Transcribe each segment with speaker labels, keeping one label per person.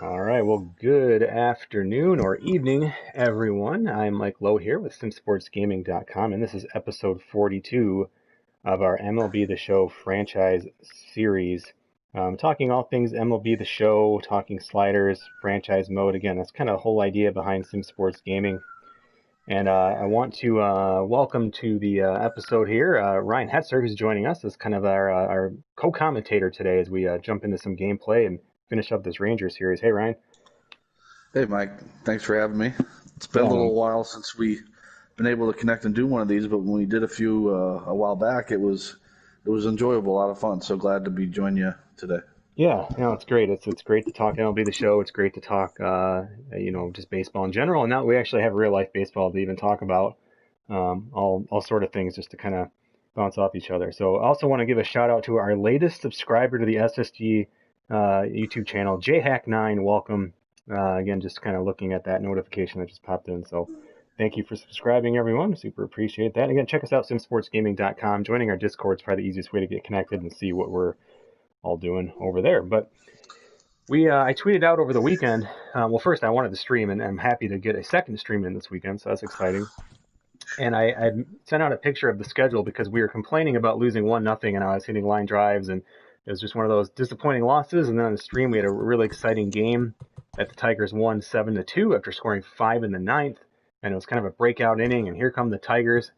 Speaker 1: All right, well, good afternoon or evening, everyone. I'm Mike Lowe here with SimSportsGaming.com, and this is episode 42 of our MLB The Show franchise series. Talking all things MLB The Show, talking sliders, franchise mode. Again, that's kind of the whole idea behind Sim Sports Gaming. And I want to welcome to the episode here Ryan Hetzer, who's joining us as kind of our co-commentator today as we jump into some gameplay and finish up this Rangers series. Hey, Ryan.
Speaker 2: Hey, Mike. Thanks for having me. It's been a
Speaker 1: Yeah,
Speaker 2: little while since we've been able to connect and do one of these, but when we did a few a while back, it was enjoyable, a lot of fun. So glad to be joining you today.
Speaker 1: yeah, no, it's great. It's great to talk MLB The Show. It's great to talk, just baseball in general. And now we actually have real life baseball to even talk about, all sort of things just to kind of bounce off each other. So I also want to give a shout out to our latest subscriber to the SSG YouTube channel, JHack9. Welcome. Again, just kind of looking at that notification that just popped in. So thank you for subscribing, everyone. Super appreciate that. Again, check us out, simsportsgaming.com. Joining our Discord is probably the easiest way to get connected and see what we're all doing over there. But I tweeted out over the weekend. Well, first I wanted to stream, and I'm happy to get a second stream in this weekend, so that's exciting. And I sent out a picture of the schedule because we were complaining about losing 1-0, and I was hitting line drives, and it was just one of those disappointing losses. And then on the stream, we had a really exciting game that the Tigers won 7-2 after scoring 5 in the ninth, and it was kind of a breakout inning. And here come the Tigers,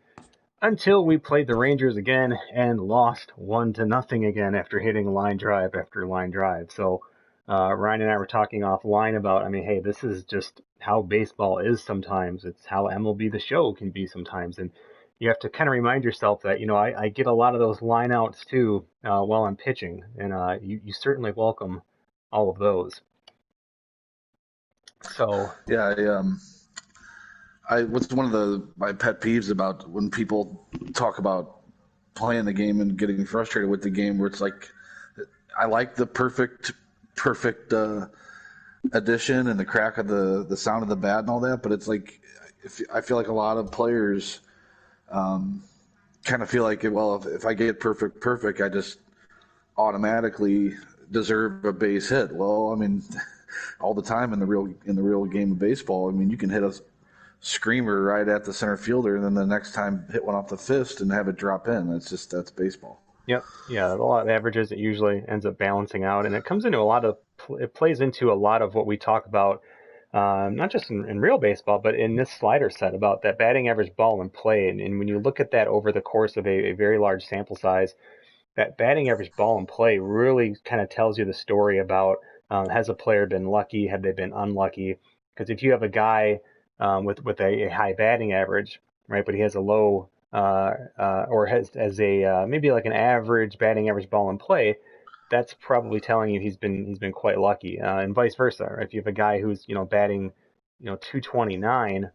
Speaker 1: until we played the Rangers again and lost 1-0 again after hitting line drive after line drive. So Ryan and I were talking offline about, I mean, hey, this is just how baseball is sometimes. It's how MLB The Show can be sometimes. And you have to kind of remind yourself that, I get a lot of those lineouts too while I'm pitching. And you certainly welcome all of those. So,
Speaker 2: Yeah, what's one of my pet peeves about when people talk about playing the game and getting frustrated with the game, where it's like, I like the perfect addition and the crack of the sound of the bat and all that, but it's like I feel like a lot of players kind of feel like, well, if I get perfect, I just automatically deserve a base hit. Well, I mean, all the time in the real game of baseball, I mean, you can hit a screamer right at the center fielder, and then the next time hit one off the fist and have it drop in. That's baseball.
Speaker 1: yep, yeah, a lot of averages, it usually ends up balancing out, and it comes into a lot of, it plays into a lot of what we talk about, not just in real baseball, but in this slider set about that batting average ball in play. And when you look at that over the course of a very large sample size, that batting average ball in play really kind of tells you the story about has a player been lucky, have they been unlucky? Because if you have a guy with a high batting average, right, but he has a low or has a maybe like an average batting average ball in play, that's probably telling you he's been quite lucky, and vice versa. Right? If you have a guy who's batting 229,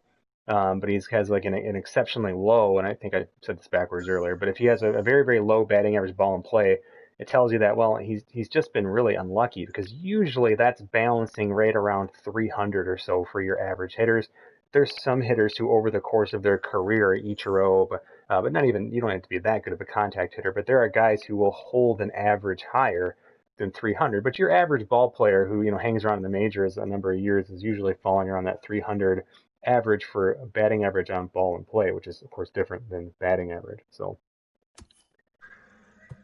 Speaker 1: but he has like an exceptionally low, and I think I said this backwards earlier, but if he has a very very low batting average ball in play, it tells you that, well, he's just been really unlucky, because usually that's balancing right around 300 or so for your average hitters. There's some hitters who over the course of their career, Ichiro, but not even, you don't have to be that good of a contact hitter, but there are guys who will hold an average higher than 300. But your average ball player who hangs around in the majors a number of years is usually falling around that 300 average for batting average on ball and play, which is of course different than batting average. So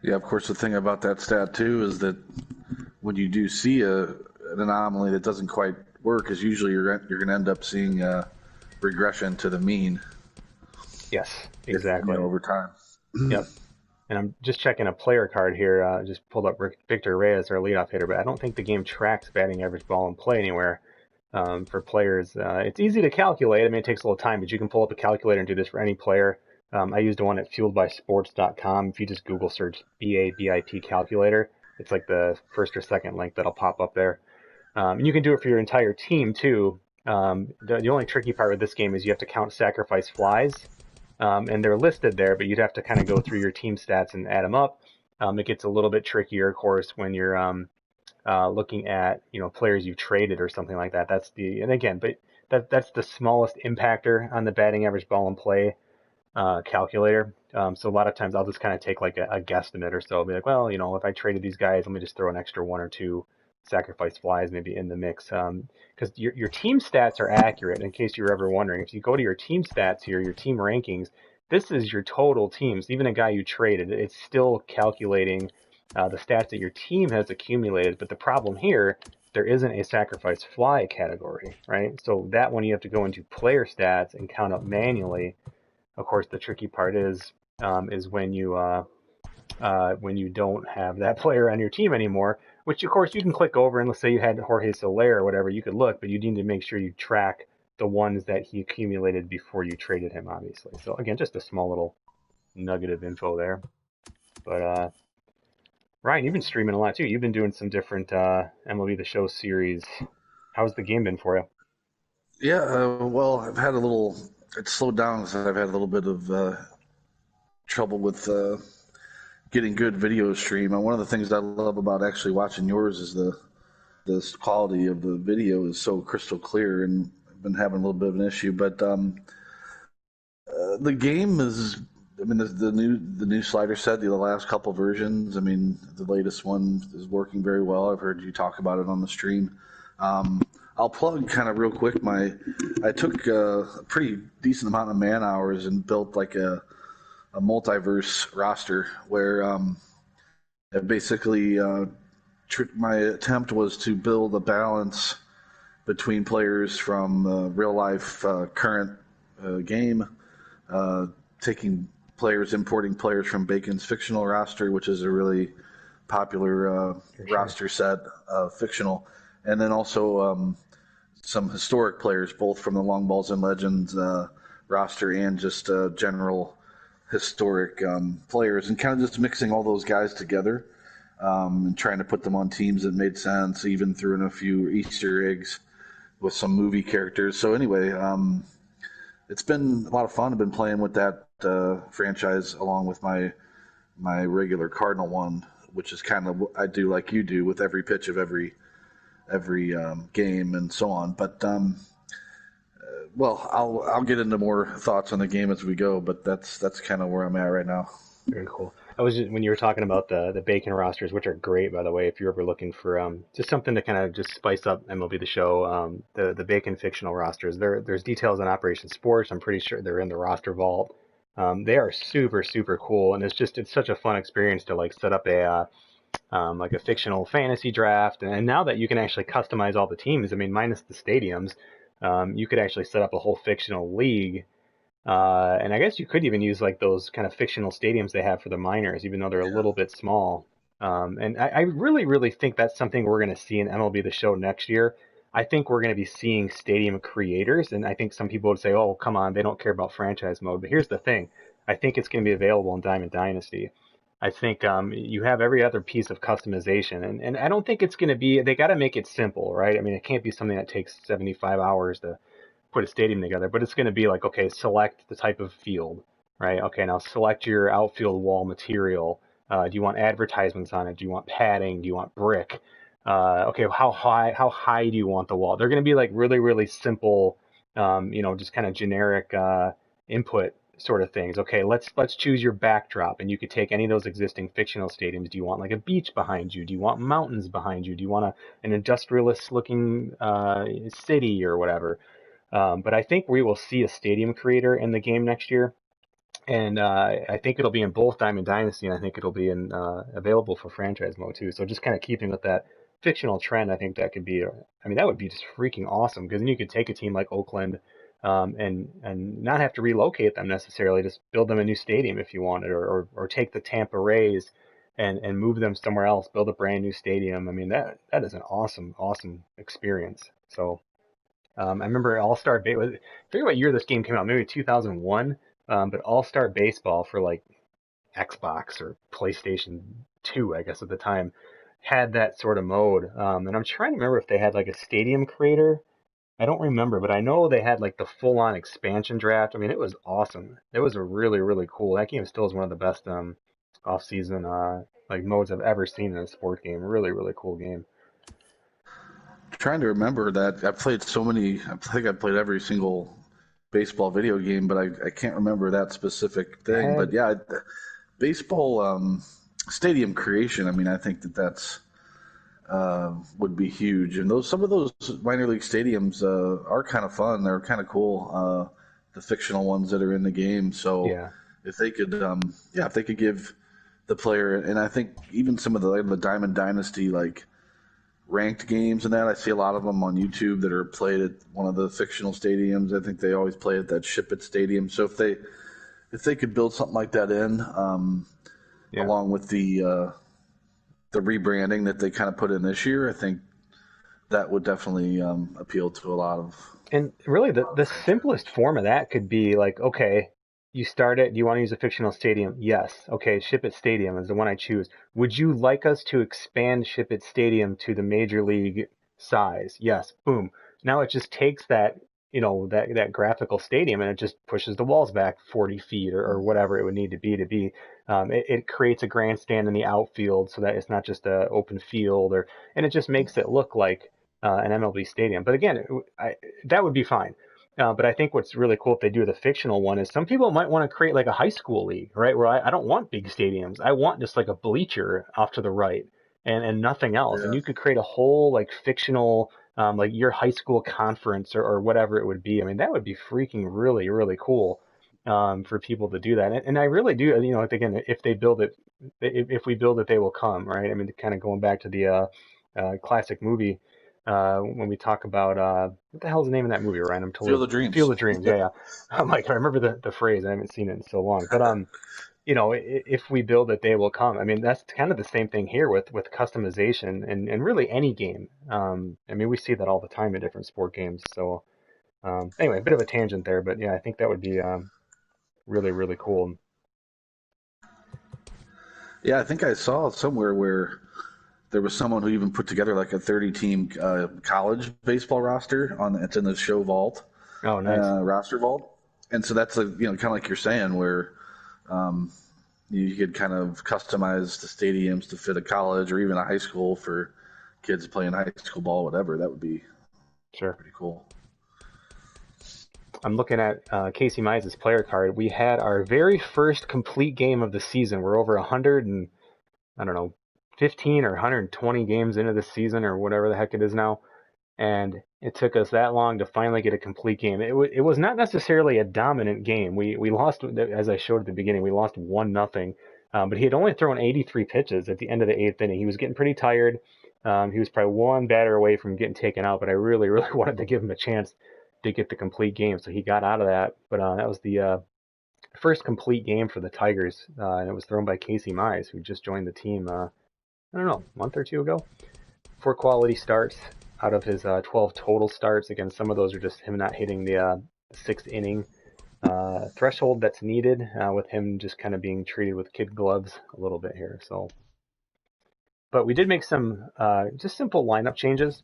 Speaker 2: Yeah, of course, the thing about that stat too is that when you do see an anomaly that doesn't quite work, is usually you're going to end up seeing a regression to the mean.
Speaker 1: yes, exactly.
Speaker 2: Over time.
Speaker 1: Yep. And I'm just checking a player card here. Just pulled up Victor Reyes, our leadoff hitter, but I don't think the game tracks batting average ball and play anywhere for players. It's easy to calculate. I mean, it takes a little time, but you can pull up a calculator and do this for any player. I used one at fueledbysports.com. If you just Google search BABIP calculator, it's like the first or second link that'll pop up there. And you can do it for your entire team too. The only tricky part with this game is you have to count sacrifice flies, and they're listed there, but you'd have to kind of go through your team stats and add them up. It gets a little bit trickier, of course, when you're looking at players you traded or something like that. And again, but that's the smallest impactor on the batting average ball in play calculator. So a lot of times I'll just kind of take like a guesstimate or so. I'll be like, well, if I traded these guys, let me just throw an extra one or two sacrifice flies maybe in the mix. Because your team stats are accurate. In case you were ever wondering, if you go to your team stats here, your team rankings, this is your total teams. Even a guy you traded, it's still calculating the stats that your team has accumulated. But the problem here, there isn't a sacrifice fly category, right? So that one you have to go into player stats and count up manually. Of course, the tricky part is when you don't have that player on your team anymore, which of course you can click over and let's say you had Jorge Soler or whatever, you could look, but you need to make sure you track the ones that he accumulated before you traded him, obviously. So again, just a small little nugget of info there. But Ryan, you've been streaming a lot too. You've been doing some different MLB The Show series. How's the game been for you?
Speaker 2: Yeah, well, I've had a little. It's slowed down because I've had a little bit of trouble with getting good video stream. And one of the things I love about actually watching yours is the quality of the video is so crystal clear, and I've been having a little bit of an issue. But the game is. I mean, the new slider set, the last couple versions. I mean, the latest one is working very well. I've heard you talk about it on the stream. I'll plug kind of real quick. I took a pretty decent amount of man hours and built like a multiverse roster where basically my attempt was to build a balance between players from real life current game, taking players, importing players from Bacon's fictional roster, which is a really popular roster set, fictional, and then also some historic players, both from the Long Balls and Legends roster and just general historic players, and kind of just mixing all those guys together and trying to put them on teams that made sense, even threw in a few Easter eggs with some movie characters. So anyway, it's been a lot of fun. I've been playing with that franchise along with my regular Cardinal one, which is kind of I do like you do with every pitch of every game and so on. But well, I'll get into more thoughts on the game as we go. But that's kind of where I'm at right now.
Speaker 1: Very cool. I was just, when you were talking about the Bacon rosters, which are great, by the way, if you're ever looking for just something to kind of just spice up MLB The Show, the Bacon fictional rosters. There's details on Operation Sports. I'm pretty sure they're in the roster vault. They are super super cool, and it's such a fun experience to like set up a like a fictional fantasy draft. And now that you can actually customize all the teams, I mean, minus the stadiums, you could actually set up a whole fictional league. And I guess you could even use like those kind of fictional stadiums they have for the minors, even though they're a
Speaker 2: Yeah.
Speaker 1: little bit small. And I really, really think that's something we're going to see in MLB The Show next year. I think we're going to be seeing stadium creators, and I think some people would say, "Oh, come on, they don't care about franchise mode." But here's the thing: I think it's going to be available in Diamond Dynasty. I think you have every other piece of customization, and I don't think it's going to be. They got to make it simple, right? I mean, it can't be something that takes 75 hours to put a stadium together, but it's going to be like, okay, select the type of field, right? Okay, now select your outfield wall material. Do you want advertisements on it? Do you want padding? Do you want brick? Okay, how high do you want the wall? They're going to be like really, really simple, just kind of generic input sort of things. Okay, let's choose your backdrop, and you could take any of those existing fictional stadiums. Do you want like a beach behind you? Do you want mountains behind you? Do you want an industrialist looking city or whatever? But I think we will see a stadium creator in the game next year, and I think it'll be in both Diamond Dynasty, and I think it'll be in available for franchise mode too. So just kind of keeping with that fictional trend, I think that could be. I mean, that would be just freaking awesome because then you could take a team like Oakland, and not have to relocate them necessarily. Just build them a new stadium if you wanted, or take the Tampa Rays and move them somewhere else, build a brand new stadium. I mean, that is an awesome experience. So. I remember All Star I forget what year this game came out, maybe 2001. But All Star Baseball for like Xbox or PlayStation 2, I guess at the time, had that sort of mode. And I'm trying to remember if they had like a stadium creator. I don't remember, but I know they had like the full-on expansion draft. I mean, it was awesome. It was a really, really cool. That game still is one of the best off-season like modes I've ever seen in a sport game. Really, really cool game.
Speaker 2: Trying to remember that I've played so many. I think I've played every single baseball video game, but I can't remember that specific
Speaker 1: It
Speaker 2: thing. But
Speaker 1: had
Speaker 2: yeah, baseball stadium creation. I mean, I think that's would be huge. And some of those minor league stadiums are kind of fun. They're kind of cool. The fictional ones that are in the game. So
Speaker 1: Yeah.
Speaker 2: if they could, if they could give the player, and I think even some of the Diamond Dynasty like ranked games and that, I see a lot of them on YouTube that are played at one of the fictional stadiums. I think they always play at that Ship It Stadium. So if they could build something like that in,
Speaker 1: Yeah.
Speaker 2: along with the rebranding that they kind of put in this year, I think that would definitely appeal to a lot of
Speaker 1: And really, the
Speaker 2: franchises.
Speaker 1: simplest form of that could be like, okay, you start it. Do you want to use a fictional stadium? Yes. Okay, Ship It Stadium is the one I choose. Would you like us to expand Ship It Stadium to the major league size? Yes. Boom. Now it just takes that, that graphical stadium and it just pushes the walls back 40 feet or whatever it would need to be it creates a grandstand in the outfield so that it's not just a open field and it just makes it look like an MLB stadium. But again, that would be fine. But I think what's really cool if they do the fictional one is some people might want to create like a high school league, right? Where I don't want big stadiums. I want just like a bleacher off to the right and nothing else. And
Speaker 2: Yeah.
Speaker 1: you could create a whole like fictional, like your high school conference or whatever it would be. I mean, that would be freaking really, really cool for people to do that. And I really do, again, if they build it, if we build it, they will come, right? I mean, kind of going back to the classic movie when we talk about what the hell's the name of that movie, Ryan? I'm
Speaker 2: Field
Speaker 1: totally
Speaker 2: of Dreams.
Speaker 1: Field of Dreams. Yeah, yeah. I'm like, I remember the phrase. I haven't seen it in so long. But if we build it, they will come. I mean, that's kind of the same thing here with customization and really any game. I mean, we see that all the time in different sport games. So anyway, a bit of a tangent there, but yeah, I think that would be really, really cool.
Speaker 2: Yeah, I think I saw somewhere where there was someone who even put together like a 30-team college baseball roster on it's in the show vault,
Speaker 1: Oh, nice.
Speaker 2: roster vault. And so that's kind of like you're saying where you could kind of customize the stadiums to fit a college or even a high school for kids playing high school ball, whatever. That would be
Speaker 1: Sure.
Speaker 2: pretty cool.
Speaker 1: I'm looking at Casey Mize' player card. We had our very first complete game of the season. We're over 100 and I don't know, 15 or 120 games into the season or whatever the heck it is now. And it took us that long to finally get a complete game. It was not necessarily a dominant game. We lost, as I showed at the beginning, we lost 1-0. But he had only thrown 83 pitches at the end of the eighth inning. He was getting pretty tired. He was probably one batter away from getting taken out, but I really, really wanted to give him a chance to get the complete game. So he got out of that. But that was the first complete game for the Tigers, and it was thrown by Casey Mize, who just joined the team, I don't know, a month or two ago. 4 quality starts out of his 12 total starts. Again, some of those are just him not hitting the sixth inning threshold that's needed, with him just kind of being treated with kid gloves a little bit here. So, but we did make some just simple lineup changes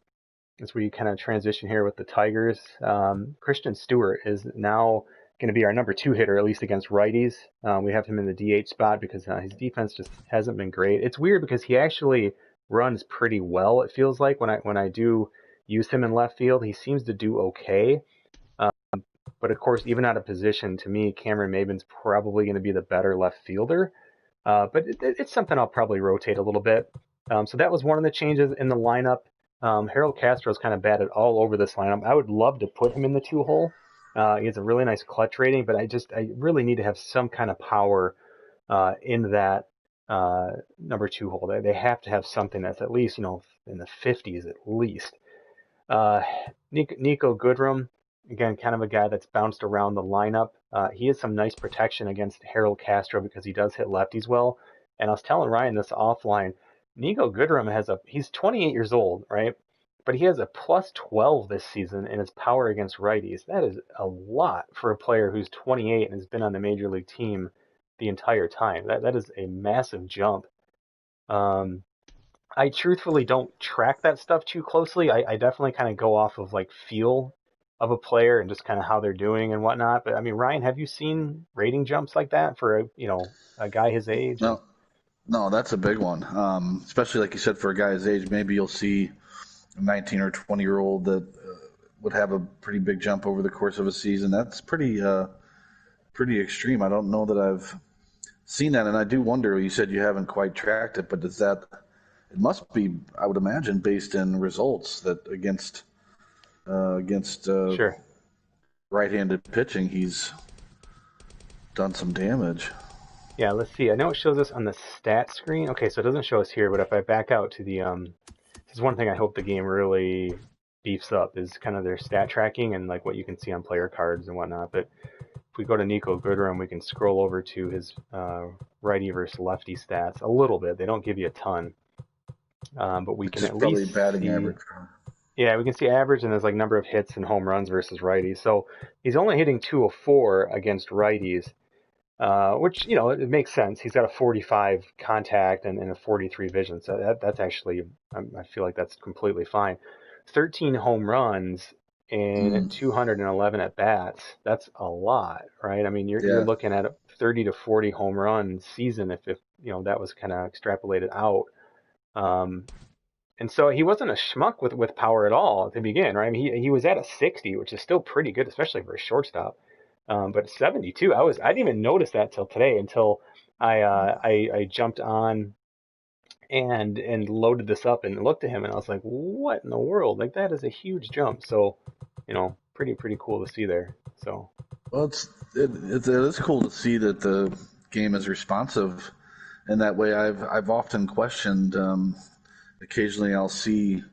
Speaker 1: as we kind of transition here with the Tigers. Christian Stewart is now going to be our number 2 hitter, at least against righties. We have him in the DH spot because his defense just hasn't been great. It's weird because he actually runs pretty well. It feels like when I do use him in left field, he seems to do okay. But of course, even out of position, to me, Cameron Maben's probably going to be the better left fielder. But it's something I'll probably rotate a little bit. So that was one of the changes in the lineup. Harold Castro's kind of batted all over this lineup. I would love to put him in the 2 hole. He has a really nice clutch rating, but I really need to have some kind of power in that number 2 hole. They have to have something that's at least in the 50s at least. Uh, Nico Goodroom, again, kind of a guy that's bounced around the lineup. He has some nice protection against Harold Castro because he does hit lefties well. And I was telling Ryan this offline. Nico Goodrum he's 28 years old, right? But he has a plus 12 this season in his power against righties. That is a lot for a player who's 28 and has been on the major league team the entire time. That is a massive jump. Um, I truthfully don't track that stuff too closely. I definitely kind of go off of like feel of a player and just kind of how they're doing and whatnot. But I mean, Ryan, have you seen rating jumps like that for a guy his age? And
Speaker 2: No, no, that's a big one. Especially like you said, for a guy his age, maybe you'll see a 19 or 20-year-old that would have a pretty big jump over the course of a season. That's pretty extreme. I don't know that I've seen that, and I do wonder. You said you haven't quite tracked it, but does that it must be, I would imagine, based in results that against
Speaker 1: Sure.
Speaker 2: right-handed pitching, he's done some damage.
Speaker 1: Yeah, let's see. I know it shows us on the stat screen. Okay, so it doesn't show us here, but if I back out to the this is one thing I hope the game really beefs up is kind of their stat tracking and like what you can see on player cards and whatnot. But if we go to Nico Goodroom, we can scroll over to his righty versus lefty stats a little bit. They don't give you a ton, but we
Speaker 2: It's
Speaker 1: can at
Speaker 2: just probably
Speaker 1: least
Speaker 2: batting
Speaker 1: see.
Speaker 2: average.
Speaker 1: Yeah, we can see average and there's like number of hits and home runs versus righties. So he's only hitting 204 against righties, which it makes sense. He's got a 45 contact and a 43 vision, so that's actually I feel like that's completely fine. 13 home runs and
Speaker 2: Mm,
Speaker 1: 211 at bats. That's a lot, right? I mean, you're
Speaker 2: yeah,
Speaker 1: looking at a 30 to 40 home run season if that was kind of extrapolated out. Um, and so he wasn't a schmuck with power at all to begin, right? I mean, he was at a 60, which is still pretty good, especially for a shortstop. But 72, I didn't even notice that till today until I jumped on and loaded this up and looked at him and I was like, what in the world? Like that is a huge jump. So, pretty cool to see there. So
Speaker 2: well, it is cool to see that the game is responsive in that way. I've often questioned. Occasionally, I'll see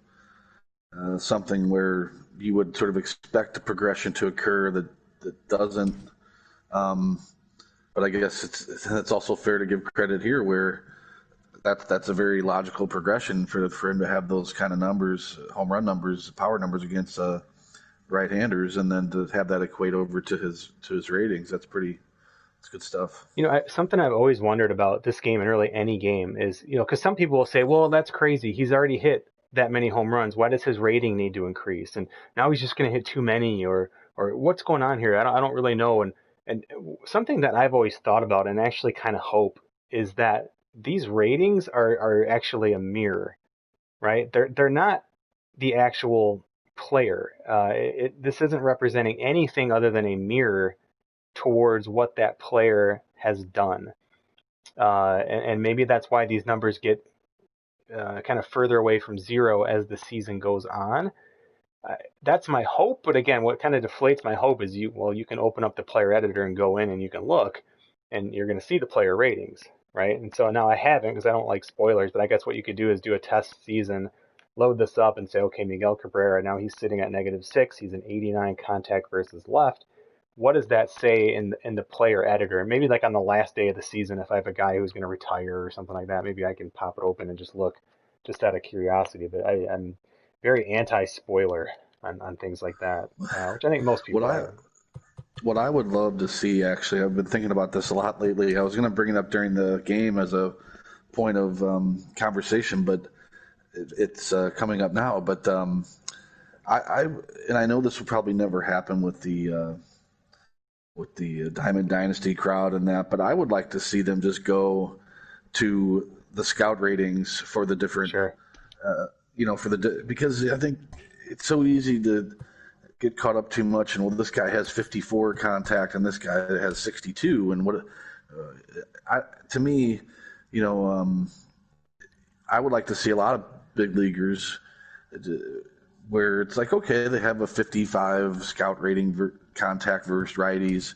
Speaker 2: something where you would sort of expect a progression to occur that doesn't. Um, but I guess it's also fair to give credit here where that's a very logical progression for him to have those kind of numbers, home run numbers, power numbers against right-handers, and then to have that equate over to his ratings. That's good stuff.
Speaker 1: something I've always wondered about this game and really any game is, because some people will say, well, that's crazy. He's already hit that many home runs. Why does his rating need to increase? And now he's just going to hit too many, or what's going on here? I don't really know. And something that I've always thought about and actually kind of hope is that these ratings are actually a mirror, right? They're not the actual player. This isn't representing anything other than a mirror towards what that player has done. And maybe that's why these numbers get kind of further away from zero as the season goes on. That's my hope. But again, what kind of deflates my hope is you can open up the player editor and go in and you can look and you're going to see the player ratings, right? And so now I haven't because I don't like spoilers, but I guess what you could do is do a test season, load this up and say, okay, Miguel Cabrera, now he's sitting at -6. He's an 89 contact versus left. What does that say in the player editor? Maybe like on the last day of the season, if I have a guy who's going to retire or something like that, maybe I can pop it open and just look just out of curiosity. But I'm very anti-spoiler on things like that, which I think most
Speaker 2: What
Speaker 1: people
Speaker 2: I
Speaker 1: are.
Speaker 2: what I would love to see, actually, I've been thinking about this a lot lately. I was going to bring it up during the game as a point of conversation, but it's coming up now. But I and I know this will probably never happen with the Diamond Dynasty crowd and that, but I would like to see them just go to the scout ratings for the different,
Speaker 1: Sure.
Speaker 2: for the because I think it's so easy to get caught up too much and, well, this guy has 54 contact and this guy has 62 and to me, you know, I would like to see a lot of big leaguers where it's like, okay, they have a 55 scout rating contact versus righties,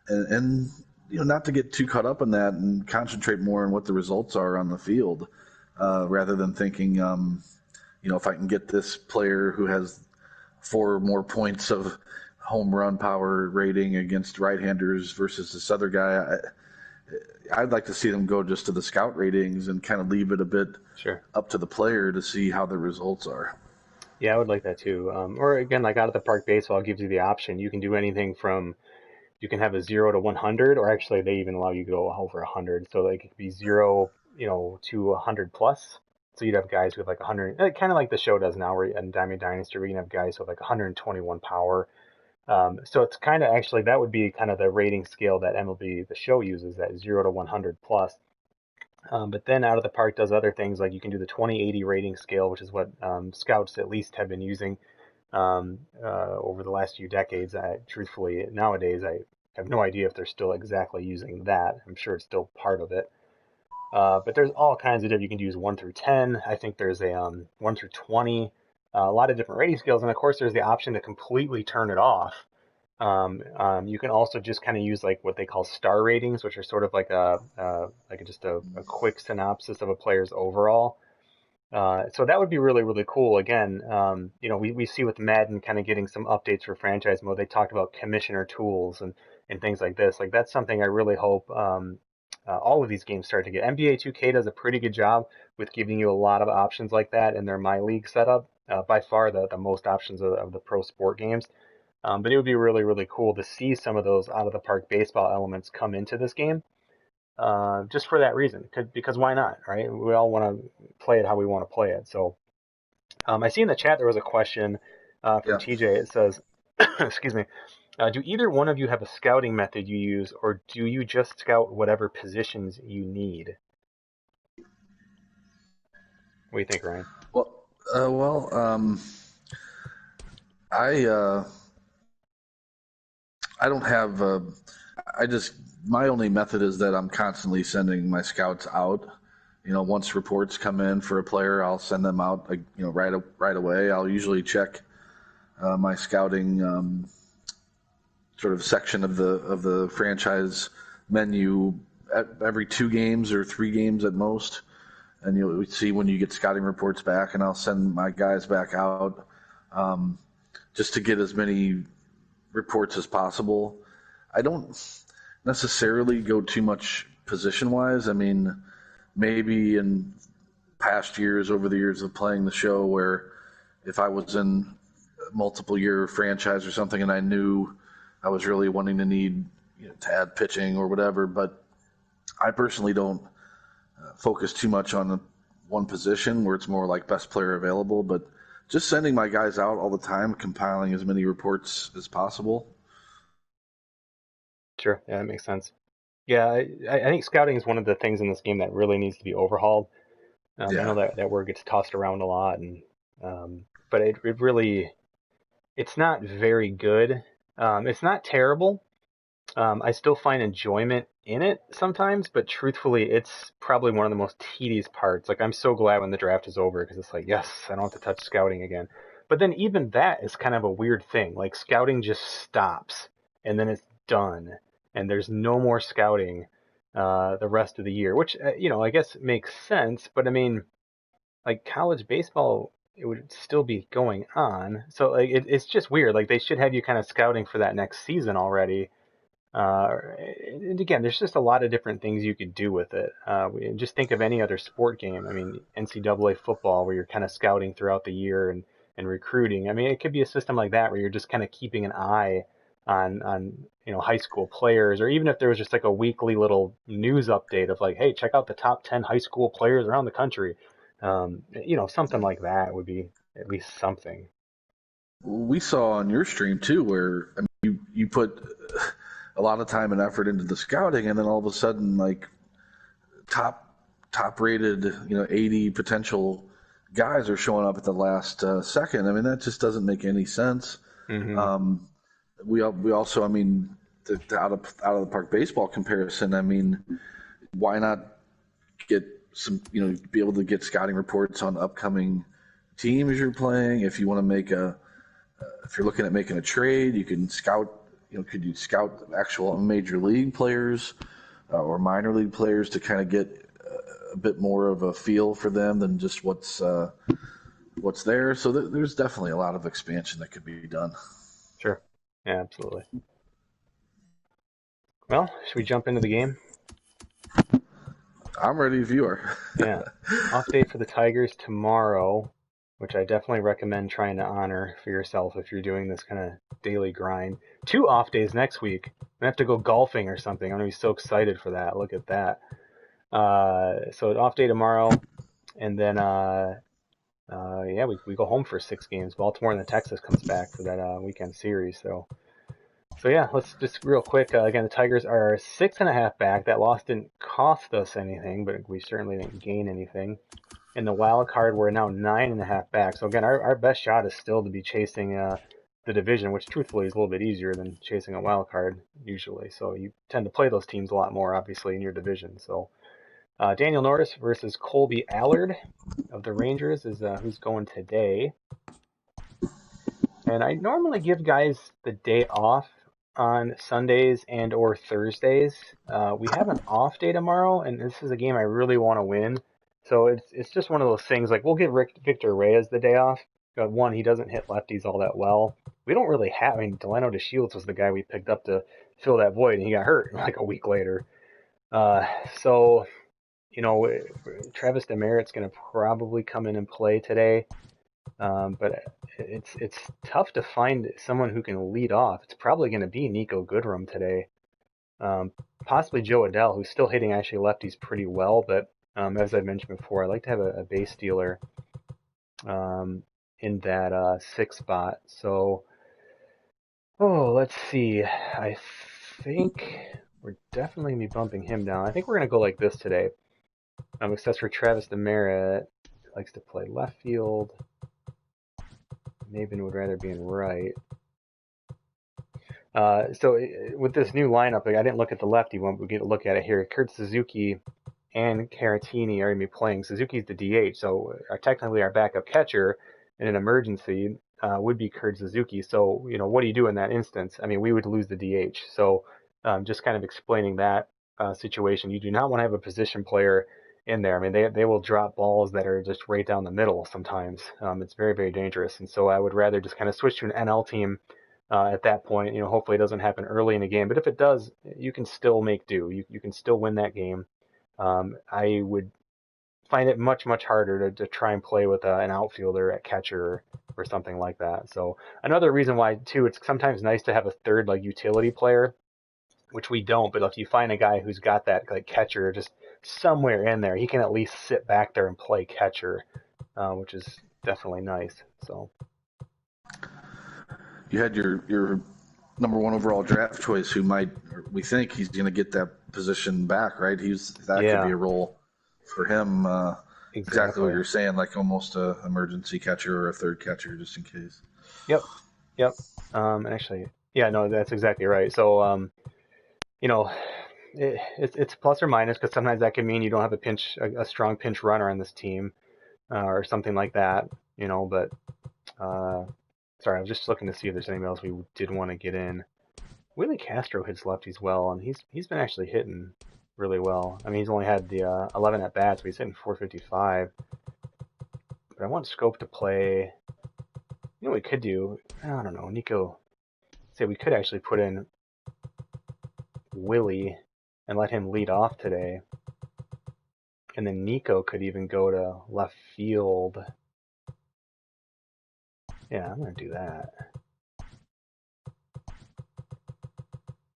Speaker 2: and not to get too caught up in that and concentrate more on what the results are on the field, rather than thinking, if I can get this player who has 4 more points of home run power rating against right-handers versus this other guy, I'd like to see them go just to the scout ratings and kind of leave it a bit
Speaker 1: Sure.
Speaker 2: up to the player to see how the results are.
Speaker 1: Yeah, I would like that too. Or again, like out of the park baseball gives you the option. You can do anything from you can have a 0 to 100, or actually they even allow you to go over 100. So like it could be zero, to 100 plus. So you'd have guys with like 100, kind of like the show does now, where in Diamond Dynasty, where you can have guys with like 121 power. So it's kind of actually that would be kind of the rating scale that MLB the show uses, that 0 to 100 plus. But then Out of the Park does other things like you can do the 20/80 rating scale, which is what scouts at least have been using over the last few decades. Truthfully, nowadays I have no idea if they're still exactly using that. I'm sure it's still part of it. But there's all kinds of different. You can use 1 through 10. I think there's a 1 through 20. A lot of different rating scales, and of course there's the option to completely turn it off. You can also just kind of use like what they call star ratings, which are sort of like just a quick synopsis of a player's overall. So that would be really, really cool. Again, we see with Madden kind of getting some updates for franchise mode. They talked about commissioner tools and things like this. Like that's something I really hope all of these games start to get. NBA 2K does a pretty good job with giving you a lot of options like that in their My League setup. By far the most options of the pro sport games. But it would be really, really cool to see some of those out of the park baseball elements come into this game. Just for that reason, because why not, right? We all want to play it how we want to play it. So I see in the chat there was a question from
Speaker 2: Yeah.
Speaker 1: TJ. It says, excuse me, do either one of you have a scouting method you use, or do you just scout whatever positions you need? What do you think, Ryan?
Speaker 2: Well, I I don't have. I just my only method is that I'm constantly sending my scouts out. Once reports come in for a player, I'll send them out. Right away. I'll usually check my scouting sort of section of the franchise menu every 2 games or 3 games at most, and you'll see when you get scouting reports back, and I'll send my guys back out just to get as many reports as possible. I don't necessarily go too much position wise. I mean, maybe in past years, over the years of playing the show, where if I was in a multiple year franchise or something and I knew I was really wanting to need to add pitching or whatever, but I personally don't focus too much on one position where it's more like best player available, but just sending my guys out all the time, compiling as many reports as possible.
Speaker 1: Sure, yeah, that makes sense. Yeah, I think scouting is one of the things in this game that really needs to be overhauled. I know
Speaker 2: Yeah.
Speaker 1: that word gets tossed around a lot, and but it really it's not very good. It's not terrible. I still find enjoyment in it sometimes, but truthfully, it's probably one of the most tedious parts. Like I'm so glad when the draft is over because it's like, yes, I don't have to touch scouting again. But then even that is kind of a weird thing. Like scouting just stops and then it's done, and there's no more scouting the rest of the year, which I guess makes sense. But I mean, like college baseball, it would still be going on. So like it's just weird. Like they should have you kind of scouting for that next season already. And again, there's just a lot of different things you could do with it. Just think of any other sport game. I mean, NCAA football, where you're kind of scouting throughout the year and recruiting. I mean, it could be a system like that where you're just kind of keeping an eye on high school players, or even if there was just like a weekly little news update of like, hey, check out the top 10 high school players around the country. Something like that would be at least something.
Speaker 2: We saw on your stream too, where I mean, you put a lot of time and effort into the scouting, and then all of a sudden, like top top rated, 80 potential guys are showing up at the last second. I mean, that just doesn't make any sense.
Speaker 1: Hmm.
Speaker 2: Um, we also, I mean, the out of the park baseball comparison. I mean, why not get some, be able to get scouting reports on upcoming teams you're playing. If you want to if you're looking at making a trade, you can scout. Could you scout actual major league players or minor league players to kind of get a bit more of a feel for them than just what's there. So there's definitely a lot of expansion that could be done.
Speaker 1: Sure. Yeah, absolutely. Well, should we jump into the game?
Speaker 2: I'm ready if you are.
Speaker 1: Yeah. Off day for the Tigers tomorrow, which I definitely recommend trying to honor for yourself if you're doing this kind of daily grind. 2 off days next week. I have to go golfing or something. I'm gonna be so excited for that. Look at that. So off day tomorrow, and then yeah, we go home for 6 games. Baltimore and then Texas comes back for that weekend series. So yeah, let's just real quick. Again, the Tigers are 6.5 back. That loss didn't cost us anything, but we certainly didn't gain anything. In the wild card, we're now 9.5 back. So again, our best shot is still to be chasing the division, which truthfully is a little bit easier than chasing a wild card usually. So you tend to play those teams a lot more, obviously, in your division. So Daniel Norris versus Colby Allard of the Rangers is who's going today. And I normally give guys the day off on Sundays and or Thursdays. We have an off day tomorrow, and this is a game I really want to win. So it's just one of those things. Like we'll give Victor Reyes the day off. One, he doesn't hit lefties all that well. We don't really have. I mean, Delano DeShields was the guy we picked up to fill that void, and he got hurt like a week later. So you know, Travis Demerit's going to probably come in and play today. But it's tough to find someone who can lead off. It's probably going to be Nico Goodroom today. Possibly Joe Adell, who's still hitting actually lefties pretty well. But as I mentioned before, I like to have a base stealer in that sixth spot. So, let's see. I think we're definitely going to be bumping him down. I think we're going to go like this today. Except for Travis Demerit, likes to play left field. Maven would rather be in right. So with this new lineup, like, I didn't look at the lefty one, but we get to look at it here. Kurt Suzuki and Caratini are going to be playing. Suzuki's the DH, so technically our backup catcher in an emergency would be Kurt Suzuki. So, you know, what do you do in that instance? I mean, we would lose the DH. So just kind of explaining that situation. You do not want to have a position player in there. I mean, they will drop balls that are just right down the middle sometimes. It's very, very dangerous. And so I would rather just kind of switch to an NL team at that point. You know, hopefully it doesn't happen early in the game. But if it does, you can still make do. You can still win that game. I would find it much, much harder to try and play with an outfielder at catcher or something like that. So another reason why, too, it's sometimes nice to have a third, like, utility player, which we don't. But if you find a guy who's got that, like, catcher just somewhere in there, he can at least sit back there and play catcher, which is definitely nice. So
Speaker 2: you had your number one overall draft choice, who we think he's going to get that position back, right? That could be a role for him. Exactly what you're saying, like almost a emergency catcher or a third catcher, just in case.
Speaker 1: Yep. Actually, yeah, no, that's exactly right. So, you know, it's plus or minus, because sometimes that can mean you don't have a strong pinch runner on this team, or something like that, you know. But sorry, I was just looking to see if there's anything else we did want to get in. Willie Castro hits lefties well, and he's been actually hitting really well. I mean, he's only had the 11 at bats, but he's hitting 455. But I want Scope to play. You know what we could do? I don't know, Nico. Say we could actually put in Willie and let him lead off today. And then Nico could even go to left field. Yeah, I'm going to do that.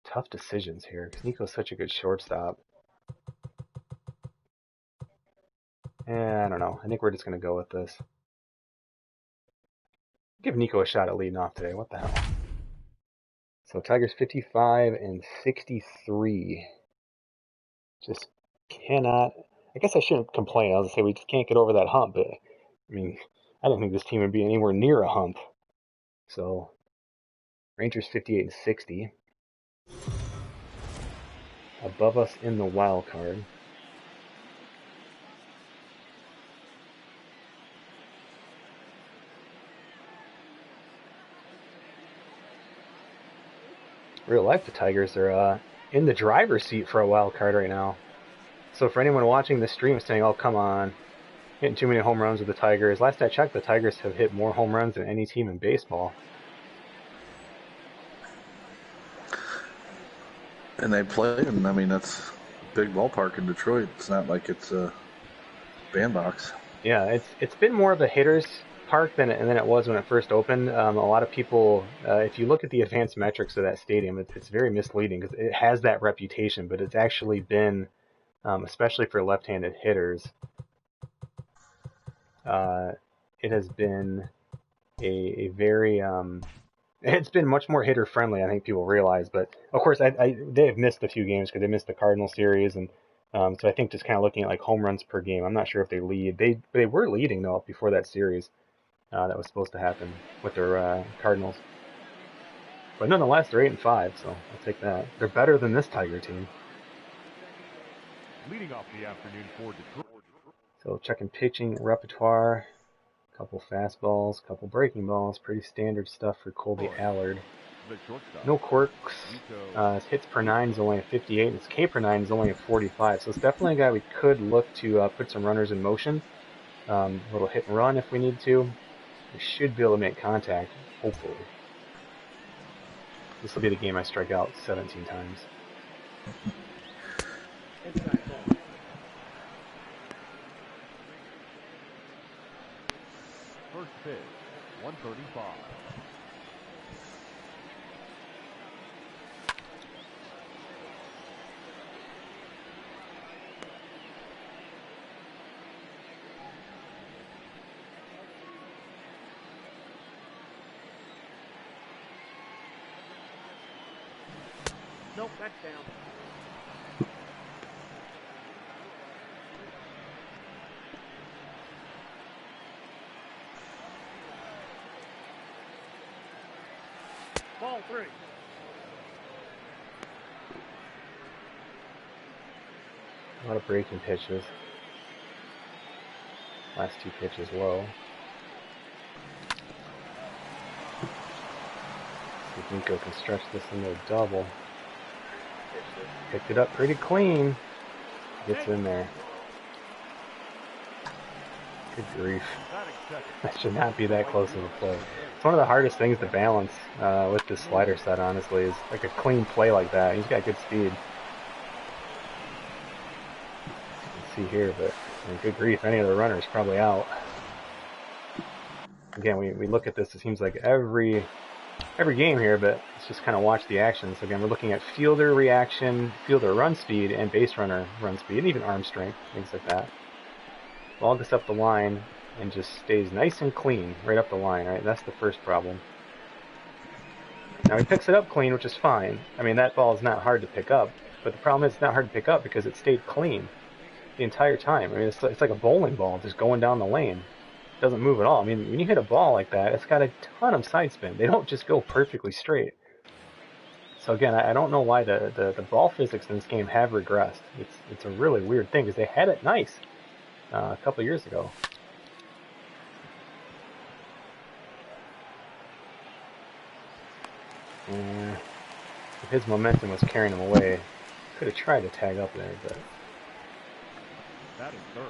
Speaker 1: Tough decisions here, because Nico's such a good shortstop. I don't know. I think we're just going to go with this. Give Nico a shot at leading off today. What the hell? So Tigers 55 and 63. Just cannot. I guess I shouldn't complain. I was going to say we just can't get over that hump. But, I mean, I don't think this team would be anywhere near a hump. So, Rangers 58 and 60. Above us in the wild card. Real life, the Tigers are in the driver's seat for a wild card right now. So for anyone watching the stream saying, oh, come on, hitting too many home runs with the Tigers. Last I checked, the Tigers have hit more home runs than any team in baseball.
Speaker 2: And they play, and I mean, that's a big ballpark in Detroit. It's not like it's a bandbox.
Speaker 1: Yeah, it's been more of a hitter's park than it was when it first opened. A lot of people, if you look at the advanced metrics of that stadium, it's very misleading, because it has that reputation, but it's actually been, especially for left-handed hitters, it has been a very it's been much more hitter friendly. I think people realize, but of course, they have missed a few games because they missed the Cardinal series, and so I think just kind of looking at like home runs per game, I'm not sure if they lead. They were leading though before that series. That was supposed to happen with their Cardinals. But nonetheless, they're 8 and 5, so I'll take that. They're better than this Tiger team.
Speaker 3: leading off the afternoon for Detroit.
Speaker 1: So checking pitching repertoire. Couple fastballs, couple breaking balls. Pretty standard stuff for Colby Allard. No quirks. His hits per 9 is only a 58, and his K per 9 is only a 45. So it's definitely a guy we could look to put some runners in motion. A little hit and run if we need to. We should be able to make contact, hopefully. This will be the game I strike out 17 times.
Speaker 3: First pitch, 135.
Speaker 4: Nope, that's down. Ball 3.
Speaker 1: A lot of breaking pitches. Last 2 pitches low. See if Nico can stretch this into a double. Picked it up pretty clean. Gets in there. Good grief. That should not be that close of a play. It's one of the hardest things to balance with this slider set, honestly, is like a clean play like that. He's got good speed. You can see here, but I mean, good grief, any of the runners probably out. Again, we look at this, it seems like every game here, but let's just kind of watch the action. So again, we're looking at fielder reaction, fielder run speed, and base runner run speed, and even arm strength, things like that. Ball gets up the line and just stays nice and clean right up the line, right? That's the first problem. Now he picks it up clean, which is fine. I mean, that ball is not hard to pick up, but the problem is it's not hard to pick up because it stayed clean the entire time. I mean, it's like a bowling ball just going down the lane. It doesn't move at all. I mean, when you hit a ball like that, it's got a ton of side spin. They don't just go perfectly straight. So again, I don't know why the ball physics in this game have regressed. It's a really weird thing because they had it nice a couple years ago. If his momentum was carrying him away, could have tried to tag up there, but
Speaker 3: That is third.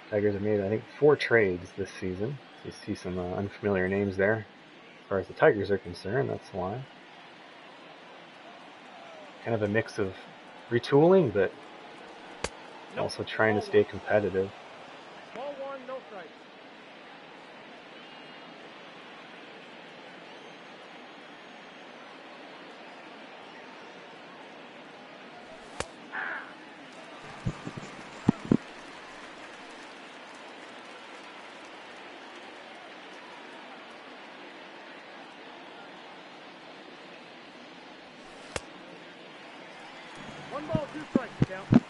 Speaker 1: Tigers have made, I think, 4 trades this season. You see some unfamiliar names there. As far as the Tigers are concerned, that's why. Kind of a mix of retooling, but also trying to stay competitive.
Speaker 4: Ball 1, no strike. One ball, 2 strikes, count.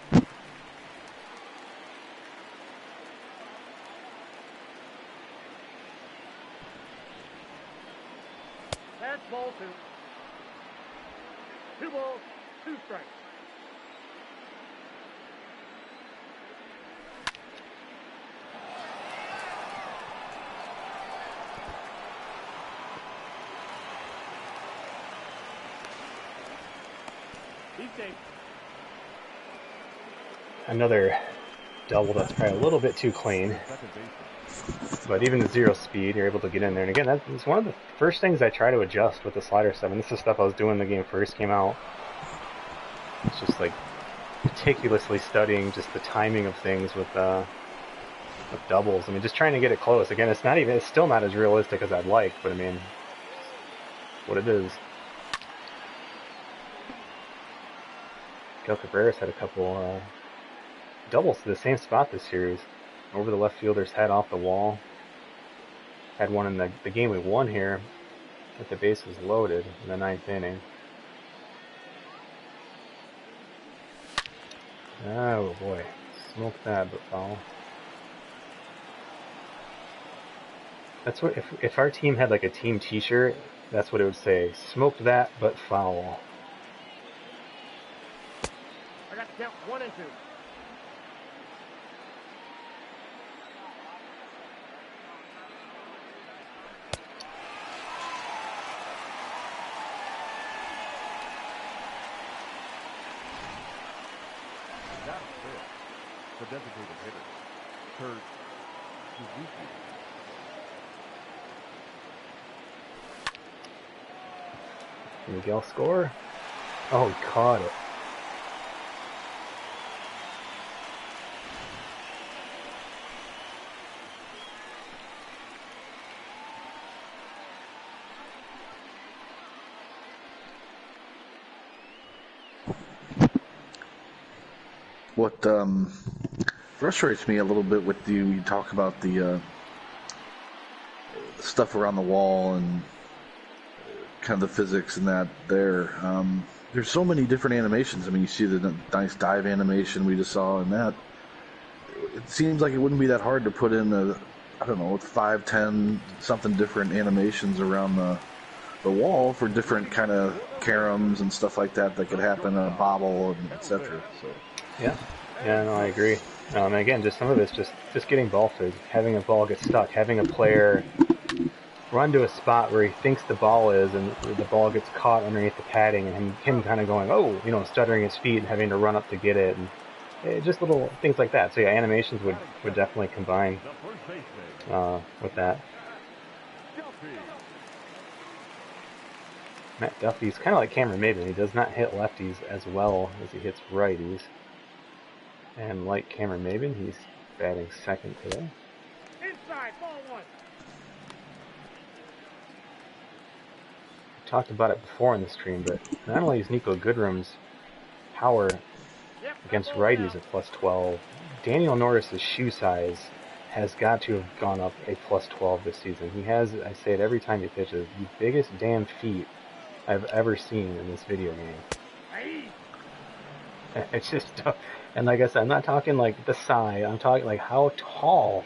Speaker 4: That's ball 2. 2 balls, 2 strikes. He's safe.
Speaker 1: Another double that's probably a little bit too clean. But even at 0 speed, you're able to get in there. And again, that's one of the first things I try to adjust with the slider stuff. And this is stuff I was doing when the game first came out. It's just like meticulously studying just the timing of things with doubles. I mean, just trying to get it close. Again, it's still not as realistic as I'd like, but I mean, what it is. Paredes had a couple doubles to the same spot this series. Over the left fielder's head off the wall. Had one in the game we won here with the bases loaded in the 9th inning. Oh boy, smoked that, but foul. That's what if our team had like a team T-shirt, that's what it would say. Smoked that, but foul.
Speaker 4: I got the count 1 and 2.
Speaker 3: That's it. The designated hitter, Kurt Suzuki.
Speaker 1: Miguel score? Oh, he caught it.
Speaker 2: What frustrates me a little bit with you talk about the stuff around the wall and kind of the physics and that there. There's so many different animations. I mean, you see the nice dive animation we just saw and that. It seems like it wouldn't be that hard to put in I don't know, 5, 10, something different animations around the wall for different kind of caroms and stuff like that could happen in a bobble and etc. So.
Speaker 1: Yeah, no, I agree. And again, just some of it's just getting ball food, having a ball get stuck, having a player run to a spot where he thinks the ball is, and the ball gets caught underneath the padding, and him kind of going, oh, stuttering his feet and having to run up to get it, and just little things like that. So yeah, animations would definitely combine with that. Matt Duffy's kind of like Cameron Maben. He does not hit lefties as well as he hits righties. And like Cameron Maben, he's batting second today.
Speaker 4: Inside, ball 1.
Speaker 1: We talked about it before in the stream, but not only is Nico Goodroom's power against righties at plus 12, Daniel Norris's shoe size has got to have gone up a plus 12 this season. He has, I say it every time he pitches, the biggest damn feet I've ever seen in this video game. It's just, and like I said, I'm not talking like the size, I'm talking like how tall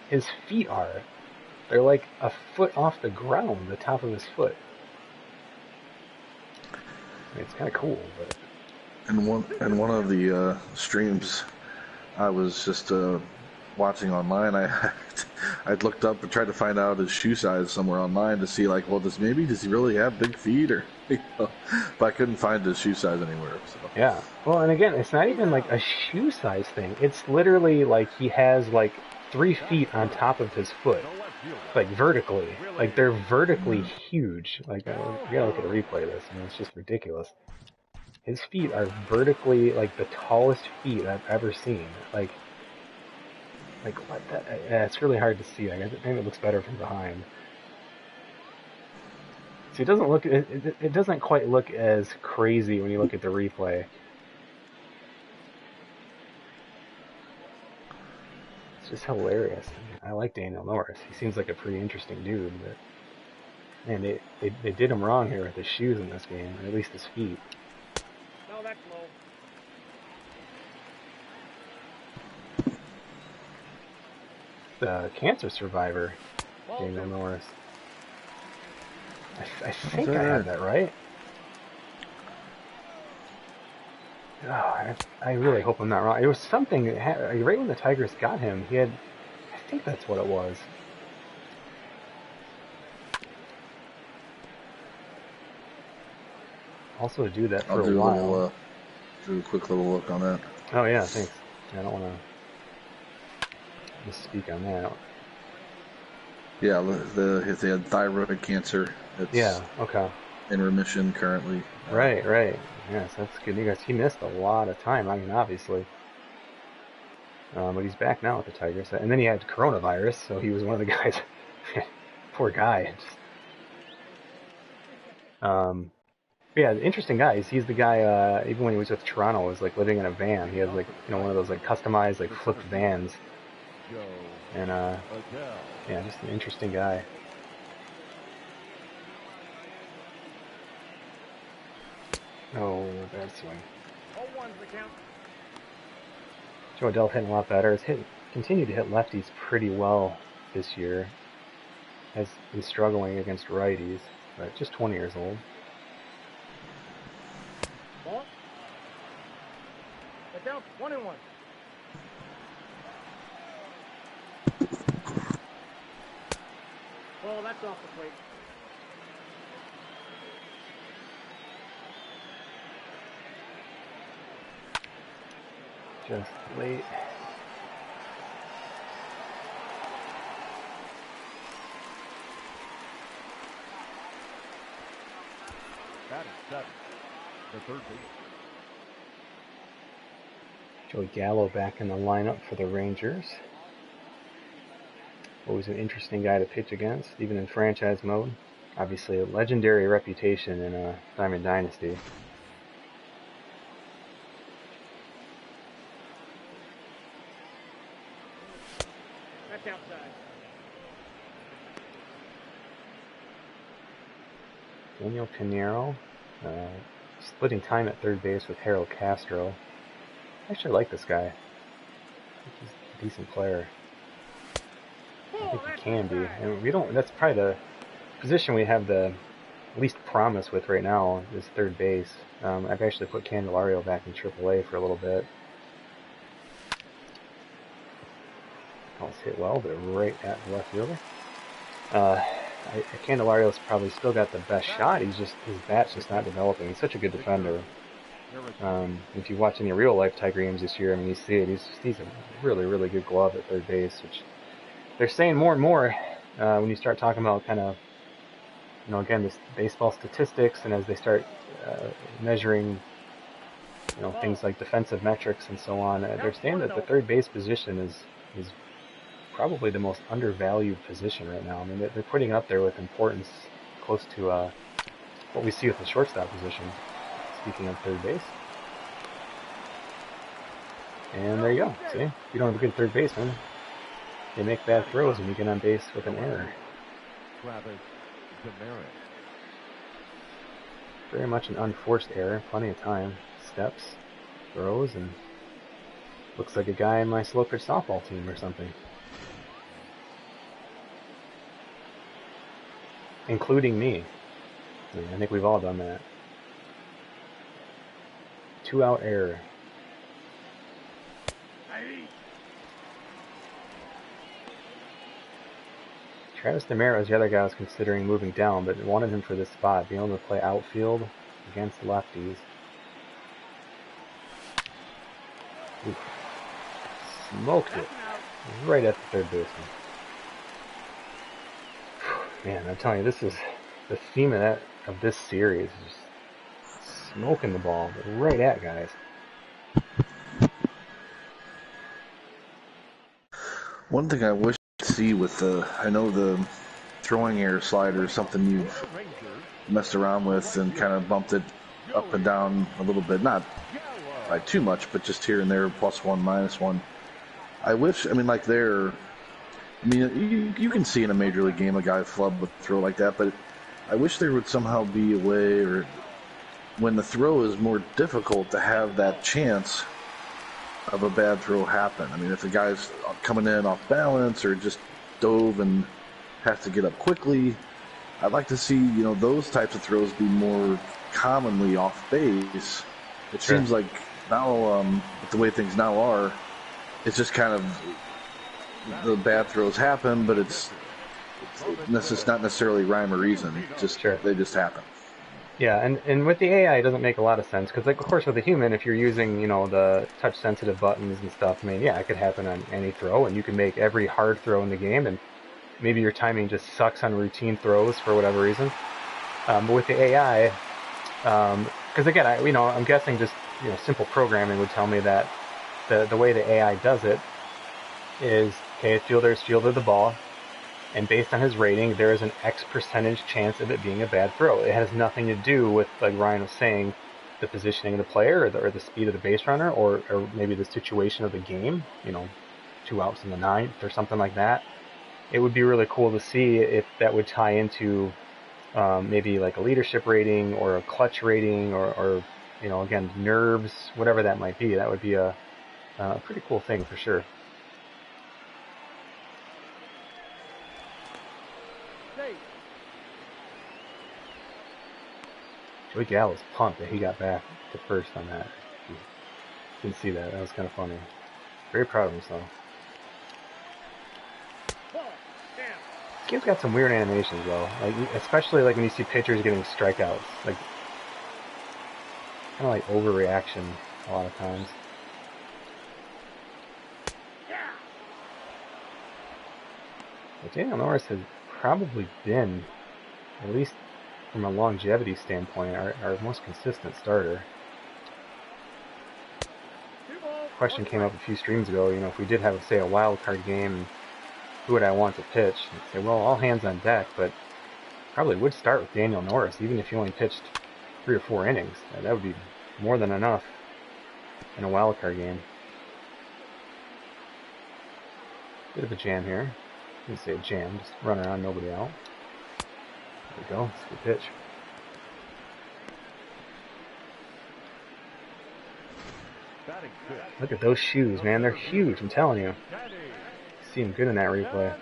Speaker 1: his feet are. They're like a foot off the ground, the top of his foot. I mean, it's kind of cool, but.
Speaker 2: And one of the streams I was just watching online, I'd looked up and tried to find out his shoe size somewhere online to see like, well, does he really have big feet or, but I couldn't find his shoe size anywhere. So.
Speaker 1: Yeah. Well, and again, it's not even like a shoe size thing. It's literally like he has like 3 feet on top of his foot, like vertically. Like they're vertically huge. Like you gotta look at a replay of this. I mean, it's just ridiculous. His feet are vertically like the tallest feet I've ever seen. Like what? It's really hard to see. I think it looks better from behind. So it doesn't look. It doesn't quite look as crazy when you look at the replay. It's just hilarious. I like Daniel Norris. He seems like a pretty interesting dude, but man, they did him wrong here with his shoes in this game, or at least his feet.
Speaker 4: No, that's low.
Speaker 1: The cancer survivor, Daniel Norris. I think I have that right. Oh, I really hope I'm not wrong. It was something, right when the Tigers got him, he had, I think that's what it was. Also to do that for a while.
Speaker 2: Do a quick little look on that.
Speaker 1: Oh yeah, thanks. I don't want to misspeak on that.
Speaker 2: Yeah, if they had thyroid cancer, it's
Speaker 1: okay.
Speaker 2: In remission currently.
Speaker 1: Right. Yes, that's good news. He missed a lot of time, I mean, obviously. But he's back now with the Tigers. And then he had coronavirus, so he was one of the guys. Poor guy. Yeah, interesting guy. He's the guy, even when he was with Toronto, was like living in a van. He has like, one of those like customized like flipped vans. And yeah, just an interesting guy. Oh, bad swing.
Speaker 4: 0-1's the count.
Speaker 1: Joe Adell's hitting a lot better. He's continued to hit lefties pretty well this year. has been struggling against righties, but just 20 years old.
Speaker 4: Ball. The count 1-1. Ball, that's off the plate.
Speaker 1: Just late.
Speaker 3: That is 7. The third base.
Speaker 1: Joey Gallo back in the lineup for the Rangers. Always an interesting guy to pitch against, even in franchise mode. Obviously a legendary reputation in a Diamond Dynasty.
Speaker 4: That's outside.
Speaker 1: Daniel Canero, splitting time at third base with Harold Castro. I actually like this guy. I think he's a decent player. I think he can be. And we don't. That's probably the position we have the least promise with right now is third base. I've actually put Candelario back in AAA for a little bit. Ball's hit well, but right at the left fielder. Candelario's probably still got the best shot. His bat's just not developing. He's such a good defender. If you watch any real life Tiger games this year, I mean, you see it. He's a really, really good glove at third base, which they're saying more and more when you start talking about kind of, again, this baseball statistics, and as they start measuring, things like defensive metrics and so on, they're saying that the third base position is probably the most undervalued position right now. I mean, they're putting up there with importance close to what we see with the shortstop position. Speaking of third base. And there you go. See? If you don't have a good third baseman, they make bad throws and you get on base with an error. Very much an unforced error. Plenty of time. Steps, throws, and looks like a guy in my slow pitch softball team or something. Including me. I think we've all done that. 2-out error. Travis DeMero is the other guy I was considering moving down, but wanted him for this spot, being able to play outfield against lefties. Oof. Smoked it right at the third baseman. Man, I'm telling you, this is the theme of this series. Just smoking the ball right at guys.
Speaker 2: One thing I wish to see with I know the throwing error slider is something you've messed around with and kind of bumped it up and down a little bit, not by too much, but just here and there, +1, -1. I wish, like you can see in a major league game a guy flub with a throw like that, but I wish there would somehow be a way, or when the throw is more difficult, to have that chance of a bad throw happen. If a guy's coming in off balance or just dove and has to get up quickly, I'd like to see, those types of throws be more commonly off base. It seems like now, with the way things now are, it's just kind of the bad throws happen, but it's not necessarily rhyme or reason. They just happen.
Speaker 1: Yeah, and with the AI, it doesn't make a lot of sense because, of course, with a human, if you're using, the touch-sensitive buttons and stuff, it could happen on any throw, and you can make every hard throw in the game, and maybe your timing just sucks on routine throws for whatever reason. But with the AI, because again, I'm guessing just simple programming would tell me that the way the AI does it is, okay, a fielder's fielded the ball, and based on his rating, there is an X percentage chance of it being a bad throw. It has nothing to do with, like Ryan was saying, the positioning of the player or the speed of the base runner or maybe the situation of the game, 2 outs in the 9th or something like that. It would be really cool to see if that would tie into maybe like a leadership rating or a clutch rating or again, nerves, whatever that might be. That would be a pretty cool thing for sure. Joey Gallo was pumped that he got back to first on that. Didn't see that. That was kind of funny. Very proud of himself. This game's got some weird animations though. Like especially like when you see pitchers getting strikeouts. Like kind of like overreaction a lot of times. But Daniel Norris has probably been, at least from a longevity standpoint, our most consistent starter. Question came up a few streams ago, you know, if we did have, say, a wild card game, who would I want to pitch? I'd say, well, all hands on deck, but probably would start with Daniel Norris, even if he only pitched 3 or 4 innings. That would be more than enough in a wild card game. Bit of a jam here. I didn't say a jam, just run around, nobody out. There we go, it's a good pitch. Look at those shoes, man. They're huge, I'm telling you. See him good in that replay.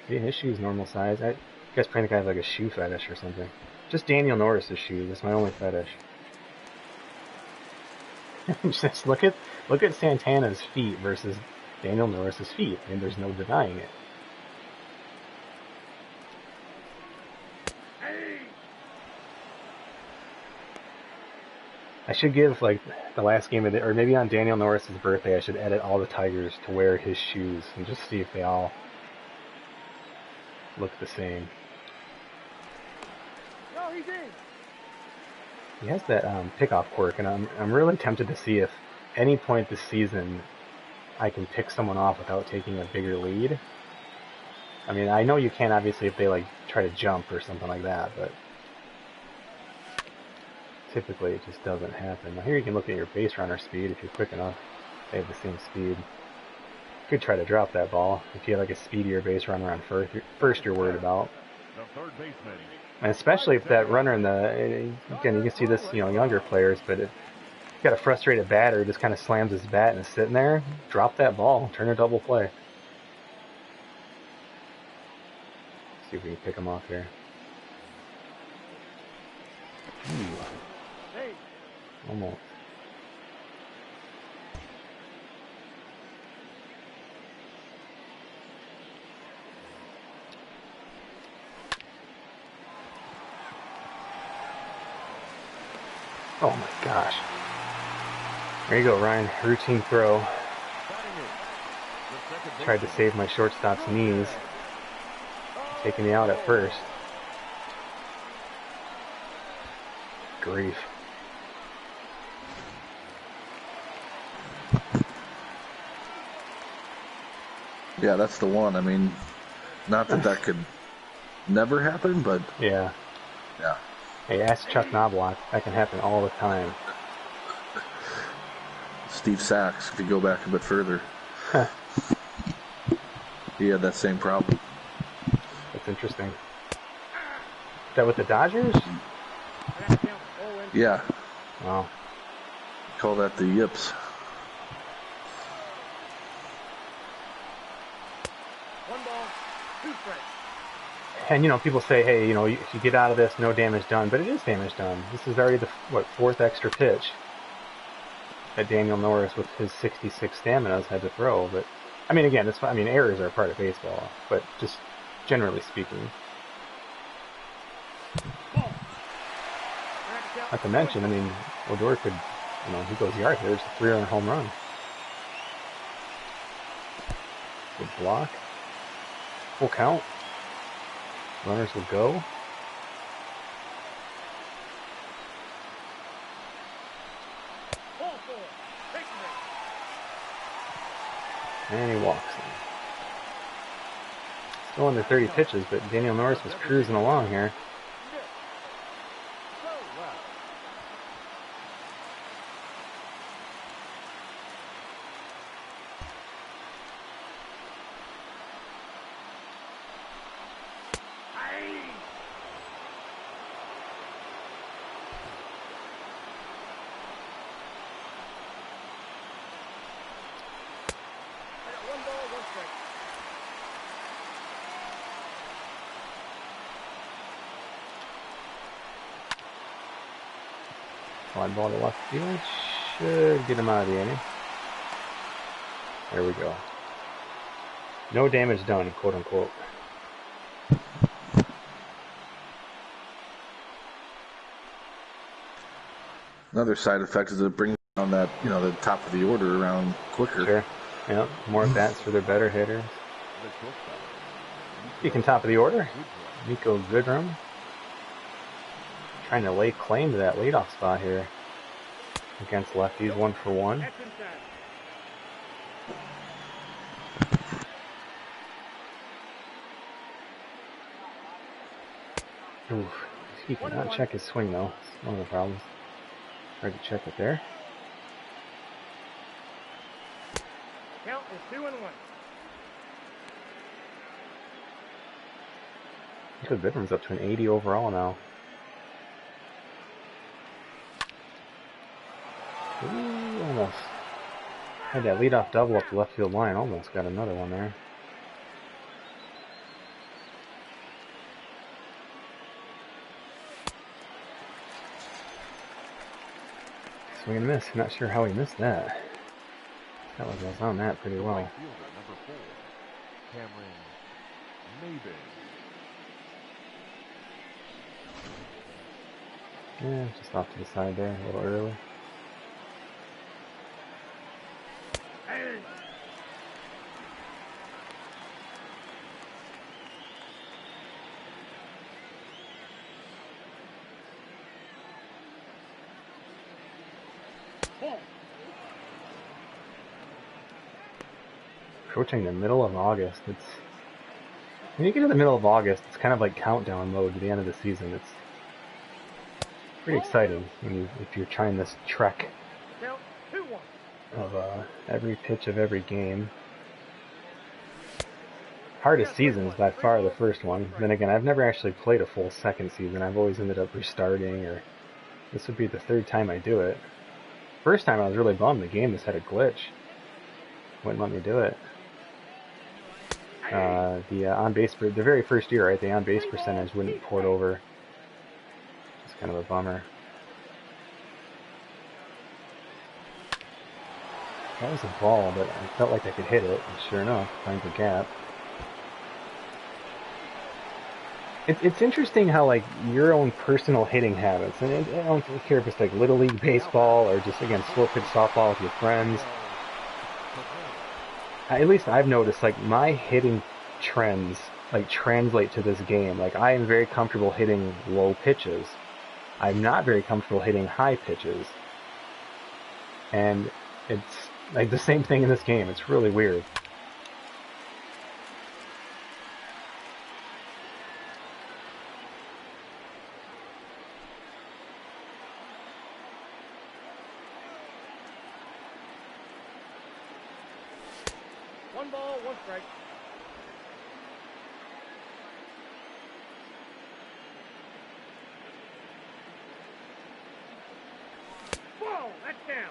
Speaker 1: See, his shoes normal size. You guys probably think I have like a shoe fetish or something. Just Daniel Norris's shoes. That's my only fetish. Just look at Santana's feet versus Daniel Norris's feet. I mean, there's no denying it. I should give, like, the last game of the, or maybe on Daniel Norris's birthday, I should edit all the Tigers to wear his shoes and just see if they all look the same.
Speaker 4: No, he's in.
Speaker 1: He has that pickoff quirk, and I'm really tempted to see if any point this season I can pick someone off without taking a bigger lead. I mean, I know you can't obviously if they like try to jump or something like that, but typically it just doesn't happen. Now here you can look at your base runner speed if you're quick enough. They have the same speed. You could try to drop that ball if you have like a speedier base runner on first you're worried about. And especially if that runner in the, again, you can see this, you know, younger players, but if you've got a frustrated batter who just kind of slams his bat and is sitting there, drop that ball, turn a double play. See if we can pick him off here. Ooh. Almost. Oh my gosh. There you go, Ryan. Routine throw. Tried to save my shortstop's knees. Taking me out at first. Grief.
Speaker 2: Yeah, that's the one. I mean, not that could never happen, but
Speaker 1: yeah. Hey, ask Chuck Knobloch. That can happen all the time.
Speaker 2: Steve Sachs, if you go back a bit further, he had that same problem.
Speaker 1: That's interesting. Is that with the Dodgers?
Speaker 2: Yeah.
Speaker 1: Wow.
Speaker 2: Call that the yips.
Speaker 1: And, you know, people say, hey, you know, if you get out of this, no damage done. But it is damage done. This is already the, fourth extra pitch that Daniel Norris with his 66 staminas had to throw. But, I mean, again, errors are a part of baseball. But just generally speaking. Not to mention, I mean, Odor could, you know, he goes yard here. It's a 3-run home run. Good block. Full count. Runners will go. And he walks. Still under 30 pitches, but Daniel Norris was cruising along here. Fly ball to left field. Should get him out of the inning. There we go. No damage done, quote unquote.
Speaker 2: Another side effect is it brings down that, the top of the order around quicker.
Speaker 1: Sure. Yeah, more bats for their better hitters. Speaking top of the order, Nico Goodroom trying to lay claim to that leadoff spot here against lefties, 1 for 1. Oof. He cannot check his swing though. It's one of the problems. Hard to check it there.
Speaker 4: Count is 2-1.
Speaker 1: Nico Goodroom's up to an 80 overall now. Ooh, almost. Had that leadoff double up the left field line. Almost got another one there. Swing and miss. Not sure how he missed that. Felt like I was on that pretty well. Yeah, just off to the side there, a little early. Approaching the middle of August. When you get to the middle of August, it's kind of like countdown mode to the end of the season. It's pretty exciting if you're trying this trek of every pitch of every game. Hardest season is by far the first one. Then again, I've never actually played a full second season. I've always ended up restarting, or this would be the third time I do it. First time I was really bummed. The game just had a glitch. Wouldn't let me do it. The very first year, right? The on base percentage wouldn't port over. It's kind of a bummer. That was a ball, but I felt like I could hit it. And sure enough, finds a gap. It's interesting how like your own personal hitting habits, and I don't care if it's like Little League baseball or just again slow pitch softball with your friends. At least I've noticed like my hitting trends like translate to this game. Like I am very comfortable hitting low pitches. I'm not very comfortable hitting high pitches. And it's like the same thing in this game. It's really weird.
Speaker 4: One ball, one strike. Ball, that's down.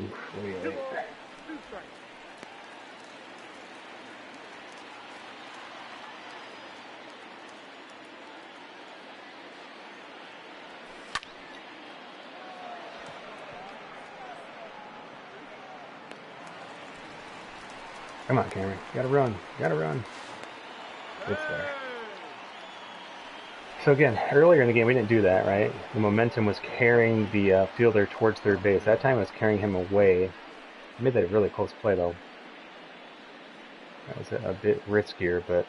Speaker 1: Oof, way
Speaker 4: Two
Speaker 1: late.
Speaker 4: balls, two strikes.
Speaker 1: Come on, Cameron. You gotta run. You gotta run. It's there. So again, earlier in the game we didn't do that, right? The momentum was carrying the fielder towards third base. That time it was carrying him away. I made that a really close play though. That was a bit riskier, but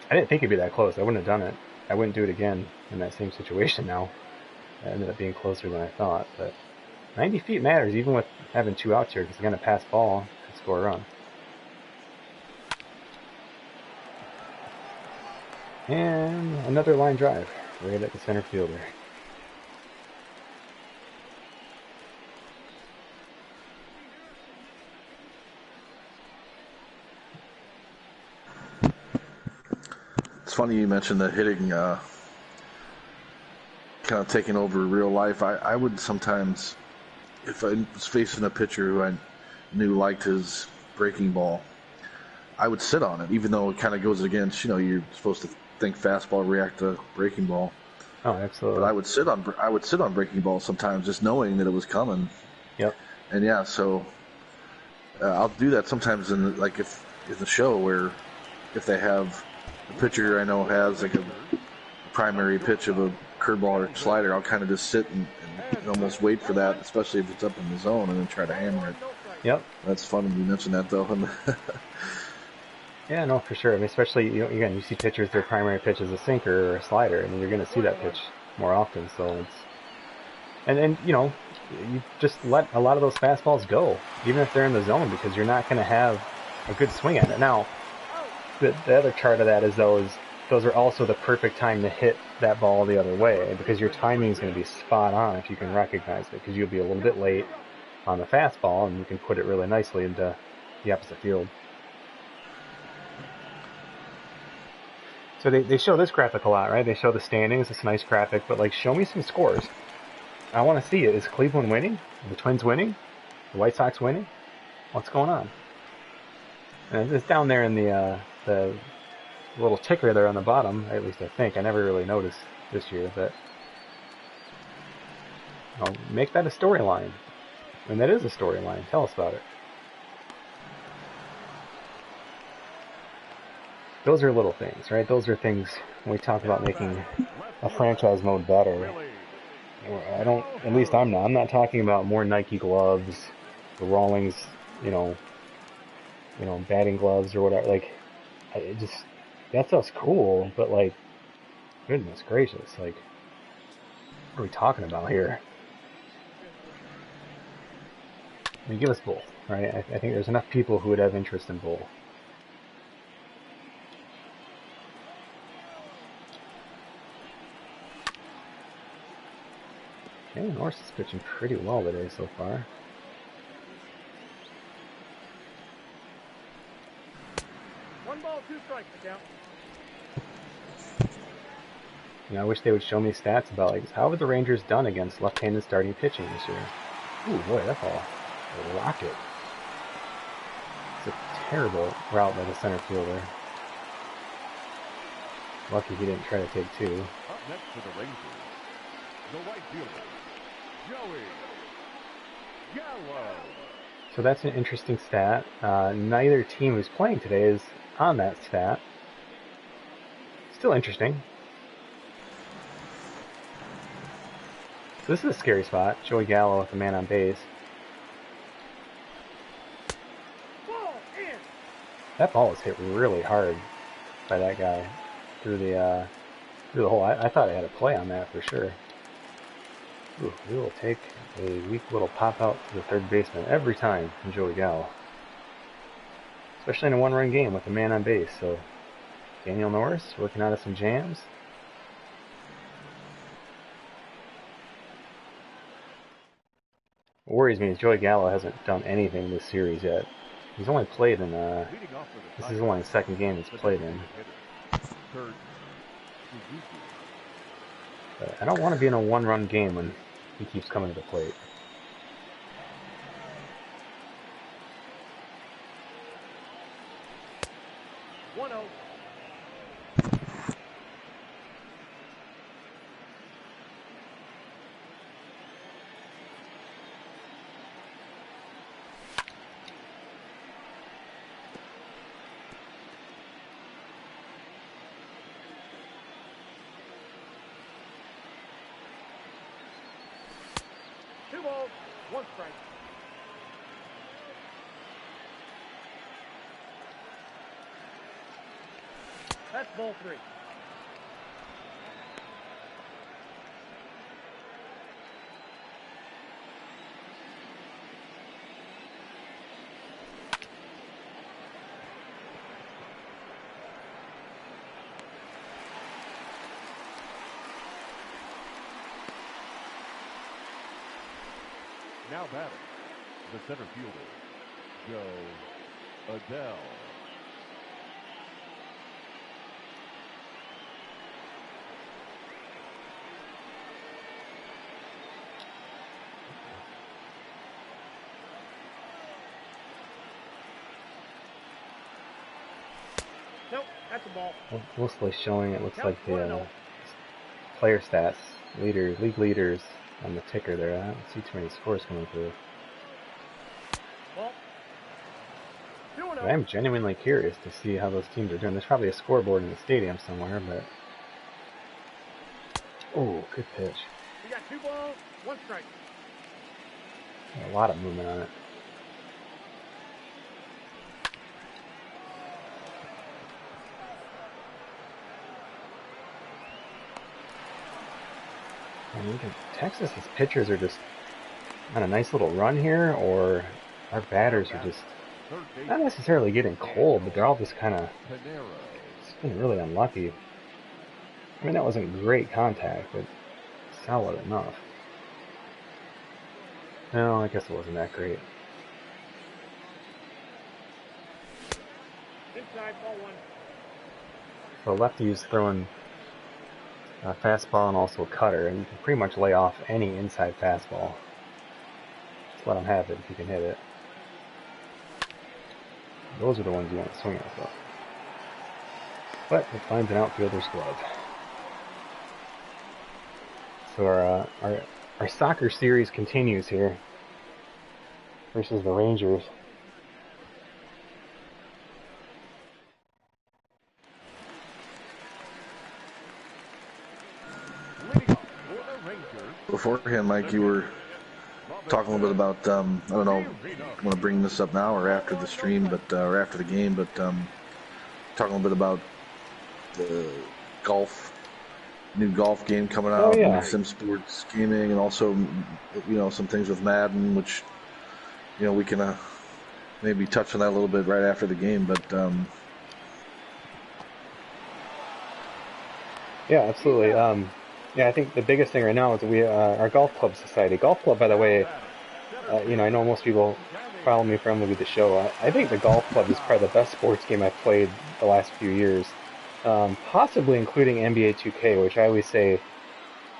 Speaker 1: I didn't think it'd be that close. I wouldn't have done it. I wouldn't do it again in that same situation now. It ended up being closer than I thought, but 90 feet matters even with having 2 outs here because they're going to pass ball and score a run. And another line drive right at the center fielder.
Speaker 2: It's funny you mentioned the hitting kind of taking over real life. I would sometimes if I was facing a pitcher who I knew liked his breaking ball, I would sit on it, even though it kind of goes against, you're supposed to think fastball, react to breaking ball.
Speaker 1: Oh,
Speaker 2: But
Speaker 1: absolutely.
Speaker 2: I would sit on breaking ball sometimes, just knowing that it was coming.
Speaker 1: Yep.
Speaker 2: And yeah, so I'll do that sometimes if in the show where if they have a pitcher I know has like a primary pitch of a curveball or slider, I'll kind of just sit and almost wait for that, especially if it's up in the zone, and then try to hammer it.
Speaker 1: Yep.
Speaker 2: That's fun when you mention that, though.
Speaker 1: Yeah, no, for sure. I mean, especially, again, you see pitchers, their primary pitch is a sinker or a slider, and you're going to see that pitch more often. So it's, and then, you just let a lot of those fastballs go, even if they're in the zone, because you're not going to have a good swing at it. Now, the other chart of that is those are also the perfect time to hit that ball the other way, because your timing is going to be spot on if you can recognize it, because you'll be a little bit late on the fastball, and you can put it really nicely into the opposite field. So they show this graphic a lot, right? They show the standings. It's a nice graphic, but like, show me some scores. I want to see it. Is Cleveland winning? Are the Twins winning? The White Sox winning? What's going on? And it's down there in the little ticker there on the bottom. At least I think. I never really noticed this year, but make that a storyline. And that is a storyline. Tell us about it. Those are little things, right? Those are things when we talk about making a franchise mode better. At least I'm not talking about more Nike gloves, the Rawlings, batting gloves or whatever. Like, that stuff's cool, but like, goodness gracious, like, what are we talking about here? I mean, give us both, right? I think there's enough people who would have interest in both. Okay, Norris is pitching pretty well today so far.
Speaker 4: One ball, 2 strikes, the count.
Speaker 1: I wish they would show me stats about, like, how have the Rangers done against left-handed starting pitching this year? Ooh, boy, that's a rocket. It's a terrible route by the center fielder. Lucky he didn't try to take two.
Speaker 3: Up next for the Rangers, the right fielder, Joey Gallo.
Speaker 1: So that's an interesting stat. Neither team who's playing today is on that stat. Still interesting. So this is a scary spot. Joey Gallo with a man on base.
Speaker 4: Ball in.
Speaker 1: That ball was hit really hard by that guy through the hole. I thought I had a play on that for sure. Ooh, we will take a weak little pop out to the third baseman every time from Joey Gallo. Especially in a one-run game with a man on base. So Daniel Norris working out of some jams. What worries me is Joey Gallo hasn't done anything this series yet. He's only played in this is only the second game he's played in. But I don't want to be in a one-run game when he keeps coming to the plate.
Speaker 4: Two balls, 1 strike. That's ball 3.
Speaker 3: Now batting, the center fielder, Joe Adele.
Speaker 4: Nope, that's a ball.
Speaker 1: Mostly showing it looks
Speaker 4: Count
Speaker 1: like the
Speaker 4: 1-0.
Speaker 1: player stats, league leaders on the ticker there. I don't see too many scores coming through.
Speaker 4: Ball.
Speaker 1: But
Speaker 4: 2-0.
Speaker 1: I'm genuinely curious to see how those teams are doing. There's probably a scoreboard in the stadium somewhere, but... Oh, good pitch.
Speaker 4: You got 2 balls, 1 strike.
Speaker 1: A lot of movement on it. And either Texas's pitchers are just on a nice little run here, or our batters are just not necessarily getting cold, but they're all just kind of
Speaker 3: Canero.
Speaker 1: been really unlucky. I mean, that wasn't great contact, but solid enough. No, I guess it wasn't that great.
Speaker 4: Inside, ball 1.
Speaker 1: So lefty is throwing a fastball and also a cutter, and you can pretty much lay off any inside fastball. Just let him have it if you can hit it. Those are the ones you want to swing at, though. But it finds an outfielder's glove. So our soccer series continues here versus the Rangers.
Speaker 3: Leading off for the Rangers.
Speaker 2: Beforehand, Mike, you were talking a little bit about, I don't know, I want to bring this up now or after the stream, but or after the game, but talking a little bit about the new golf game coming out,
Speaker 1: Oh, yeah.
Speaker 2: and Sim Sports Gaming, and also, some things with Madden, which, we can maybe touch on that a little bit right after the game, but
Speaker 1: Yeah, absolutely. Yeah, I think the biggest thing right now is our golf club society. Golf club, by the way, I know most people follow me from with the show. I think the golf club is probably the best sports game I've played the last few years, possibly including NBA 2K, which I always say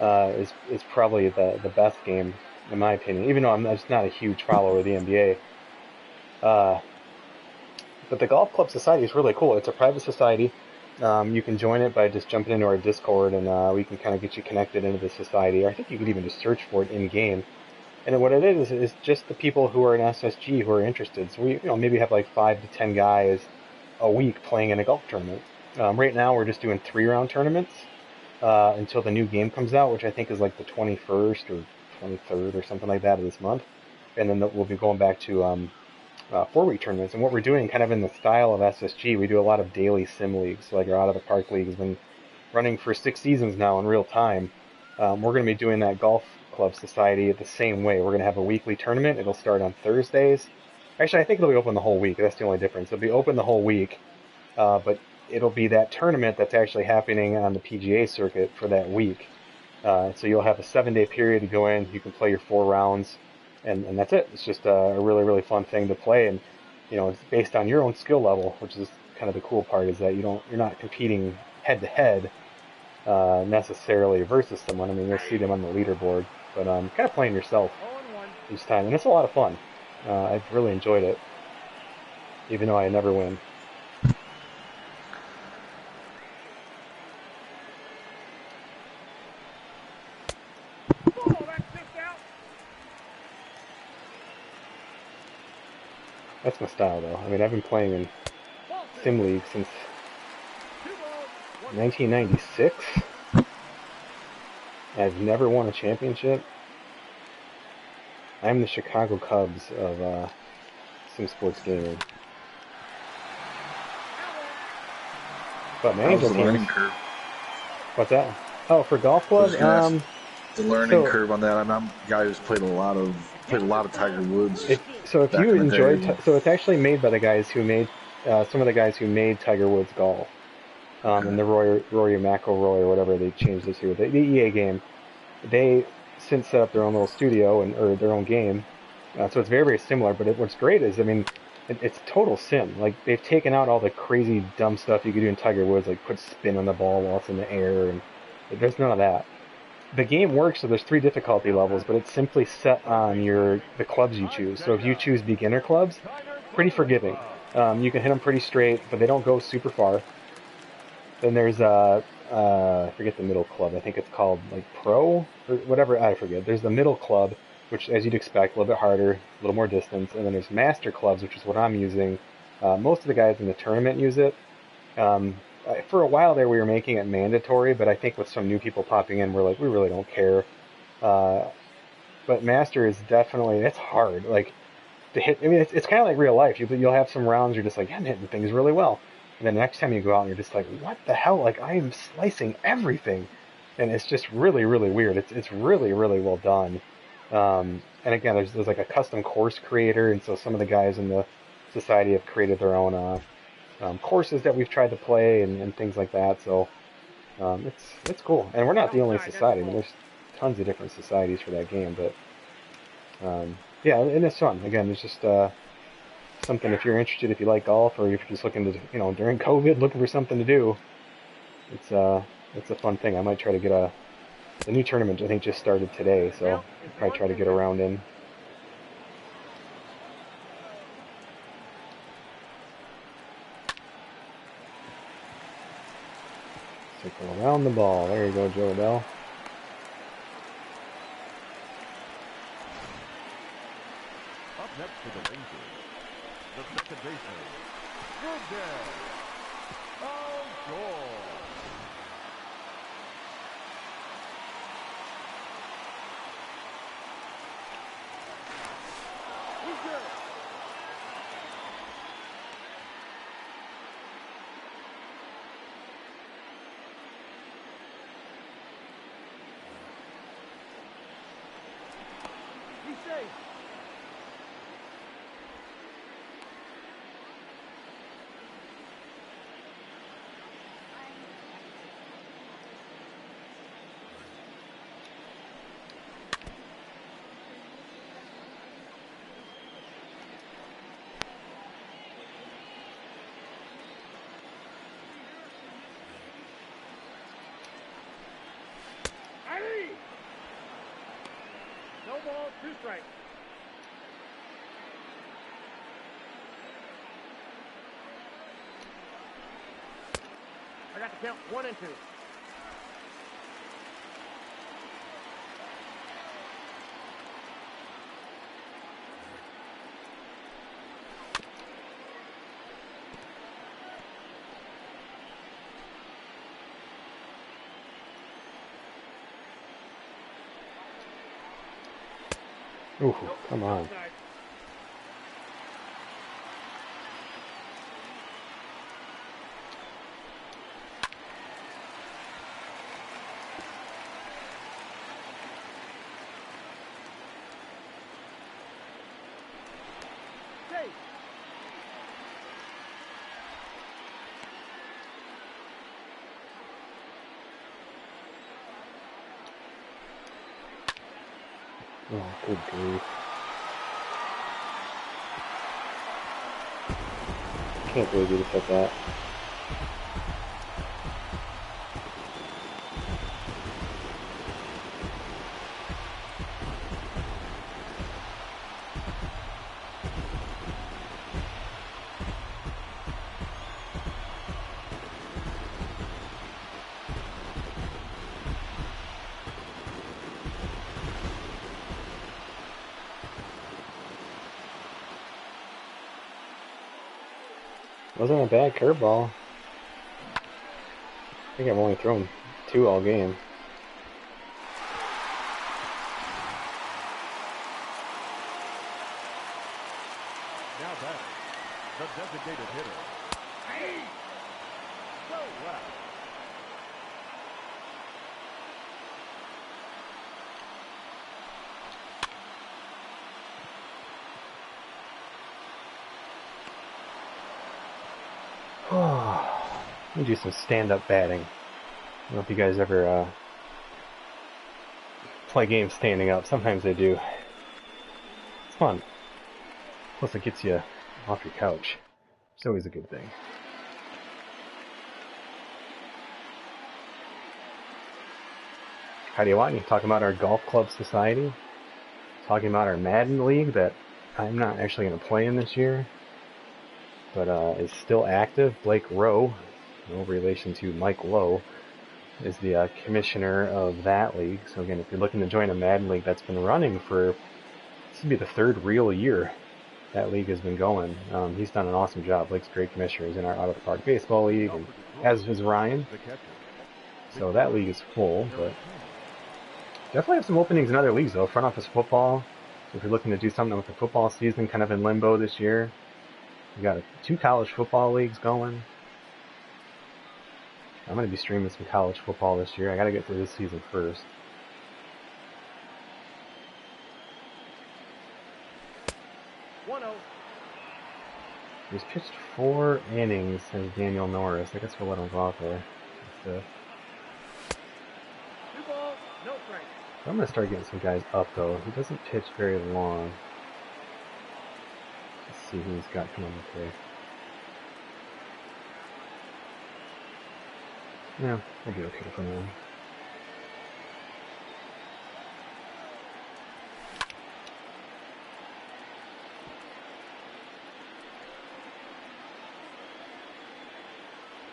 Speaker 1: is probably the best game in my opinion. Even though I'm just not a huge follower of the NBA, but the golf club society is really cool. It's a private society. You can join it by just jumping into our Discord, and we can kind of get you connected into the society. Or I think you could even just search for it in game. And then what it is just the people who are in SSG who are interested. So we, maybe have like 5 to 10 guys a week playing in a golf tournament. Right now we're just doing 3-round tournaments until the new game comes out, which I think is like the 21st or 23rd or something like that of this month. And then we'll be going back to 4-week tournaments. And what we're doing, kind of in the style of SSG, we do a lot of daily sim leagues. So like our Out of the Park League has been running for 6 seasons now in real time. We're going to be doing that golf club society the same way. We're going to have a weekly tournament. It'll start on Thursdays. Actually, I think it'll be open the whole week. That's the only difference. It'll be open the whole week, but it'll be that tournament that's actually happening on the PGA circuit for that week. So you'll have a 7-day period to go in. You can play your 4 rounds, and that's it. It's just a really, really fun thing to play, and it's based on your own skill level, which is kind of the cool part. Is that you're not competing head to head necessarily versus someone. I mean, you'll see them on the leaderboard, but kind of playing yourself
Speaker 4: 0-1.
Speaker 1: each time, and it's a lot of fun. I've really enjoyed it, even though I never win.
Speaker 4: Ball, that's 6 out.
Speaker 1: That's my style, though. I mean, I've been playing in
Speaker 4: Ball 2.
Speaker 1: sim league since
Speaker 4: 2 balls, 1
Speaker 1: 1996. I've never won a championship. I'm the Chicago Cubs of sim sports gaming. But my
Speaker 2: how's
Speaker 1: angel
Speaker 2: the learning
Speaker 1: teams.
Speaker 2: curve?
Speaker 1: What's that? Oh, for golf
Speaker 2: I
Speaker 1: club.
Speaker 2: was gonna ask the learning curve on that. I'm a guy who's played a lot of Tiger Woods.
Speaker 1: So if
Speaker 2: back
Speaker 1: you
Speaker 2: in the
Speaker 1: enjoyed,
Speaker 2: day.
Speaker 1: so it's actually made by the guys who made some of the guys who made Tiger Woods golf, and the Rory McIlroy or whatever they changed it to. The EA game, they since set up their own little studio or their own game, so it's very, very similar. But what's great is, I mean, it's total sim. Like they've taken out all the crazy dumb stuff you could do in Tiger Woods, like put spin on the ball while it's in the air, and there's none of that. The game works, so there's 3 difficulty levels, but it's simply set on the clubs you choose. So if you choose beginner clubs, pretty forgiving. You can hit them pretty straight, but they don't go super far. Then there's I forget the middle club. I think it's called like Pro or whatever. I forget. There's the middle club, which, as you'd expect, a little bit harder, a little more distance. And then there's Master clubs, which is what I'm using. Most of the guys in the tournament use it. For a while there, we were making it mandatory, but I think with some new people popping in, we're like, we really don't care. But Master is definitely, it's hard. Like, to hit, I mean, it's kind of like real life. You'll have some rounds you're just like, yeah, I'm hitting things really well. And then the next time you go out and you're just like, what the hell? Like, I am slicing everything. And it's just really, really weird. It's really, really well done. And again, there's like a custom course creator. And so some of the guys in the society have created their own courses that we've tried to play and things like that. So it's cool. And we're not the only society. I mean, there's tons of different societies for that game. But yeah, and it's fun. Again, it's just something if you're interested, if you like golf, or if you're just looking to, during COVID, looking for something to do. It's a fun thing. I might try to get the new tournament. I think just started today, so I'll probably try to get around in. Circle around the ball. There you go, Joe Bell.
Speaker 3: Up next for the Rangers, the second baseman, Goodroom. Oh, goal. He's good. He's safe. Hey! No ball, 2 strikes. I got to count 1 and 2.
Speaker 1: Ooh, come on.
Speaker 4: Outside. Safe.
Speaker 1: Oh, good grief. Can't believe you just hit that. Wasn't a bad curveball. I think I've only thrown 2 all game.
Speaker 3: Now batting, the designated hitter.
Speaker 4: Hey!
Speaker 3: So left.
Speaker 1: Let me do some stand-up batting. I don't know if you guys ever play games standing up. Sometimes I do. It's fun. Plus it gets you off your couch. It's always a good thing. How do you want? You talking about our golf club society? Talking about our Madden league that I'm not actually going to play in this year? but is still active. Blake Rowe, no relation to Mike Lowe, is the commissioner of that league. So again, if you're looking to join a Madden league that's been running for, this would be the third real year that league has been going. He's done an awesome job. Blake's a great commissioner. He's in our Out of the Park Baseball League, and as is Ryan. So that league is full, but definitely have some openings in other leagues though. Front office football. So if you're looking to do something with the football season, kind of in limbo this year, we got 2 college football leagues going. I'm going to be streaming some college football this year. I got to get through this season first. He's pitched 4 innings as Daniel Norris. I guess we'll let him go out there. So I'm going to start getting some guys up, though. He doesn't pitch very long. Let's see who he's got coming up here. Yeah, we'll be okay for now.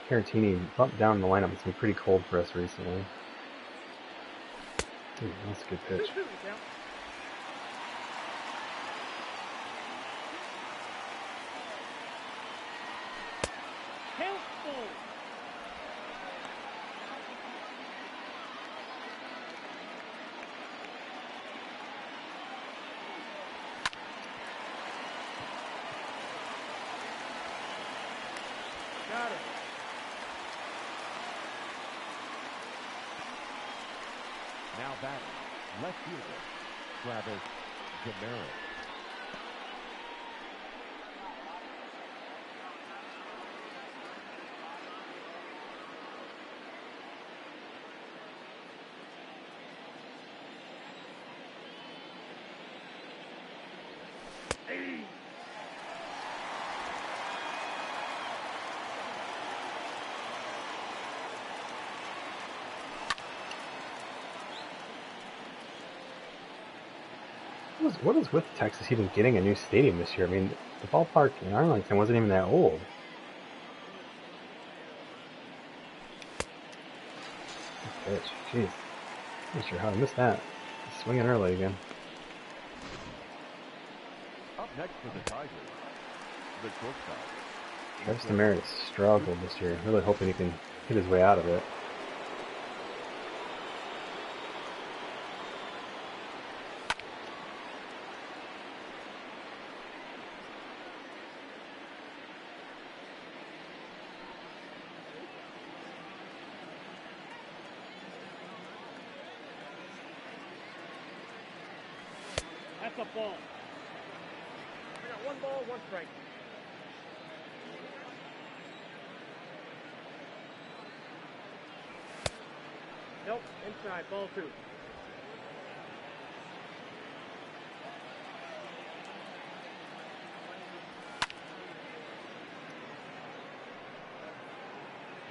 Speaker 1: Caratini bumped down the lineup. It's been pretty cold for us recently. Ooh, that's a good pitch.
Speaker 3: Now batting, left fielder, Canero.
Speaker 1: What is with Texas even getting a new stadium this year? I mean, the ballpark in Arlington wasn't even that old. Good pitch. Jeez. Not sure how I missed that. Swinging early again.
Speaker 3: Up next for the Tigers, the shortstop.
Speaker 1: Travis Demeritte struggled this year. Really hoping he can hit his way out of it.
Speaker 4: That's a ball. We got 1 ball, 1 strike. Nope, inside, ball 2.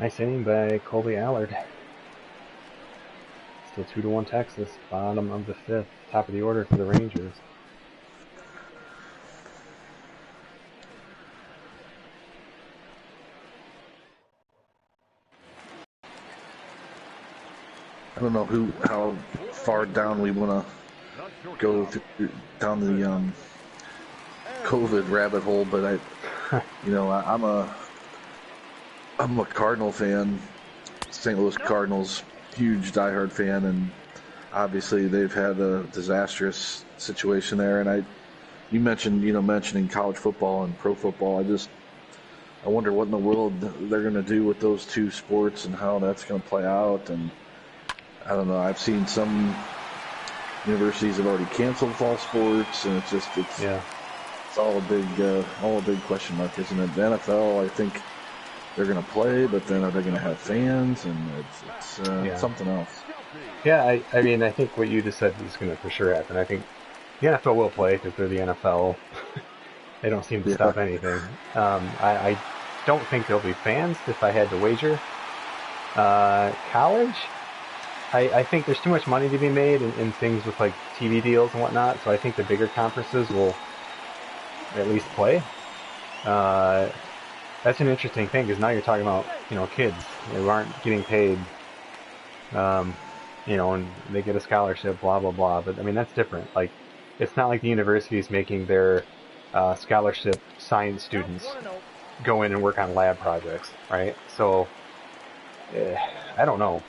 Speaker 1: Nice inning by Colby Allard. Still 2-1 Texas. Bottom of the 5th. Top of the order for the Rangers.
Speaker 2: I don't know how far down we want to go down the COVID rabbit hole, but I'm a Cardinal fan, St. Louis Cardinals, huge diehard fan, and obviously they've had a disastrous situation there. And you mentioned mentioning college football and pro football. I wonder what in the world they're going to do with those 2 sports and how that's going to play out. And I don't know. I've seen some universities have already canceled fall sports, and it's all a big question mark, isn't it? The NFL, I think they're going to play, but then are they going to have fans? And it's something else.
Speaker 1: Yeah, I mean, I think what you just said is going to for sure happen. I think the NFL will play because they're the NFL. They don't seem to stop anything. I don't think there'll be fans if I had to wager. College, I think there's too much money to be made in things with like TV deals and whatnot, so I think the bigger conferences will at least play. that's an interesting thing because now you're talking about, kids who aren't getting paid, um, and they get a scholarship, blah, blah, blah. But I mean, that's different. Like, it's not like the university is making their scholarship science students go in and work on lab projects, right? So, I don't know.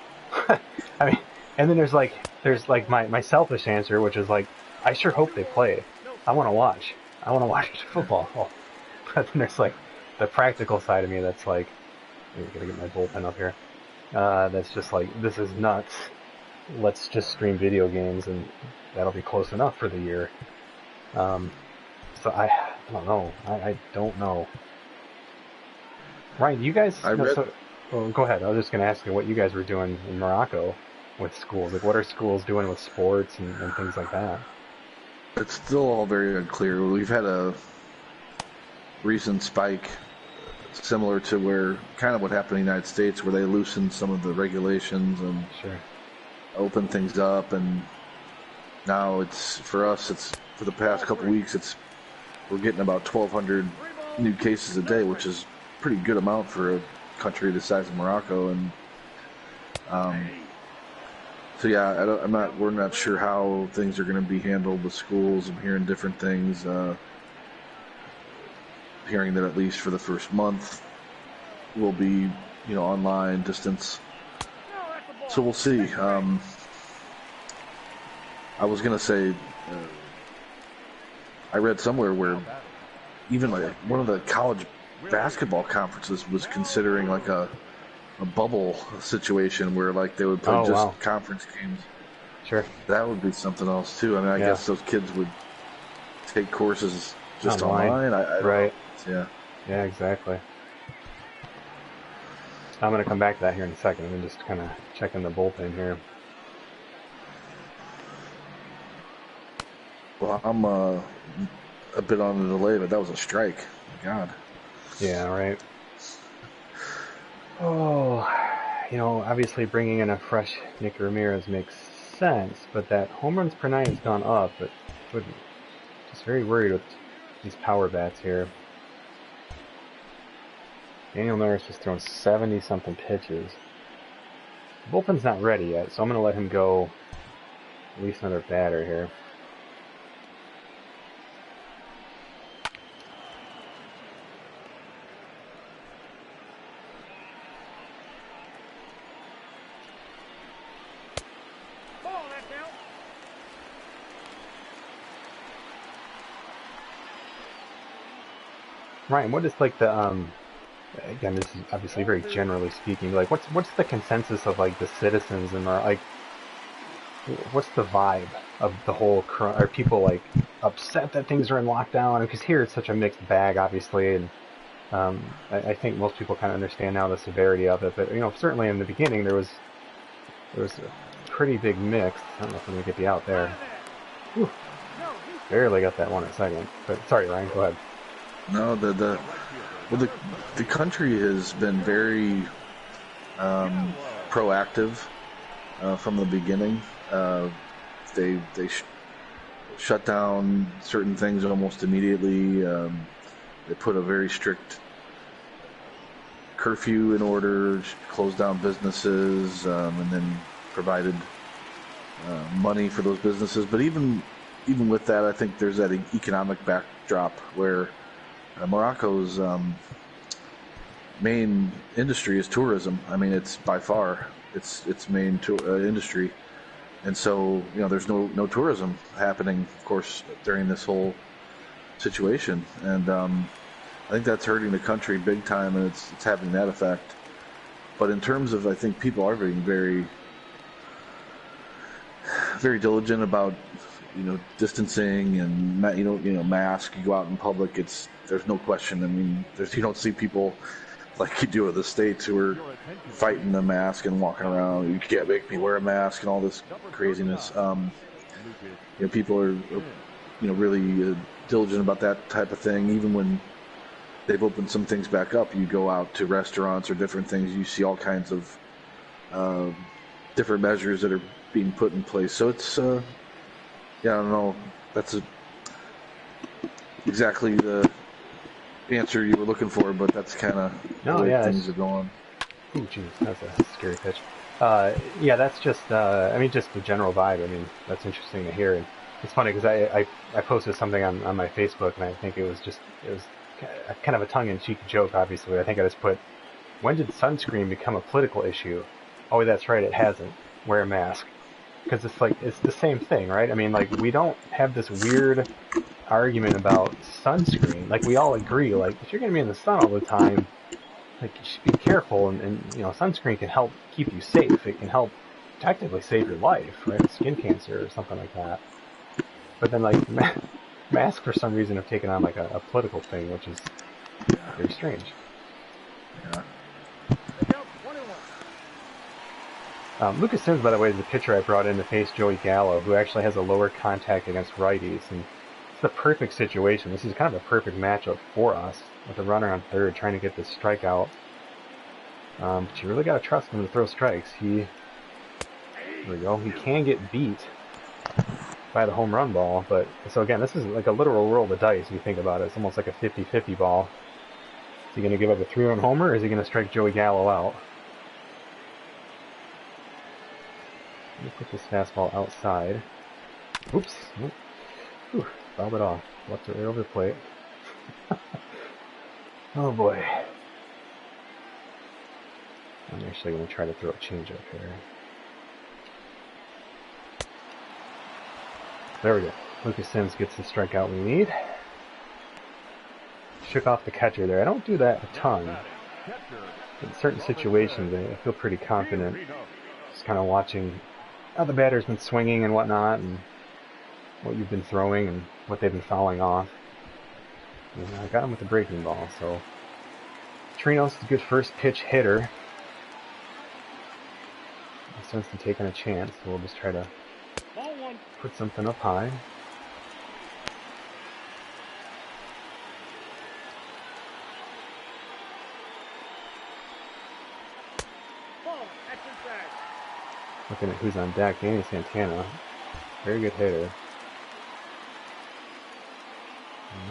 Speaker 1: I mean, and then there's my selfish answer, which is like, I sure hope they play. I want to watch. I want to watch football. But then there's like the practical side of me that's like, I'm gonna get my bullpen up here. That's just like, this is nuts. Let's just stream video games and that'll be close enough for the year. So I don't know. I don't know. Ryan, you guys? Go ahead. I was just going to ask you what you guys were doing in Morocco with schools. Like, what are schools doing with sports and things like that?
Speaker 2: It's still all very unclear. We've had a recent spike similar to where kind of what happened in the United States, where they loosened some of the regulations and opened things up. And now it's for the past couple weeks, we're getting about 1,200 new cases a day, which is a pretty good amount for a country the size of Morocco. And so yeah, we're not sure how things are going to be handled with schools. I'm hearing different things. Hearing that at least for the first month will be, online distance. So we'll see. I was going to say, I read somewhere where even like one of the college basketball conferences was considering like a bubble situation where like they would play conference games.
Speaker 1: Sure.
Speaker 2: That would be something else too. I mean, I guess those kids would take courses just online. I don't know.
Speaker 1: Yeah, exactly. I'm going to come back to that here in a second. I'm just kind of checking the bullpen here.
Speaker 2: Well, I'm a bit on the delay, but that was a strike. God.
Speaker 1: Yeah, right. Oh, obviously bringing in a fresh Nick Ramirez makes sense, but that home runs per nine has gone up, but just very worried with these power bats here. Daniel Norris just thrown 70-something pitches. The bullpen's not ready yet, so I'm going to let him go at least another batter here. Ryan, what is like the again, this is obviously very generally speaking, like what's the consensus of like the citizens and like what's the vibe of the whole are people like upset that things are in lockdown? Because here it's such a mixed bag, obviously, and I think most people kind of understand now the severity of it, but certainly in the beginning there was a pretty big mix. I don't know if I'm gonna get the out there. Whew. Barely got that one at second, but sorry, Ryan, go ahead.
Speaker 2: No, the country has been very proactive from the beginning. They shut down certain things almost immediately. They put a very strict curfew in order, closed down businesses, and then provided money for those businesses. But even with that, I think there's that economic backdrop where Morocco's main industry is tourism. I mean, it's by far its main industry, and so there's no tourism happening, of course, during this whole situation, and I think that's hurting the country big time, and it's having that effect. But in terms of, I think people are being very, very diligent about distancing and mask. You go out in public, there's no question. I mean, you don't see people like you do in the States who are fighting the mask and walking around. You can't make me wear a mask and all this craziness. People are really diligent about that type of thing. Even when they've opened some things back up, you go out to restaurants or different things, you see all kinds of different measures that are being put in place. So it's I don't know. That's exactly the answer you were looking for, but that's kind of the way things are going.
Speaker 1: Ooh, jeez, that's a scary pitch. Yeah, that's just, I mean, just the general vibe. I mean, that's interesting to hear. And it's funny because I posted something on my Facebook, and I think it was kind of a tongue-in-cheek joke, obviously. I think I just put, when did sunscreen become a political issue? Oh, that's right, it hasn't. Wear a mask. Because it's the same thing, right? I mean, like, we don't have this weird argument about sunscreen. Like, we all agree, like, if you're going to be in the sun all the time, like, you should be careful, and sunscreen can help keep you safe. It can help technically save your life, right? Skin cancer or something like that. But then, like, masks for some reason have taken on, like, a political thing, which is very strange.
Speaker 2: Yeah.
Speaker 1: Lucas Sims, by the way, is the pitcher I brought in to face Joey Gallo, who actually has a lower contact against righties, and it's the perfect situation. This is kind of a perfect matchup for us, with a runner on third trying to get this strikeout. But you really got to trust him to throw strikes. There we go. He can get beat by the home run ball, but so again, this is like a literal roll of the dice. If you think about it, it's almost like a 50-50 ball. Is he going to give up a 3-run homer, or is he going to strike Joey Gallo out? Let me put this fastball outside. Oops. Whew, fouled it off. Left it right over the plate. Oh boy. I'm actually going to try to throw a changeup here. There we go. Lucas Sims gets the strikeout we need. Shook off the catcher there. I don't do that a ton. In certain situations, I feel pretty confident. Just kind of watching how the batter's been swinging and whatnot, and what you've been throwing and what they've been fouling off. And I got him with the breaking ball, so Trinos is a good first pitch hitter. No sense in taking a chance, so we'll just try to put something up high. Looking at who's on deck, Danny Santana. Very good hitter.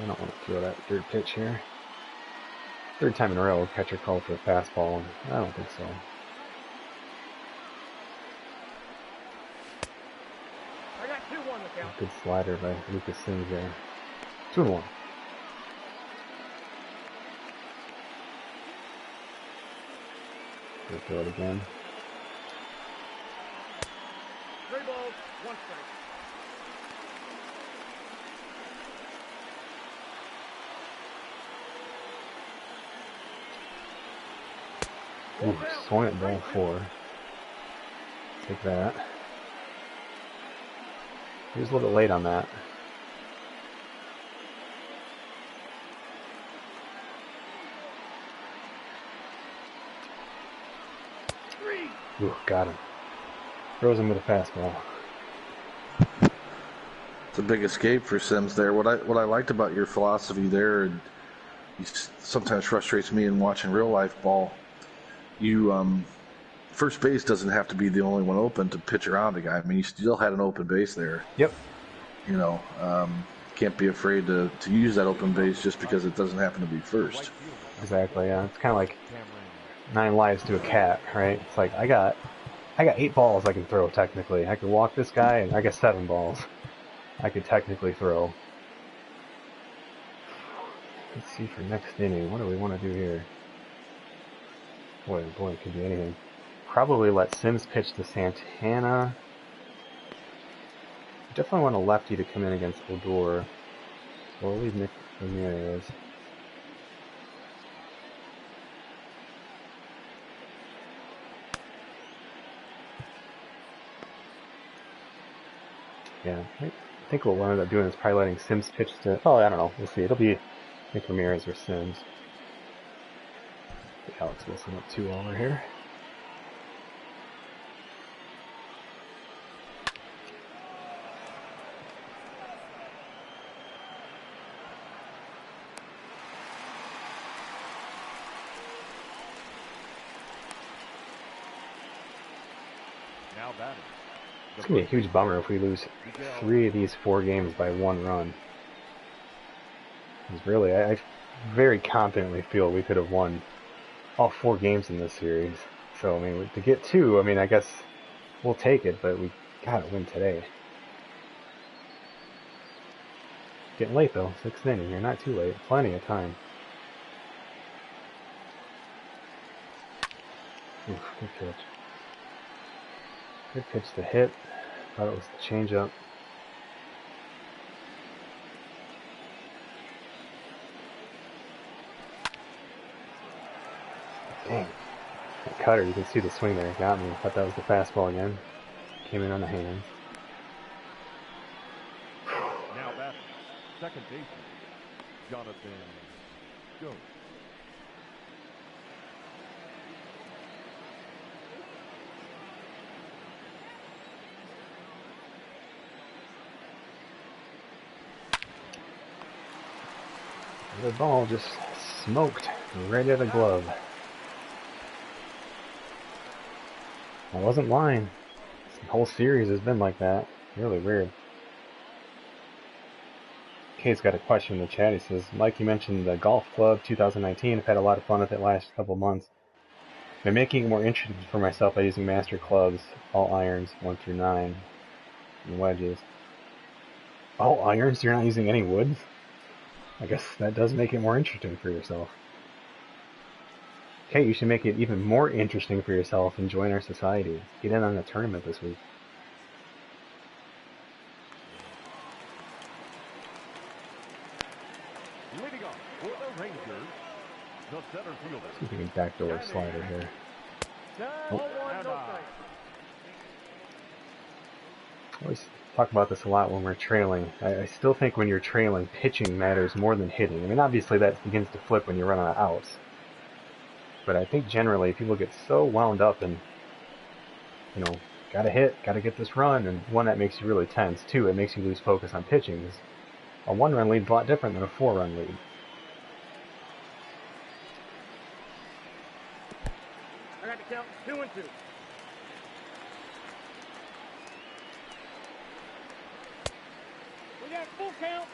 Speaker 1: I don't want to throw that third pitch here. Third time in a row, catcher called for a fastball. I don't think so.
Speaker 4: I got 2-1 the count.
Speaker 1: Good slider by Lucas Sims there. 2-1. We'll throw it again.
Speaker 4: 3 balls, 1 strike.
Speaker 1: Ooh, swung at ball 4. Take that. He was a little bit late on that. Ooh, got him. Throws him with a fastball.
Speaker 2: It's a big escape for Sims there. What I liked about your philosophy there, and sometimes frustrates me in watching real life ball. You first base doesn't have to be the only one open to pitch around a guy. I mean, you still had an open base there.
Speaker 1: Yep.
Speaker 2: You know, can't be afraid to use that open base just because it doesn't happen to be first.
Speaker 1: Exactly. Yeah, it's kind of like 9 lives to a cat, right? It's like I got 8 balls I can throw technically. I could walk this guy, and I got 7 balls I could technically throw. Let's see for next inning. What do we want to do here? Boy, it could be anything. Probably let Sims pitch to Santana. Definitely want a lefty to come in against Odor. So we'll leave Nick Ramirez. Yeah, I think what we'll end up doing is probably letting Sims pitch to... Oh, I don't know. We'll see. It'll be Nick Ramirez or Sims. Alex Wilson up 2 over here.
Speaker 3: Now batting.
Speaker 1: It's going to be a huge bummer if we lose 3 of these 4 games by 1 run. Because really, very confidently feel we could have won all 4 games in this series. So, I mean, to get 2, I mean, I guess we'll take it, but we gotta win today. Getting late, though. 6th inning. You're not too late. Plenty of time. Oof, good pitch. Good pitch to hit. Thought it was the changeup. Dang. That cutter, you can see the swing there. Got me. Thought that was the fastball again. Came in on the hands.
Speaker 3: Now back, second baseman, Jonathan Jones.
Speaker 1: The ball just smoked right at the glove. I wasn't lying. This whole series has been like that. Really weird. Kay's got a question in the chat. He says, Mike, you mentioned the golf club 2019. I've had a lot of fun with it last couple months. Been making it more interesting for myself by using master clubs, all irons, 1 through 9, and wedges. All irons? You're not using any woods? I guess that does make it more interesting for yourself. Okay, you should make it even more interesting for yourself and join our society. Get in on the tournament this week.
Speaker 3: Leading off for the Rangers, the center fielder.
Speaker 1: See if we can backdoor slider here. Oh. I always talk about this a lot when we're trailing. I still think when you're trailing, pitching matters more than hitting. I mean, obviously that begins to flip when you run out of outs. But I think generally people get so wound up in, you know, gotta hit, gotta get this run, and one, that makes you really tense. 2, it makes you lose focus on pitching. A 1-run lead is a lot different than a 4-run lead.
Speaker 4: I got to count 2 and 2. We got full count.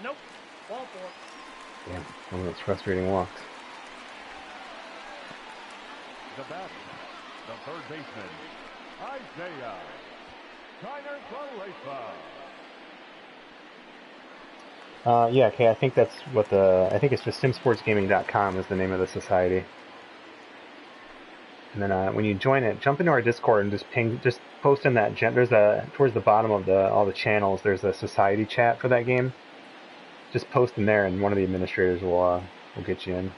Speaker 4: Nope. Ball 4.
Speaker 1: Damn, one of those frustrating walks.
Speaker 3: The batter, the third baseman, Isaiah Canero.
Speaker 1: Yeah, okay, I think that's what I think it's just simsportsgaming.com is the name of the society. And then when you join it, jump into our Discord and just post in that, towards the bottom of all the channels, there's a society chat for that game. Just post in there and one of the administrators will get you in.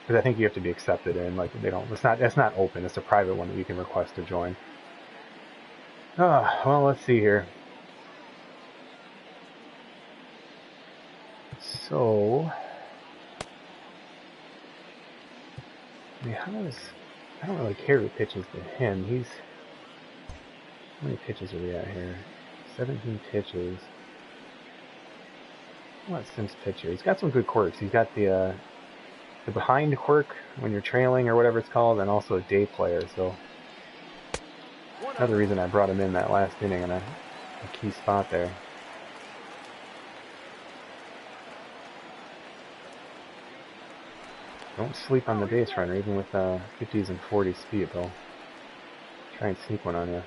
Speaker 1: Because I think you have to be accepted in, like it's not open, it's a private one that you can request to join. Well, let's see here. So, I mean, I don't really care who pitches to him. How many pitches are we at here? 17 pitches. I want Sims pitcher. He's got some good quirks. He's got the behind quirk when you're trailing or whatever it's called, and also a day player. So another reason I brought him in that last inning in a key spot there. Don't sleep on the base runner, even with 50s and 40s speed. They'll try and sneak one on you.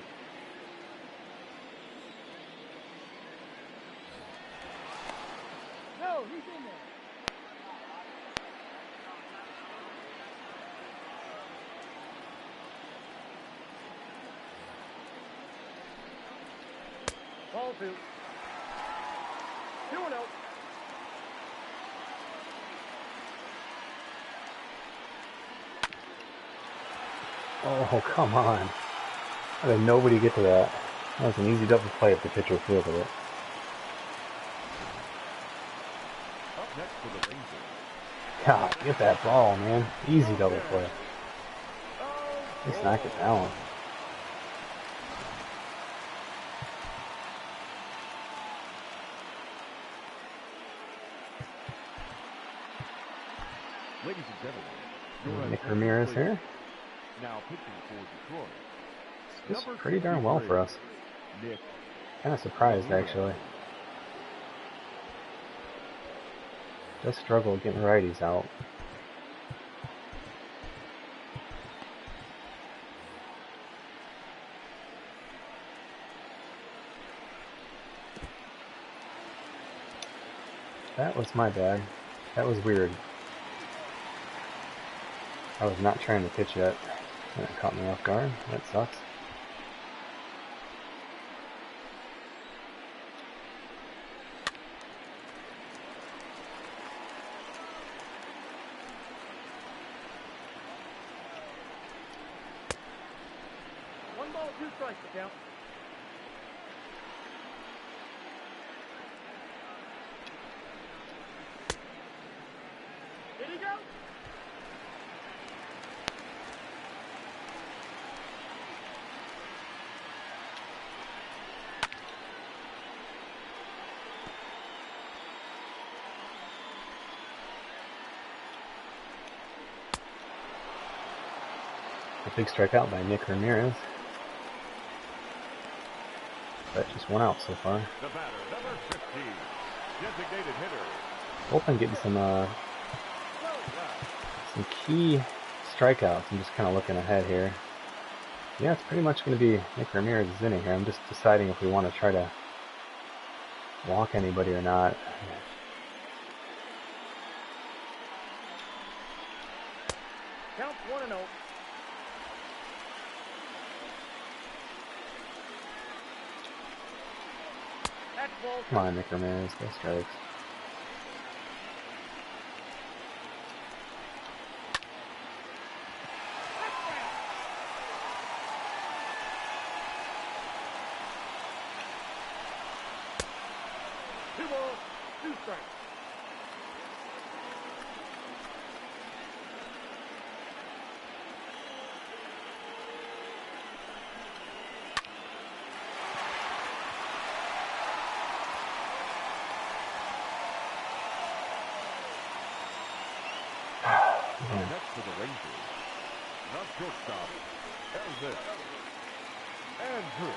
Speaker 4: No, he's in there. Ball 2. 2-0.
Speaker 1: Oh, come on. How did nobody get to that? That was an easy double play if the pitcher fielded it.
Speaker 3: Up next for the Rangers.
Speaker 1: God, get that ball, man. Easy double play. Just knock it down.
Speaker 3: Ladies and gentlemen,
Speaker 1: Nick Ramirez here.
Speaker 3: now pitching for Detroit,
Speaker 1: Just pretty darn well for us.
Speaker 3: Nick
Speaker 1: Kind of surprised,
Speaker 3: Goodroom.
Speaker 1: actually. Just struggled getting righties out. That was my bad. That was weird. I was not trying to pitch yet. That caught me off guard. That sucks.
Speaker 4: One ball, two strikes, the count. Did he go?
Speaker 1: A big strikeout by Nick Ramirez. But just one out so far.
Speaker 3: The batter, number 15, designated hitter.
Speaker 1: Hoping getting some key strikeouts. I'm just kind of looking ahead here. Yeah, it's pretty much going to be Nick Ramirez's inning here. I'm just deciding if we want to try to walk anybody or not.
Speaker 4: Count 1-0. That's ball.
Speaker 1: Come on, Nick Ramirez, go strikes.
Speaker 4: Two balls, two strikes.
Speaker 3: Next to the Rangers, the shortstop, Hetzer. Andrew.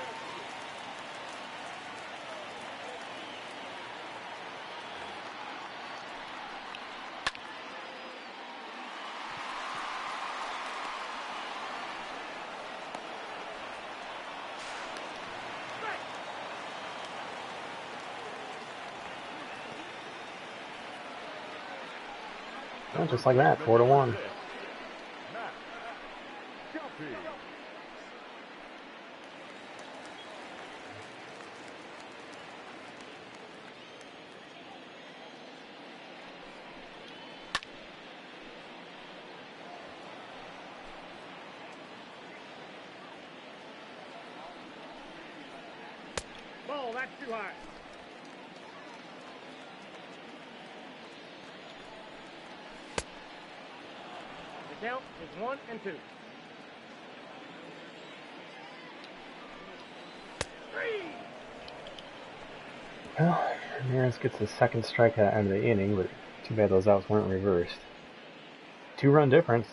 Speaker 1: Oh, just like that, 4-1.
Speaker 3: Matt Duffy.
Speaker 4: Ball, that's too high. The count is 1-2. 3.
Speaker 1: Well, Ramirez gets his second strikeout out of the inning, but too bad those outs weren't reversed. 2-run difference.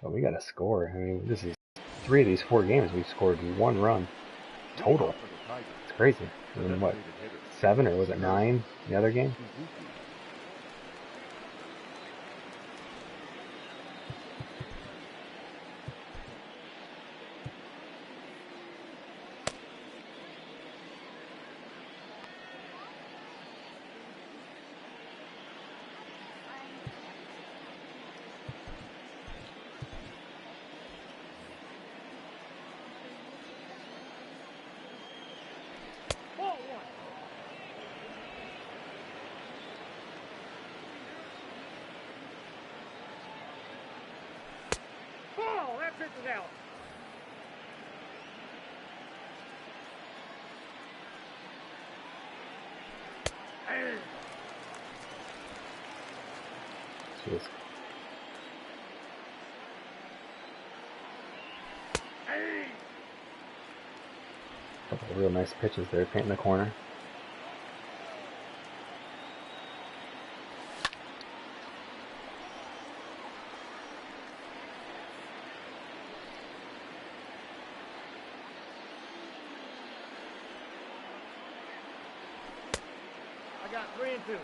Speaker 1: But we got to score. I mean, this is 3 of these 4 games we've scored 1 run total. It's crazy. And then what, 7 or was it 9 the other game?
Speaker 4: Ball 1. Ball, that pitches out. Hey.
Speaker 1: Jeez.
Speaker 4: Hey.
Speaker 1: Couple of real nice pitches there, painting the corner.
Speaker 4: I got 3 and 2.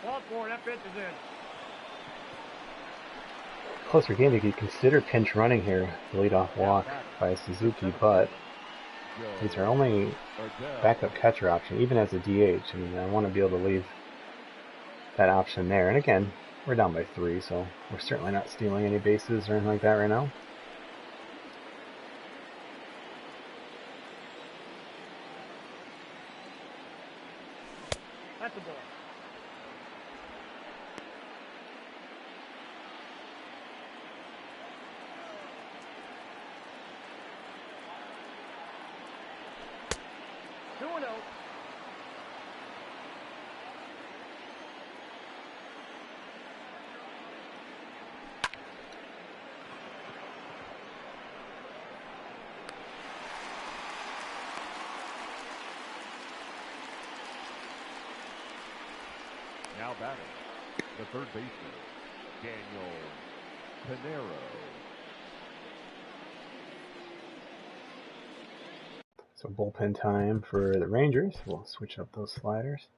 Speaker 4: Ball 4, that pitch is in.
Speaker 1: Closer game, you could consider pinch running here. The leadoff walk by Suzuki, but he's our only backup catcher option, even as a DH. I mean, I want to be able to leave that option there. And again, we're down by 3, so we're certainly not stealing any bases or anything like that right now.
Speaker 4: That's a ball.
Speaker 3: Now batting, the third baseman, Daniel Canero.
Speaker 1: So bullpen time for the Rangers. We'll switch up those sliders.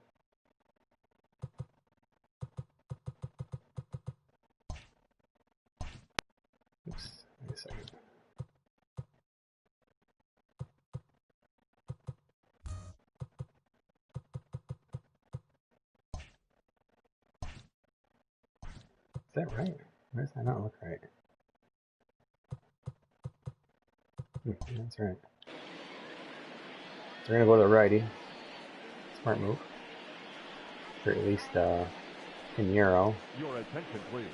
Speaker 1: Oops, wait a second. Is that right? Why does that not look right? That's right. So we're going to go to the righty. Smart move. Or at least Canero.
Speaker 3: Your attention, please.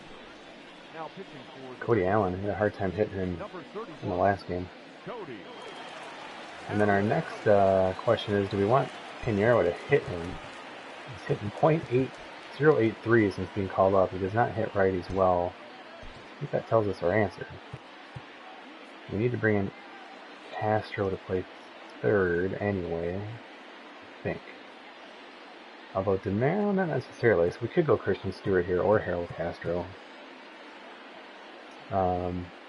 Speaker 3: Now pitching for
Speaker 1: Cody Allen had a hard time hitting him in the last game.
Speaker 3: Cody.
Speaker 1: And then our next question is, do we want Canero to hit him? He's hitting .8083 since being called up. He does not hit righties well. I think that tells us our answer. We need to bring in Castro to play third anyway, I think. Although DeMero, not necessarily. So we could go Christian Stewart here or Harold Castro.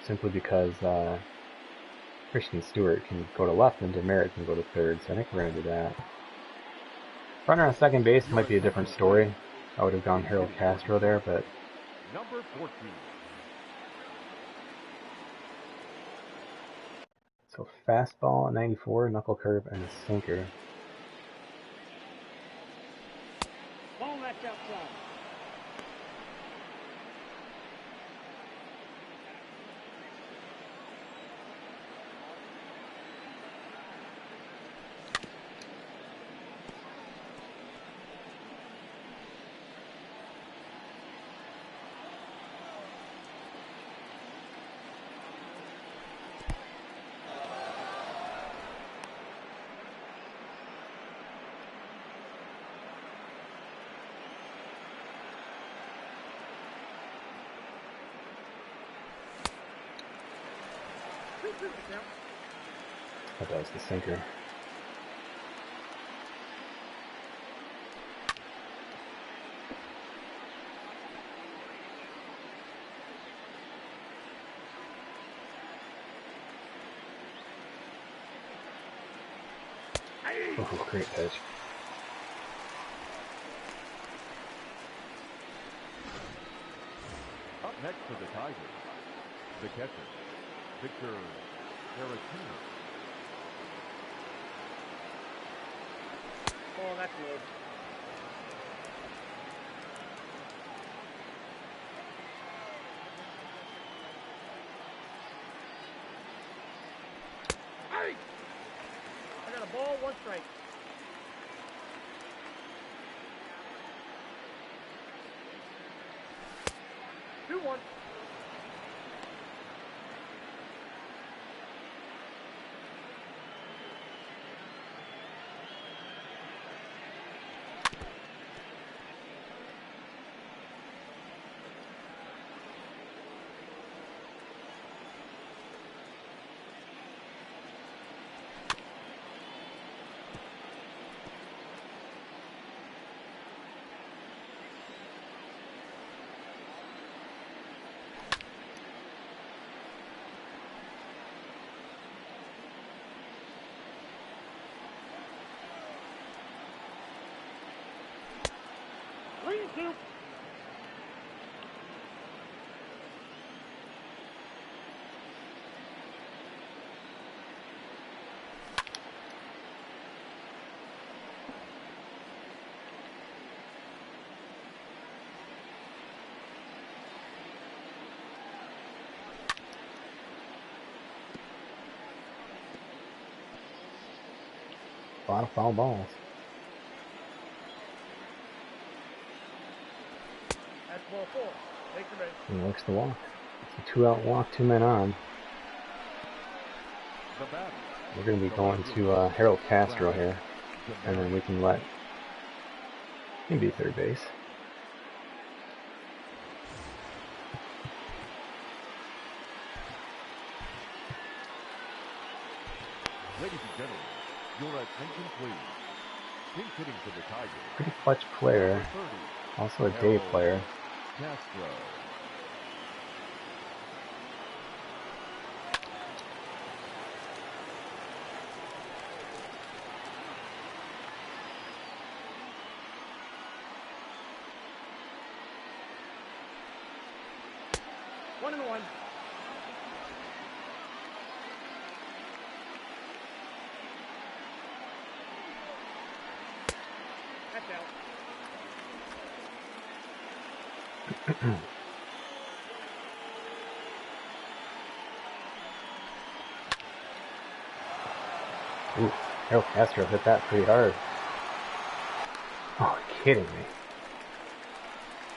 Speaker 1: Simply because Christian Stewart can go to left and DeMero can go to third. So I think we're going to do that. Runner on second base might be a different story. I would have gone Harold Castro there, but
Speaker 3: Number 14.
Speaker 1: so fastball, 94, knuckle curve, and a sinker.
Speaker 4: Ball that's outside.
Speaker 1: That was the sinker. Oh, great pitch.
Speaker 3: Up next for the Tigers, the catcher, Victor Aracena.
Speaker 4: Oh, that's low. Hey! I got a ball, 1 strike. Two, 1. 2.
Speaker 1: A lot of foul balls.
Speaker 4: That's ball 4. Take your base.
Speaker 1: He looks to walk. It's a 2-out walk, 2 men on.
Speaker 3: The batter.
Speaker 1: We're going to be going to Harold Castro here, and then we can let him be third base.
Speaker 3: Ladies and gentlemen, your attention please. Pinch hitting for the Tigers.
Speaker 1: Pretty clutch player,
Speaker 3: Number 30,
Speaker 1: also a day player.
Speaker 3: Castro.
Speaker 4: One and one. That's out.
Speaker 1: Ooh, Harold Castro hit that pretty hard. Oh, you're kidding me.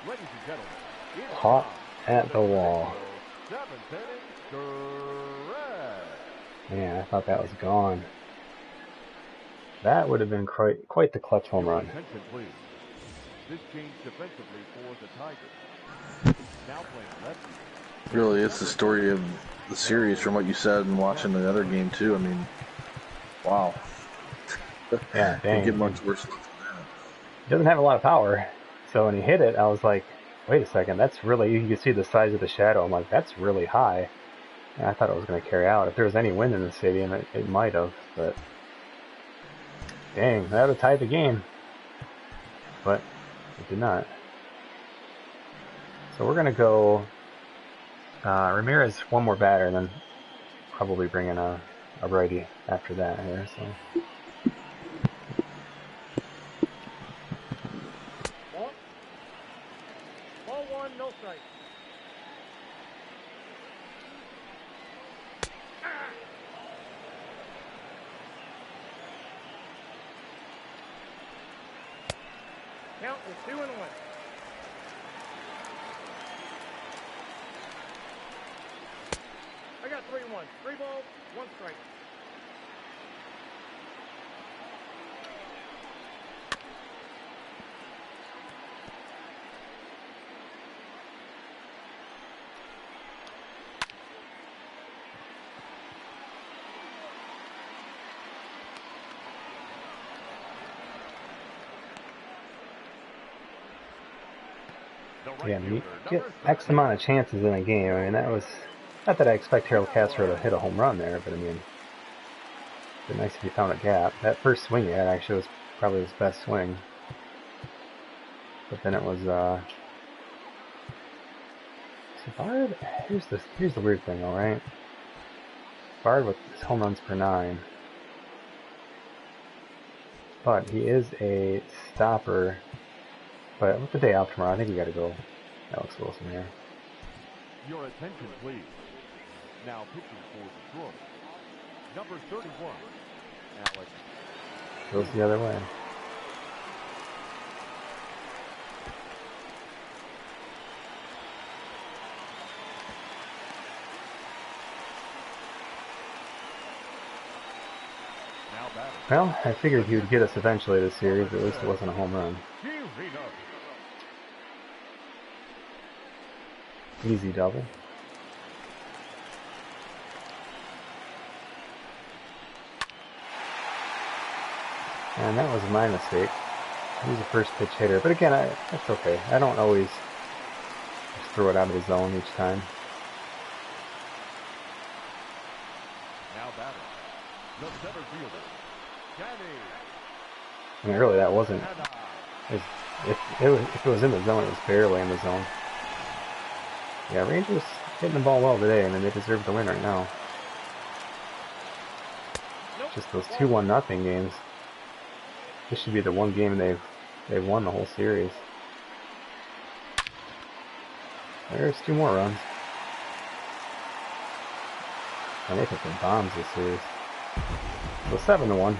Speaker 3: Ladies and gentlemen, it's
Speaker 1: Caught
Speaker 3: time
Speaker 1: at
Speaker 3: for
Speaker 1: the wall.
Speaker 3: 7th inning, correct.
Speaker 1: Man, I thought that was gone. That would have been quite the clutch home
Speaker 3: Your
Speaker 1: run.
Speaker 3: attention please. This change defensively for the Tigers. Now playing lefty.
Speaker 2: Really, it's the story of the series from what you said and watching the other game too. I mean, wow.
Speaker 1: Yeah, dang.
Speaker 2: Didn't get much worse than that.
Speaker 1: He doesn't have a lot of power. So when he hit it, I was like, wait a second, that's really, you can see the size of the shadow. I'm like, that's really high. And I thought it was going to carry out. If there was any wind in the stadium, it might have. But dang, that would have tied the game. But it did not. So we're going to go Ramirez, one more batter, and then probably bring in a righty after that here. So.
Speaker 4: Ball 1, no strike. Count is 2 and 1. I got 3 and 1. 3 balls, 1 strike.
Speaker 1: Yeah, you get X amount of chances in a game. I mean, that was, not that I expect Harold Castro to hit a home run there, but I mean, it'd be nice if he found a gap. That first swing he had actually was probably his best swing. But then it was, see, Bard, here's the weird thing, alright? Bard with his home runs per 9. But he is a stopper. But with the day off tomorrow, I think we got to go Alex Wilson here.
Speaker 3: Your attention, please. Now pitching for Detroit. Number 31, Alex.
Speaker 1: Goes the other way.
Speaker 3: Now batting.
Speaker 1: Well, I figured he would get us eventually this series. At least it wasn't a home run. Easy double. And that was my mistake. He's a first pitch hitter. But again, that's okay. I don't always just throw it out of the zone each time.
Speaker 3: Now batting. The center fielder, Canero.
Speaker 1: I mean, really, that wasn't his If it was in the zone, it was barely in the zone. Yeah, Rangers hitting the ball well today. I mean, they deserve to win right now.
Speaker 4: Nope.
Speaker 1: Just those 2-1 nothing games. This should be the one game they've won the whole series. There's 2 more runs. And they've hit some bombs this series. So 7-1.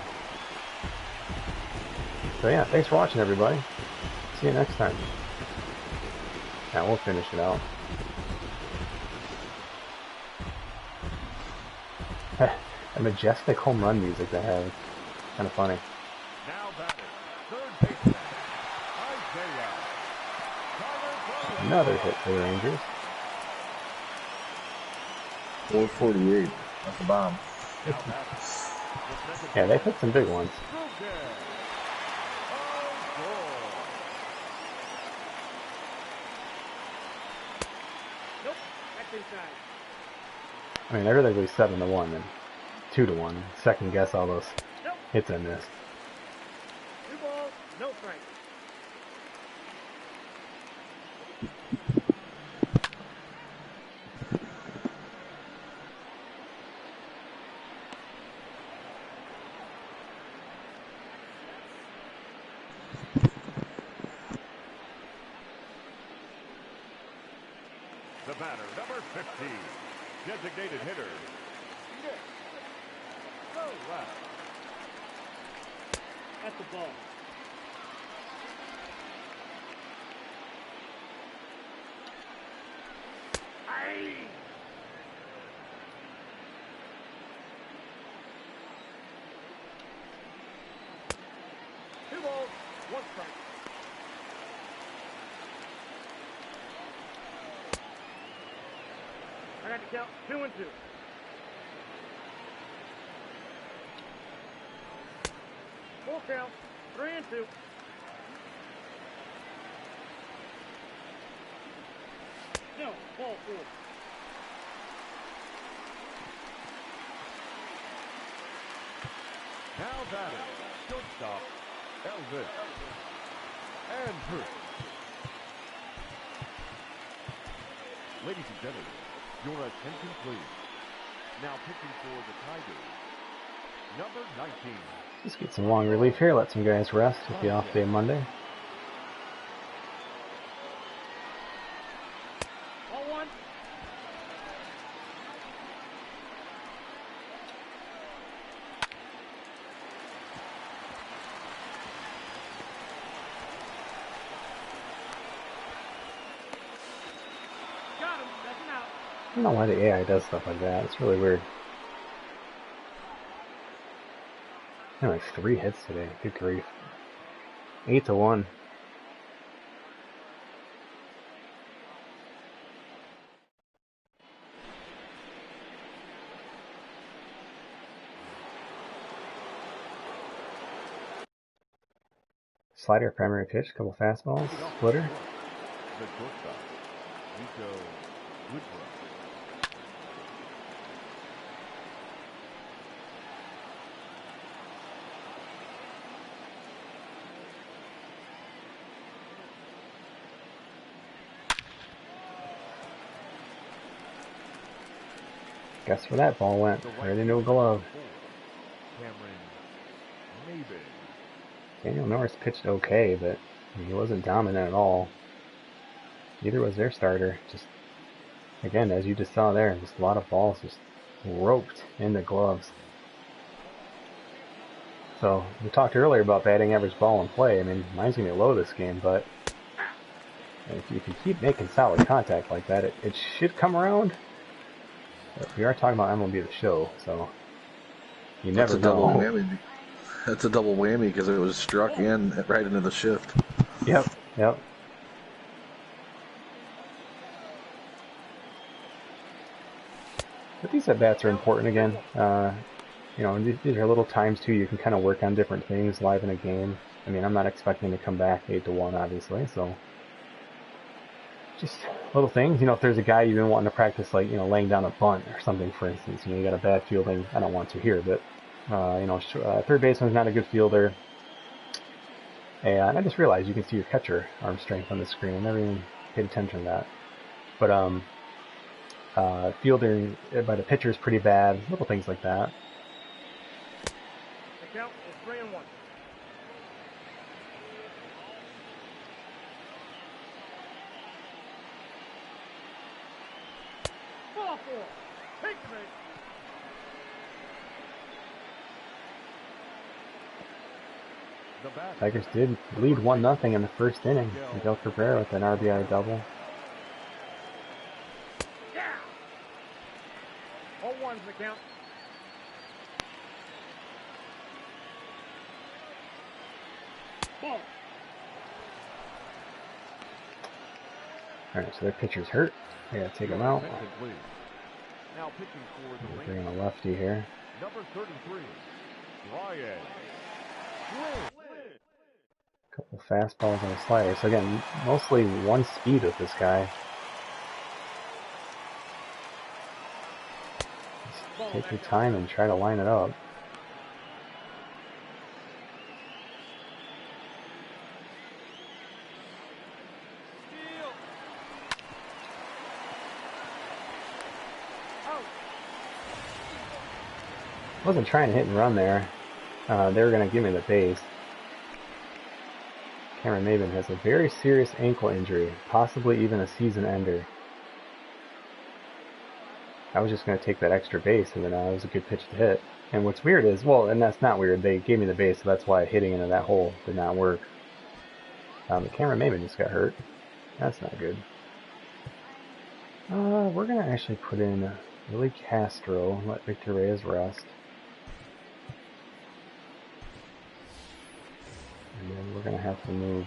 Speaker 1: So yeah, thanks for watching, everybody. See you next time. Now we'll finish it out. A majestic home run music they have. Kind of funny.
Speaker 3: Now batting, third baseman, Isaiah.
Speaker 1: Another hit for the Rangers.
Speaker 2: 448. That's a bomb.
Speaker 1: Yeah, they've hit some big ones.
Speaker 4: Nope. That's inside.
Speaker 1: I mean, they're really 7-1 and 2-1. Second guess all those
Speaker 4: Nope.
Speaker 1: hits I missed.
Speaker 4: 2 balls, no strikes.
Speaker 3: The batter, number 15, designated hitter. Go left.
Speaker 4: That's the ball.
Speaker 3: Aye.
Speaker 4: Two balls, 1 strike. I got to count 2 and 2. Full count, 3 and 2. No, ball 4.
Speaker 3: Now batting, shortstop, Elvis. And through. Ladies and gentlemen, your attention please. Now pitching for the Tigers, number 19.
Speaker 1: Just get some long relief here. Let some guys rest with the off day Monday.
Speaker 4: Ball 1. Got him. That's an out.
Speaker 1: I don't know why the AI does stuff like that. It's really weird. Like 3 hits today. Good grief. 8-1. Slider, primary pitch, couple fastballs, splitter.
Speaker 3: The shortstop, Nico Goodroom.
Speaker 1: Guess where that ball went? Right into a glove.
Speaker 3: Cameron Maben.
Speaker 1: Daniel Norris pitched okay, but he wasn't dominant at all. Neither was their starter. Just, again, as you just saw there, just a lot of balls just roped in the gloves. So, we talked earlier about batting average ball in play. I mean, mine's going to be low this game, but if you keep making solid contact like that, it should come around. But we are talking about MLB The Show, so you never know.
Speaker 2: Double whammy. That's a double whammy because it was struck in right into the shift.
Speaker 1: Yep. But these at-bats are important again. You know, these are little times too. You can kind of work on different things live in a game. I mean, I'm not expecting to come back 8-1, obviously. So just little things. You know, if there's a guy you've been wanting to practice, like, you know, laying down a bunt or something, for instance. You know, you got a bad fielding. I don't want to here, but you know, third baseman's not a good fielder. And I just realized you can see your catcher arm strength on the screen. I never even paid attention to that. But fielding by the pitcher is pretty bad. Little things like that.
Speaker 4: The count is 3-1. Ball four. Take the base.
Speaker 3: The bat.
Speaker 1: Tigers did lead 1-0 in the first inning. Miguel Cabrera with an RBI double.
Speaker 4: Yeah. 0-1's the count. Ball.
Speaker 1: Alright, so their pitcher's hurt. They gotta take him out.
Speaker 3: Now pitching for the
Speaker 1: Bring in
Speaker 3: Rangers.
Speaker 1: a lefty here.
Speaker 3: Number 33, Ryan.
Speaker 1: Couple fastballs and a slider. So again, mostly one speed with this guy. Just take your time and try to line it up. Wasn't trying to hit and run there. They were going to give me the base. Cameron Maben has a very serious ankle injury, possibly even a season ender. I was just going to take that extra base, and then it was a good pitch to hit. And what's weird is, well, and that's not weird, they gave me the base, so that's why hitting into that hole did not work. But Cameron Maben just got hurt. That's not good. We're going to actually put in Willie Castro, let Victor Reyes rest. And then we're going to have to move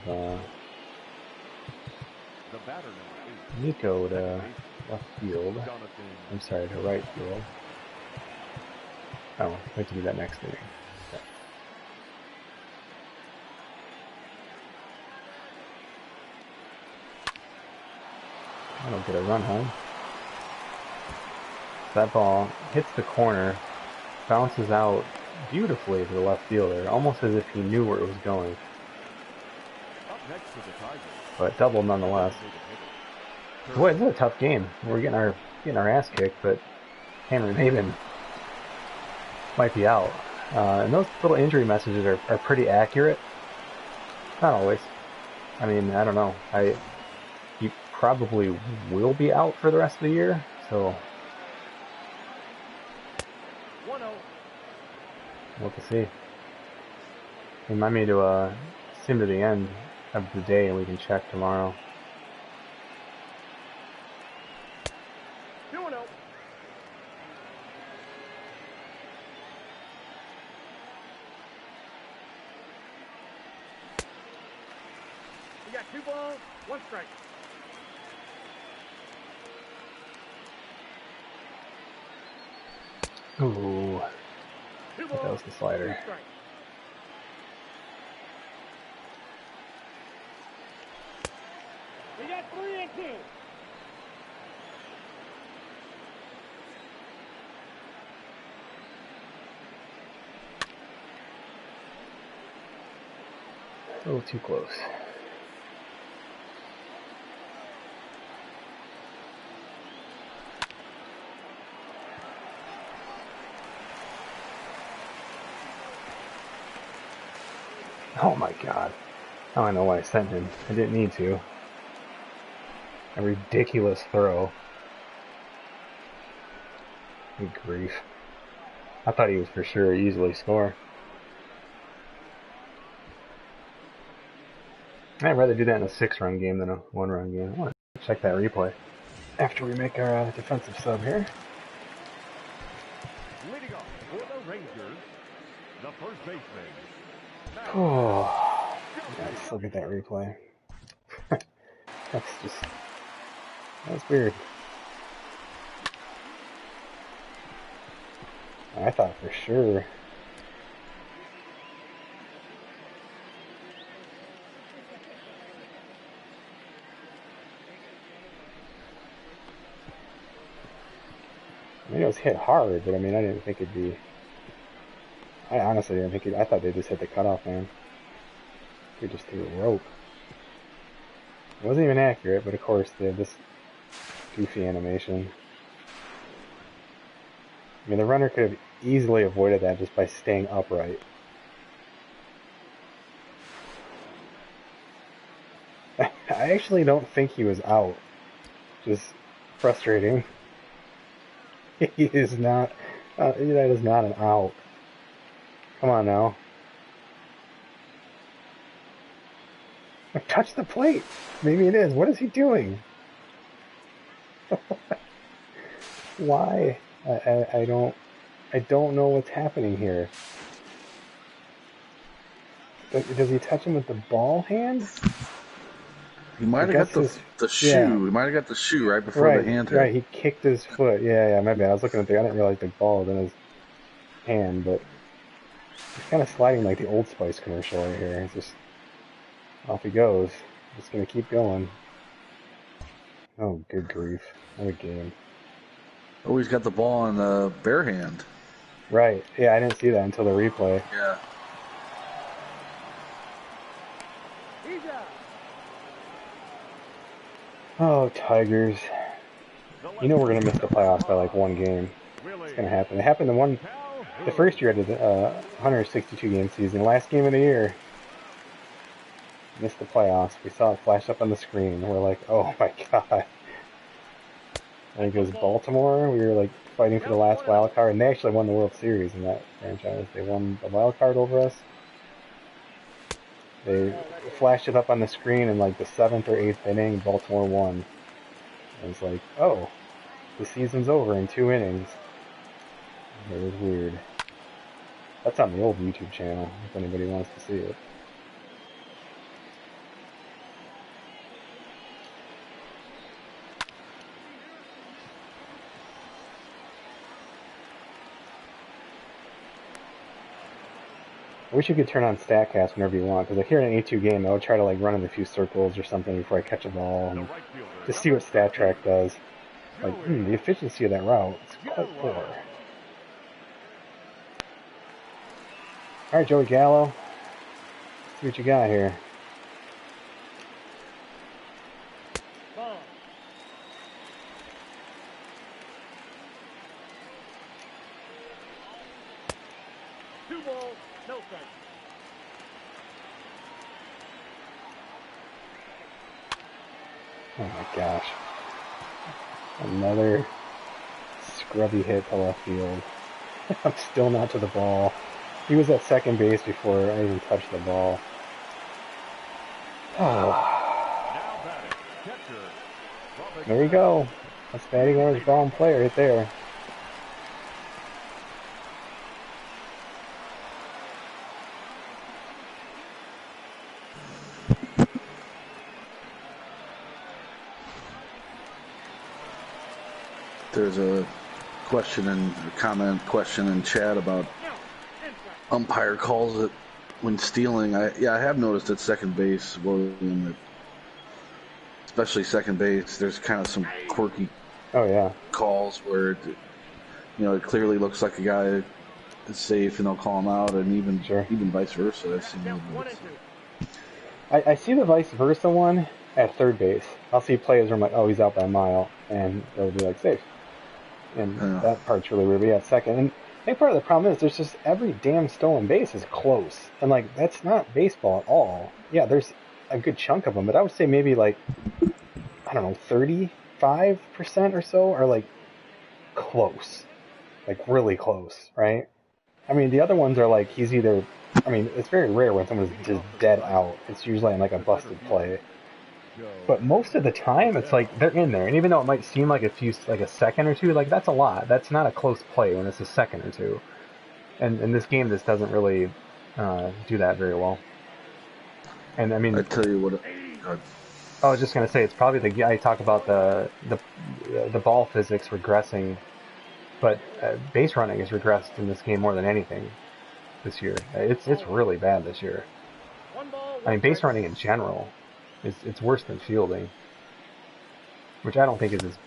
Speaker 3: The batter now
Speaker 1: Nico to left field.
Speaker 3: is Jonathan.
Speaker 1: I'm sorry, to right field. Oh, I have to do that next inning. Okay. I don't get a run home. That ball hits the corner, bounces out beautifully to the left fielder, almost as if he knew where it was going.
Speaker 3: Up next to the Tigers.
Speaker 1: But double nonetheless. Boy, this is a tough game. We're getting our ass kicked, but Cameron Maben might be out. And those little injury messages are pretty accurate. Not always. I mean, I don't know. He probably will be out for the rest of the year, so
Speaker 4: 1-0.
Speaker 1: we'll have to see. Remind me to sim to the end of the day and we can check tomorrow.
Speaker 4: 2-0. We got 2 balls, 1 strike.
Speaker 1: Ooh,
Speaker 4: 2
Speaker 1: that was
Speaker 4: balls,
Speaker 1: the
Speaker 4: 2
Speaker 1: slider.
Speaker 4: strikes. We got 3-2.
Speaker 1: A little too close. Oh my god. Now I know why I sent him. I didn't need to. A ridiculous throw. Good grief. I thought he was for sure easily score. I'd rather do that in a 6-run game than a 1-run game. I want to check that replay after we make our defensive sub here.
Speaker 3: Leading off for the Rangers, the first baseman.
Speaker 1: Oh, yeah, let's look at that replay. That's weird. I thought for sure. I mean, it was hit hard, but I mean, I didn't think it'd be. I honestly didn't think it. I thought they just hit the cutoff man. He just threw a rope. It wasn't even accurate, but of course they have this goofy animation. I mean, the runner could have easily avoided that just by staying upright. I actually don't think he was out. Just frustrating. He is not. That is not an out. Come on now. Touch the plate. Maybe it is. What is he doing? Why? I don't know what's happening here. Does he touch him with the ball hand?
Speaker 2: He might have got the shoe.
Speaker 1: Yeah.
Speaker 2: He might have got the shoe right before the hand hit.
Speaker 1: Right, he kicked his foot. Yeah, my bad. I was looking at I didn't realize the ball was in his hand, but he's kind of sliding like the Old Spice commercial right here. It's just off he goes. Just gonna keep going. Oh, good grief! What a game.
Speaker 2: Oh, he's got the ball in the bare hand.
Speaker 1: Right. Yeah, I didn't see that until the replay.
Speaker 2: Yeah.
Speaker 1: Oh, Tigers. You know we're going to miss the playoffs by like one game. It's going to happen. It happened the first year of the 162 game season. Last game of the year. Missed the playoffs. We saw it flash up on the screen. We're like, oh my god. I think it was Baltimore. We were like fighting for the last wild card. And they actually won the World Series in that franchise. They won the wild card over us. They flashed it up on the screen in like the 7th or 8th inning. Baltimore won. I was like, oh, the season's over in 2 innings. It was weird. That's on the old YouTube channel, if anybody wants to see it. I wish you could turn on StatCast whenever you want, because like here in an A2 game, I would try to like run in a few circles or something before I catch a ball, and just see what StatTrack does. Like, the efficiency of that route is quite poor. Alright, Joey Gallo. Let's see what you got here. Oh my gosh. Another scrubby hit to left field. I'm still not to the ball. He was at second base before I even touched the ball. There we go. That's batting average bomb player right there.
Speaker 2: There's a question in chat about umpire calls it when stealing. I have noticed at second base, William, especially second base, there's kind of some quirky calls where it clearly looks like a guy is safe and they'll call him out, and even vice versa.
Speaker 1: I see the vice versa one at third base. I'll see plays where I'm like, oh, he's out by a mile, and they'll be like, safe. And that part's really weird. But yeah, second. And I think part of the problem is there's just every damn stolen base is close. And, like, that's not baseball at all. Yeah, there's a good chunk of them, but I would say maybe, like, I don't know, 35% or so are, like, close. Like, really close, right? I mean, the other ones are, like, he's either... I mean, it's very rare when someone's just dead out. It's usually on, like, a busted play. But most of the time, it's like they're in there, and even though it might seem like a second or two, like that's a lot. That's not a close play when it's a second or two. And in this game, this doesn't really do that very well. And I mean,
Speaker 2: I tell you what,
Speaker 1: I was just gonna say it's probably the guy talk about the ball physics regressing, but base running has regressed in this game more than anything this year. It's really bad this year. I mean, base running in general. It's worse than fielding, which I don't think is as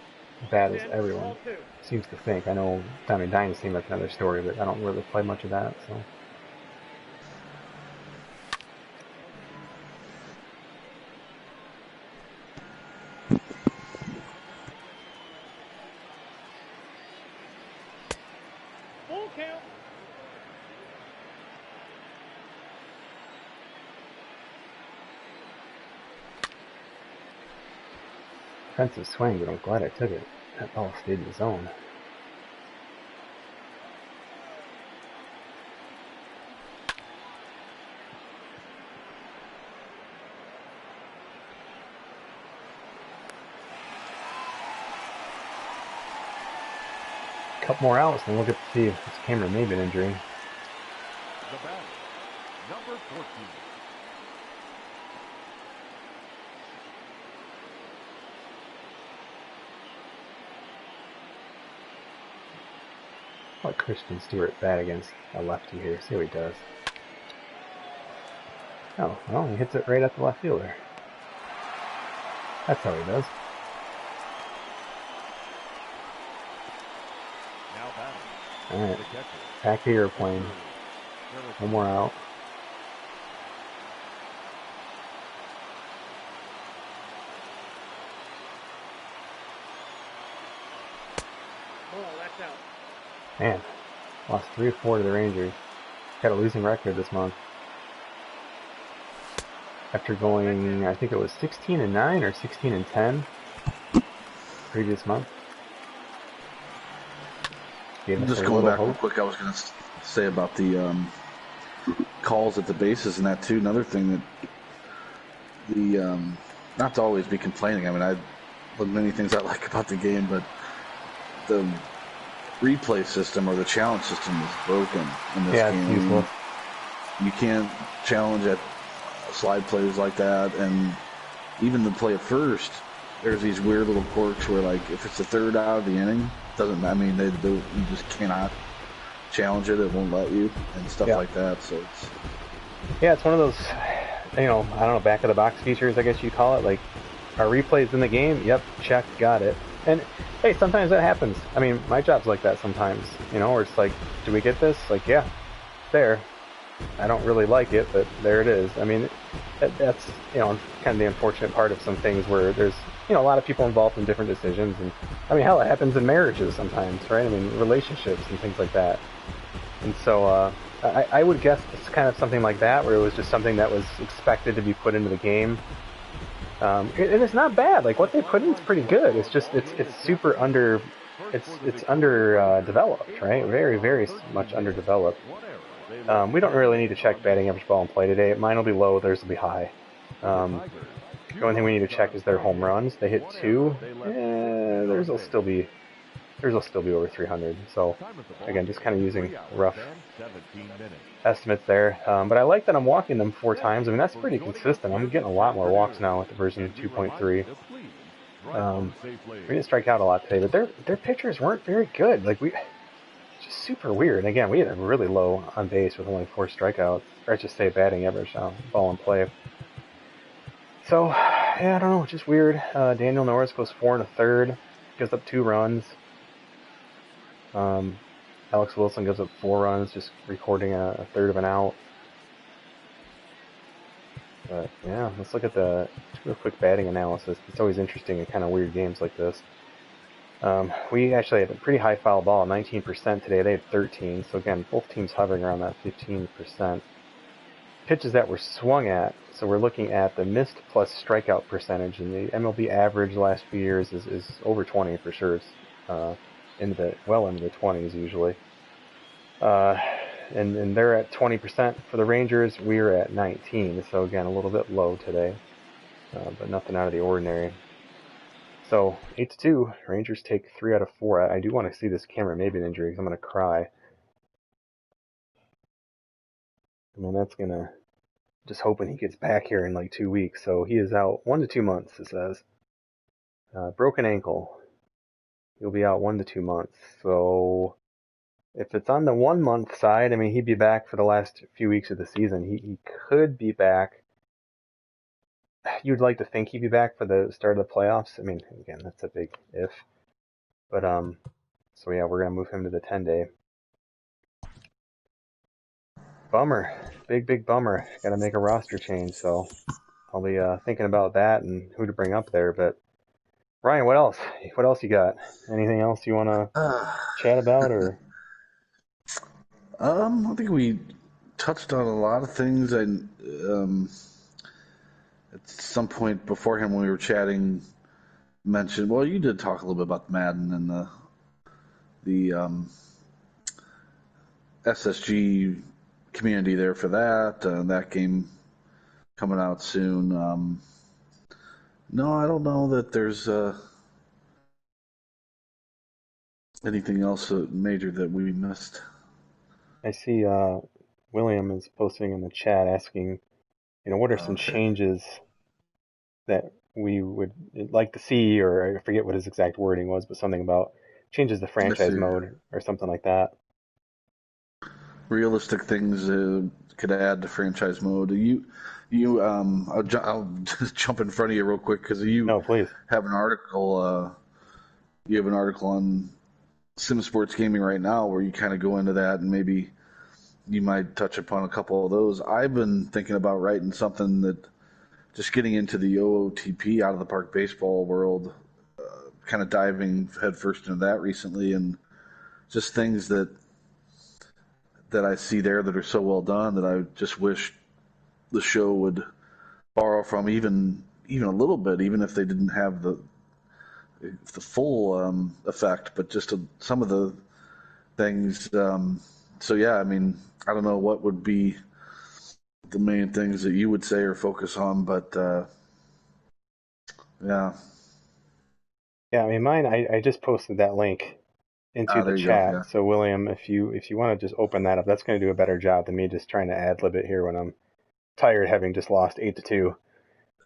Speaker 1: bad as everyone seems to think. I know Diamond Dynasty, that's another story, but I don't really play much of that. So Defensive swing, but I'm glad I took it. That ball stayed in the zone. Couple more outs, and we'll get to see if this Cameron may be an injury.
Speaker 3: The batter, number 14.
Speaker 1: I'll let Christian Stewart bat against a lefty here. See what he does. Oh, well, he hits it right at the left fielder. That's how he does.
Speaker 3: Now batting.
Speaker 1: All right,
Speaker 3: The catcher.
Speaker 1: back to your plane. One more out.
Speaker 4: Oh, that's out.
Speaker 1: Man, lost 3 or 4 to the Rangers. Got a losing record this month. After going, I think it was 16-9 or 16-10 previous month. Gave us
Speaker 2: Just
Speaker 1: a
Speaker 2: going
Speaker 1: little
Speaker 2: back real
Speaker 1: hope.
Speaker 2: quick, I was going to say about the calls at the bases and that too. Another thing that not to always be complaining. I mean, there's many things I like about the game, but the replay system or the challenge system is broken in this
Speaker 1: Yeah,
Speaker 2: game.
Speaker 1: it's useless.
Speaker 2: You can't challenge at slide plays like that, and even the play at first, there's these weird little quirks where, like, if it's the third out of the inning, doesn't. I mean, you just cannot challenge it. It won't let you, and stuff like that. So it's
Speaker 1: Yeah, it's one of those, I don't know, back of the box features, I guess you call it. Like, are replays in the game? Yep, check, got it. And hey, sometimes that happens. I mean, my job's like that sometimes, where it's like, do we get this? Like, yeah, it's there. I don't really like it, but there it is. I mean, that's, kind of the unfortunate part of some things where there's, a lot of people involved in different decisions. And, I mean, hell, it happens in marriages sometimes, right? I mean, relationships and things like that. And so, I would guess it's kind of something like that, where it was just something that was expected to be put into the game. And it's not bad. Like, what they put in is pretty good. It's just, it's super it's underdeveloped, right? Very, very much underdeveloped. We don't really need to check batting average, ball in play today. Mine will be low, theirs will be high. The only thing we need to check is their home runs. They hit 2. Theirs will still be over 300. So, again, just kind of using rough estimates there. But I like that I'm walking them 4 times. I mean, that's pretty consistent. I'm getting a lot more walks now with the version 2.3. We didn't strike out a lot today, but their pitchers weren't very good. Like, just super weird. And again, we had a really low on base with only 4 strikeouts. Or I should say batting average now, ball in play. So, yeah, I don't know, just weird. Daniel Norris goes 4 1/3, gives up 2 runs. Alex Wilson gives up 4 runs, just recording a third of an out. But yeah, let's look at the real quick batting analysis. It's always interesting in kind of weird games like this. We actually had a pretty high foul ball, 19% today. They had 13. So again, both teams hovering around that 15%. Pitches that were swung at. So we're looking at the missed plus strikeout percentage, and the MLB average the last few years is over 20 for sure. It's into the 20s usually. And they're at 20% for the Rangers. We're at 19. So again, a little bit low today, but nothing out of the ordinary. So 8-2, Rangers take 3 out of 4. I do want to see this Cameron maybe an injury because I'm going to cry. I mean, that's going to, just hoping he gets back here in like 2 weeks. So he is out 1 to 2 months, it says. Broken ankle. He'll be out 1 to 2 months. So if it's on the 1 month side, I mean, he'd be back for the last few weeks of the season. He could be back. You'd like to think he'd be back for the start of the playoffs. I mean, again, that's a big if. But, so yeah, we're going to move him to the 10-day. Bummer. Big bummer. Got to make a roster change, so I'll be thinking about that and who to bring up there. But, Ryan, what else? What else you got? Anything else you want to chat about? Or?
Speaker 2: I think we touched on a lot of things. And at some point beforehand when we were chatting, mention. Well, you did talk a little bit about Madden and the SSG community there for that. That game coming out soon. No, I don't know that there's anything else major that we missed.
Speaker 1: I see William is posting in the chat asking, what are some
Speaker 2: Okay.
Speaker 1: changes that we would like to see, or I forget what his exact wording was, but something about changes the
Speaker 2: I
Speaker 1: franchise
Speaker 2: see.
Speaker 1: mode or something like that.
Speaker 2: Realistic things could add to franchise mode. I'll just jump in front of you real quick because you
Speaker 1: No, please.
Speaker 2: have an article. You have an article on Sim Sports Gaming right now where you kind of go into that, and maybe you might touch upon a couple of those. I've been thinking about writing something that just getting into the OOTP, out of the park baseball world, kind of diving headfirst into that recently, and just things that I see there that are so well done that I just wish the show would borrow from, even a little bit, even if they didn't have the full effect, but just some of the things. So yeah, I mean, I don't know what would be the main things that you would say or focus on, but yeah.
Speaker 1: Yeah, I mean mine. I just posted that link into the
Speaker 2: There you go.
Speaker 1: chat.
Speaker 2: Yeah.
Speaker 1: So William, if you want to just open that up, that's going to do a better job than me just trying to ad lib it here when I'm tired, having just lost 8-2.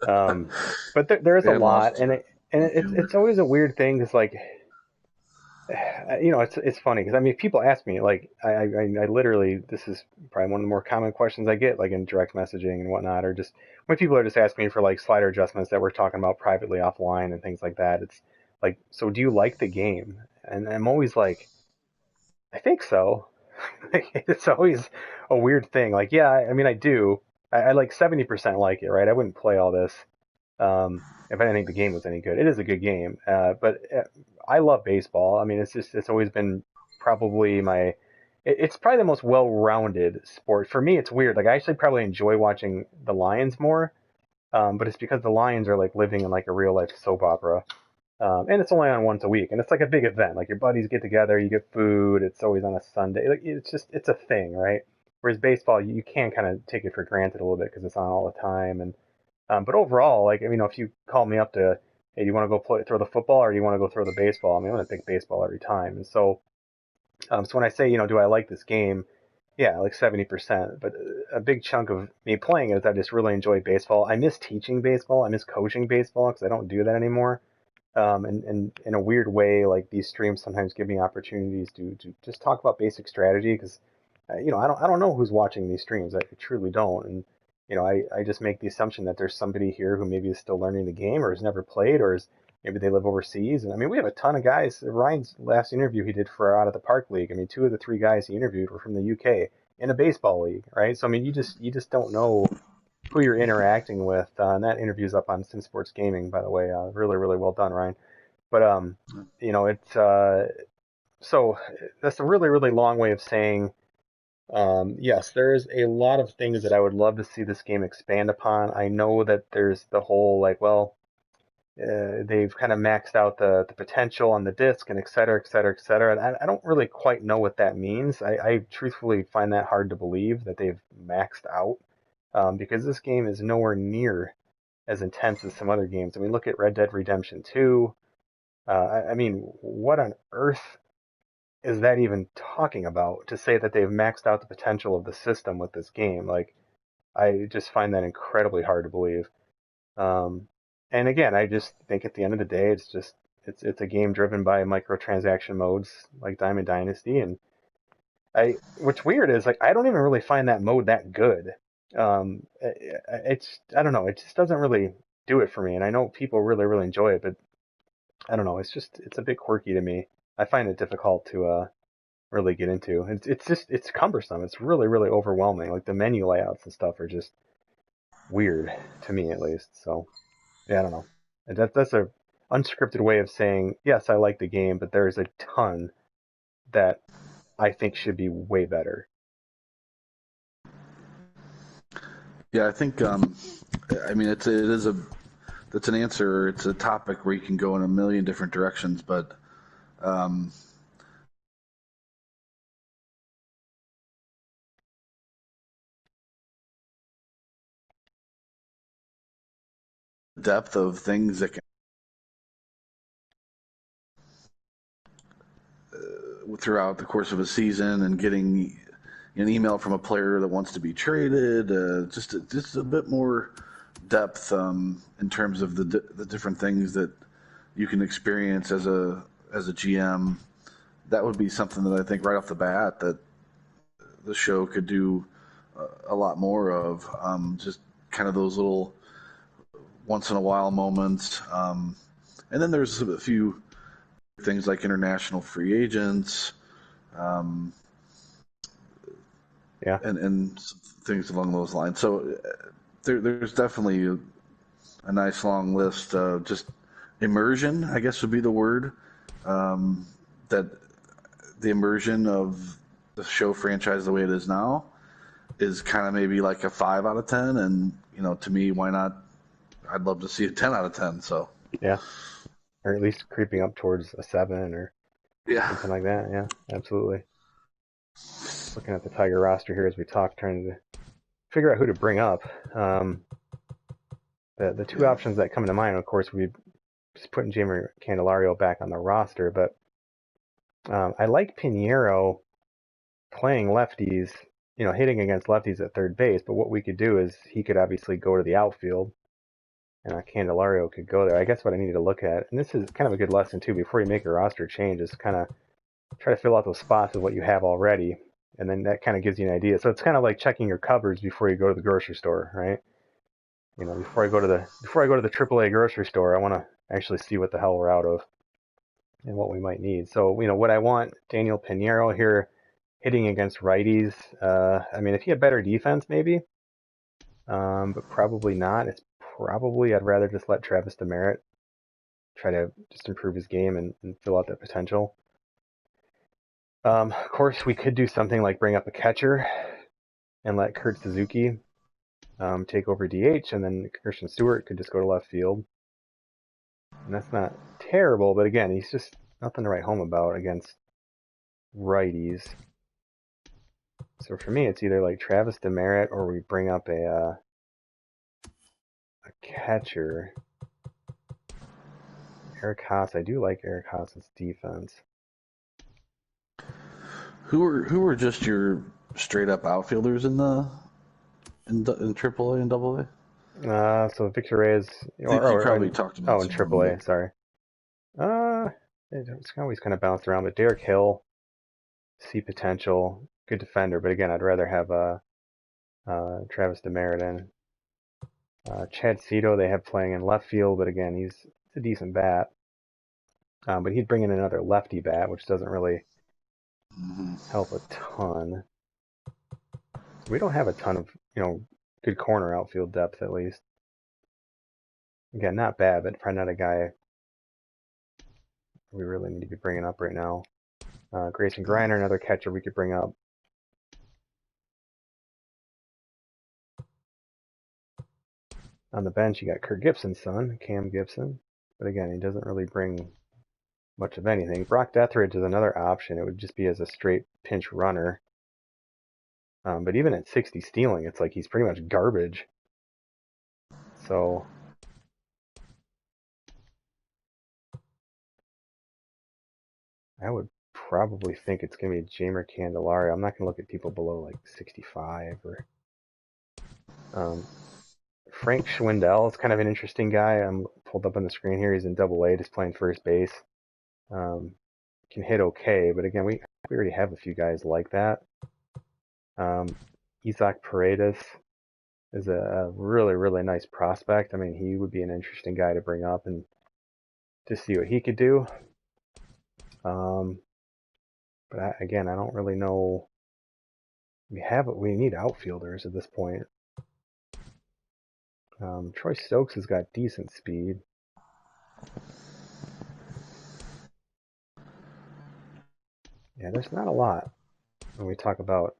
Speaker 1: Um, but there is a
Speaker 2: And
Speaker 1: lot,
Speaker 2: lost
Speaker 1: and
Speaker 2: Outfielder.
Speaker 1: it's always a weird thing because like it's funny because I mean people ask me like I literally, this is probably one of the more common questions I get like in direct messaging and whatnot, or just when people are just asking me for like slider adjustments that we're talking about privately offline and things like that. It's like, so do you like the game? And I'm always like, I think so. It's always a weird thing. Like, yeah, I mean I do. I like 70% like it, right? I wouldn't play all this if I didn't think the game was any good. It is a good game, but I love baseball. I mean, it's always been probably it's probably the most well-rounded sport. For me, it's weird. Like I actually probably enjoy watching the Lions more, but it's because the Lions are like living in like a real life soap opera. And it's only on once a week, and it's like a big event. Like your buddies get together, you get food. It's always on a Sunday. Like it's a thing, right? Whereas baseball, you can kind of take it for granted a little bit because it's on all the time. And but overall, like, I mean, if you call me up to, hey, do you want to go throw the football or do you want to go throw the baseball? I mean, I'm gonna pick baseball every time. And so when I say, do I like this game? Yeah, like 70%. But a big chunk of me playing it is I just really enjoy baseball. I miss teaching baseball. I miss coaching baseball because I don't do that anymore. And in a weird way, like these streams sometimes give me opportunities to just talk about basic strategy because, I don't know who's watching these streams. I truly don't. And, I just make the assumption that there's somebody here who maybe is still learning the game or has never played or maybe they live overseas. And I mean, we have a ton of guys. Ryan's last interview he did for Out of the Park League. I mean, two of the three guys he interviewed were from the UK in a baseball league, right? So I mean, you just don't know who you're interacting with. And that interview's up on Sim Sports Gaming, by the way. Really, really well done, Ryan. But it's so that's a really, really long way of saying yes, there is a lot of things that I would love to see this game expand upon. I know that there's the whole like, well, they've kind of maxed out the potential on the disc and et cetera, et cetera, et cetera. And I don't really quite know what that means. I truthfully find that hard to believe that they've maxed out because this game is nowhere near as intense as some other games. I mean, look at Red Dead Redemption 2. I mean, what on earth is that even talking about to say that they've maxed out the potential of the system with this game? Like, I just find that incredibly hard to believe. Um, and again, I just think at the end of the day, it's a game driven by microtransaction modes like Diamond Dynasty, and what's weird is like I don't even really find that mode that good. I don't know, it just doesn't really do it for me, and I know people really really enjoy it, but I don't know, it's a bit quirky to me. I find it difficult to really get into. It's cumbersome. It's really really overwhelming. Like the menu layouts and stuff are just weird to me at least. So yeah, I don't know. That's a unscripted way of saying yes, I like the game, but there's a ton that I think should be way better.
Speaker 2: Yeah, I think. I mean, it is a that's an answer. It's a topic where you can go in a million different directions, but depth of things that can throughout the course of a season, and getting an email from a player that wants to be traded, just a bit more depth in terms of the different things that you can experience as a GM. That would be something that I think right off the bat that the show could do a lot more of. Just kind of those little once in a while moments. And then there's a few things like international free agents, and things along those lines. So there's definitely a nice long list. Just immersion, I guess, would be the word. That the immersion of the show franchise the way it is now is kind of maybe like a 5 out of 10. And, to me, why not? I'd love to see a 10 out of 10. So
Speaker 1: Yeah. Or at least creeping up towards a 7 or something like that. Yeah, absolutely. Looking at the Tiger roster here as we talk, trying to figure out who to bring up. The two options that come to mind, of course, would be just putting Jamie Candelario back on the roster, but I like Canero playing lefties, hitting against lefties at third base, but what we could do is he could obviously go to the outfield, and Candelario could go there. I guess what I needed to look at, and this is kind of a good lesson too, before you make a roster change, is kind of try to fill out those spots with what you have already, and then that kind of gives you an idea. So it's kind of like checking your cupboards before you go to the grocery store, right? Before I go to the AAA grocery store, I want to actually see what the hell we're out of and what we might need. So, what I want, Daniel Pinheiro here hitting against righties. I mean, if he had better defense, maybe, but probably not. It's probably I'd rather just let Travis Demerit try to just improve his game and fill out that potential. Of course, we could do something like bring up a catcher and let Kurt Suzuki take over DH, and then Christian Stewart could just go to left field. And that's not terrible, but again, he's just nothing to write home about against righties. So for me, it's either like Travis Demerit or we bring up a catcher. Eric Haas. I do like Eric Haas's defense.
Speaker 2: Who were just your straight up outfielders in AAA and AA?
Speaker 1: So Victor Reyes.
Speaker 2: You probably talked about.
Speaker 1: In AAA. Sorry. It's always kind of bounced around, but Derek Hill, see potential, good defender, but again, I'd rather have Travis Demerit in. Chad Cito they have playing in left field, but again, he's a decent bat. But he'd bring in another lefty bat, which doesn't really help a ton. We don't have a ton of, good corner outfield depth, at least. Again, not bad, but probably not a guy we really need to be bringing up right now. Grayson Greiner, another catcher we could bring up. On the bench, you got Kirk Gibson's son, Cam Gibson. But again, he doesn't really bring much of anything. Brock Deathridge is another option. It would just be as a straight pinch runner. But even at 60 stealing, it's like he's pretty much garbage. So I would probably think it's going to be Jamer Candelario. I'm not going to look at people below like 65 or Frank Schwindel is kind of an interesting guy. I'm pulled up on the screen here. He's in AA, just playing first base. Can hit okay, but again, we already have a few guys like that. Isaac Paredes is a really, really nice prospect. I mean, he would be an interesting guy to bring up and to see what he could do. But again, I don't really know. We need outfielders at this point. Troy Stokes has got decent speed. Yeah, there's not a lot when we talk about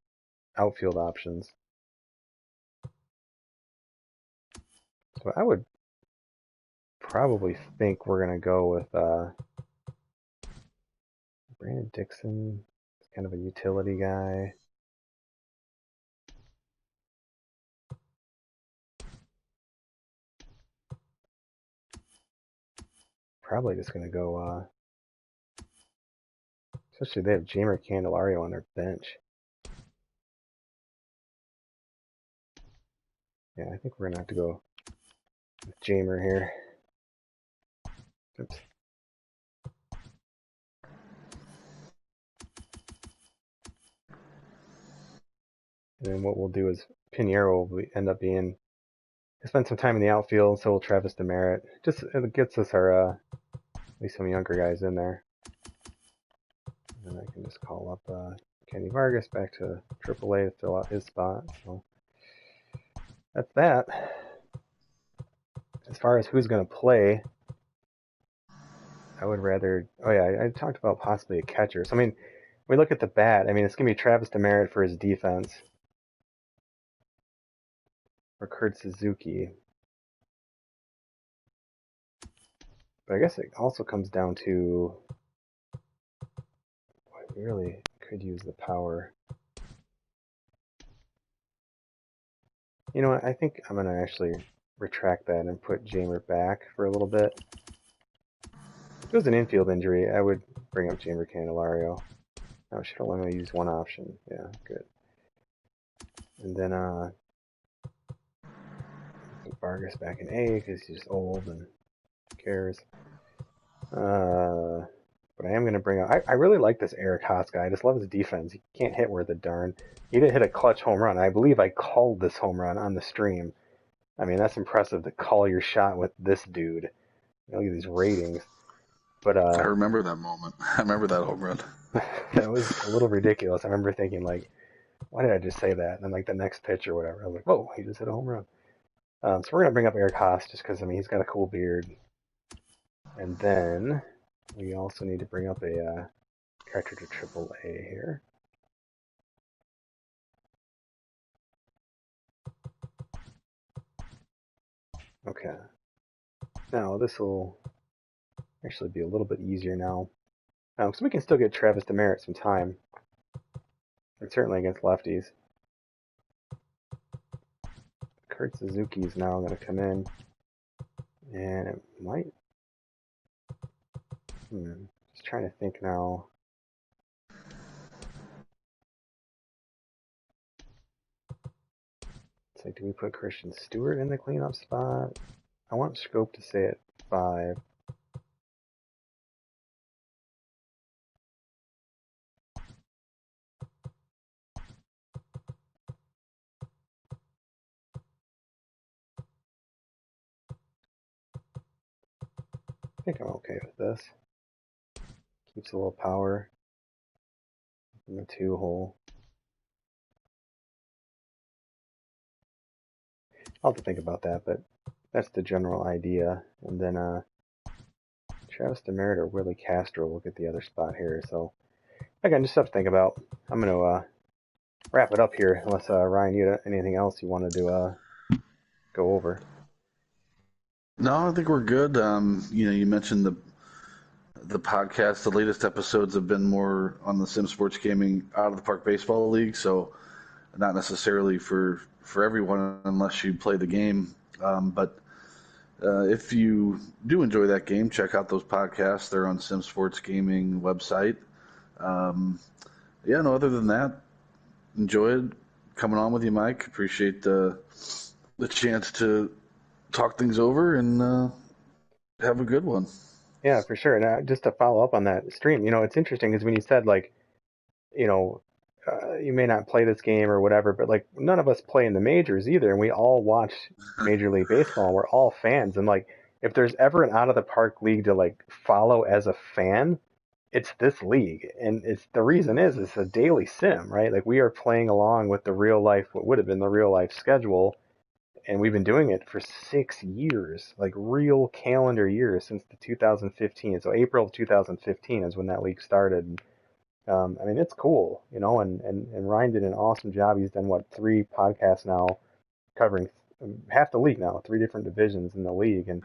Speaker 1: outfield options. So I would probably think we're going to go with Brandon Dixon. Kind of a utility guy. Probably just going to go, especially they have Jamer Candelario on their bench. Yeah, I think we're going to have to go with Jamer here. Oops. And then what we'll do is Pinheiro will end up being, he'll spend some time in the outfield, so will Travis Demerit. Just, it gets us our, at least some younger guys in there. And then I can just call up Kenny Vargas back to AAA to fill out his spot. So that's that. As far as who's going to play, I would rather, oh yeah, I talked about possibly a catcher. So I mean, when we look at the bat, I mean, it's going to be Travis Demerit for his defense. Or Kurt Suzuki. But I guess it also comes down to, boy, we really could use the power. You know what, I think I'm going to actually retract that and put Jamer back for a little bit. If it was an infield injury, I would bring up Jamer Candelario. I should only use one option. Yeah, good. And then put Vargas back in A because he's old and cares. But I am going to bring up... I really like this Eric Haas guy. I just love his defense. He can't hit worth a darn. He did hit a clutch home run. I believe I called this home run on the stream. I mean, that's impressive to call your shot with this dude. Look at these ratings. But
Speaker 2: I remember that moment. I remember that home run.
Speaker 1: That was a little ridiculous. I remember thinking, like, why did I just say that? And then, like, the next pitch or whatever, I was like, whoa, he just hit a home run. So we're going to bring up Eric Haas just because, I mean, he's got a cool beard. And then we also need to bring up a catcher to AAA here. Okay. Now, this will actually be a little bit easier now. So we can still get Travis Demerit some time. And certainly against lefties. Kurt Suzuki is now going to come in. And it might... Just trying to think now. It's like, do we put Christian Stewart in the cleanup spot? I want Scope to stay at 5. I think I'm okay with this. Keeps a little power in the 2 hole. I'll have to think about that, but that's the general idea. And then Travis Demerit or Willie Castro will get the other spot here. So again, just stuff to think about. I'm going to wrap it up here, unless Ryan, you have anything else you wanted to go over.
Speaker 2: No, I think we're good. You mentioned the podcast. The latest episodes have been more on the Sim Sports Gaming Out of the Park Baseball League, so not necessarily for everyone unless you play the game. But if you do enjoy that game, check out those podcasts. They're on Sim Sports Gaming website. Other than that, enjoyed coming on with you, Mike. Appreciate the chance to talk things over and have a good one.
Speaker 1: Yeah, for sure. And just to follow up on that stream, it's interesting because when you said, like, you may not play this game or whatever, but, like, none of us play in the majors either, and we all watch Major League Baseball, and we're all fans. And, like, if there's ever an out-of-the-park league to, like, follow as a fan, it's this league. And the reason is it's a daily sim, right? Like, we are playing along with the real life, what would have been the real life schedule, and we've been doing it for 6 years, like real calendar years since the 2015. So April of 2015 is when that league started. I mean, it's cool, and Ryan did an awesome job. He's done, 3 podcasts now covering half the league now, 3 different divisions in the league. And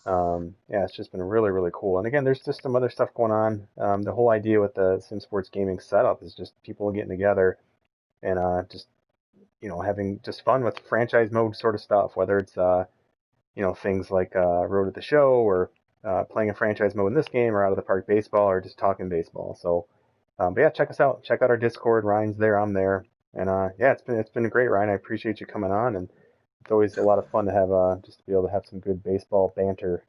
Speaker 1: Yeah, it's just been really, really cool. And again, there's just some other stuff going on. The whole idea with the Sim Sports gaming setup is just people getting together and just having just fun with franchise mode sort of stuff, whether it's things like Road to the Show or playing a franchise mode in this game or out of the park baseball or just talking baseball. So, but yeah, check us out. Check out our Discord. Ryan's there. I'm there. And yeah, it's been great, Ryan. I appreciate you coming on, and it's always a lot of fun to have just to be able to have some good baseball banter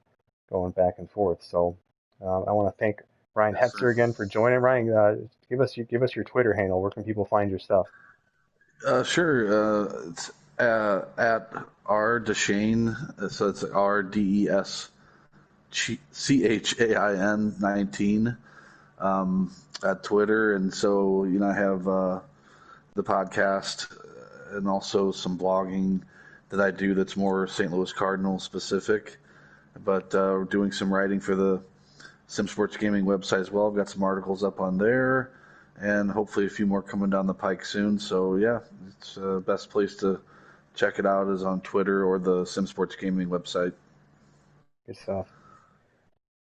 Speaker 1: going back and forth. So I want to thank Ryan
Speaker 2: Yes, sir.
Speaker 1: Hetzer again for joining. Ryan, give us your Twitter handle. Where can people find your stuff?
Speaker 2: Sure. It's at R Deshane, so it's RDESCHAIN 19 at Twitter, and so I have the podcast and also some blogging that I do that's more St. Louis Cardinal specific, but we're doing some writing for the Sim Sports Gaming website as well. I've got some articles up on there, and hopefully a few more coming down the pike soon. So yeah, it's the best place to check it out is on Twitter or the Sim Sports Gaming website.
Speaker 1: Good stuff.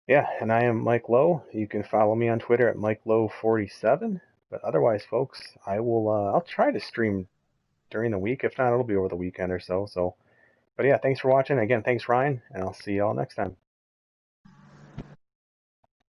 Speaker 1: Yeah, and I am Mike Lowe. You can follow me on Twitter at MikeLowe47. But otherwise, folks, I'll try to stream during the week. If not, it'll be over the weekend or so. But yeah, thanks for watching. Again, thanks Ryan, and I'll see y'all next time.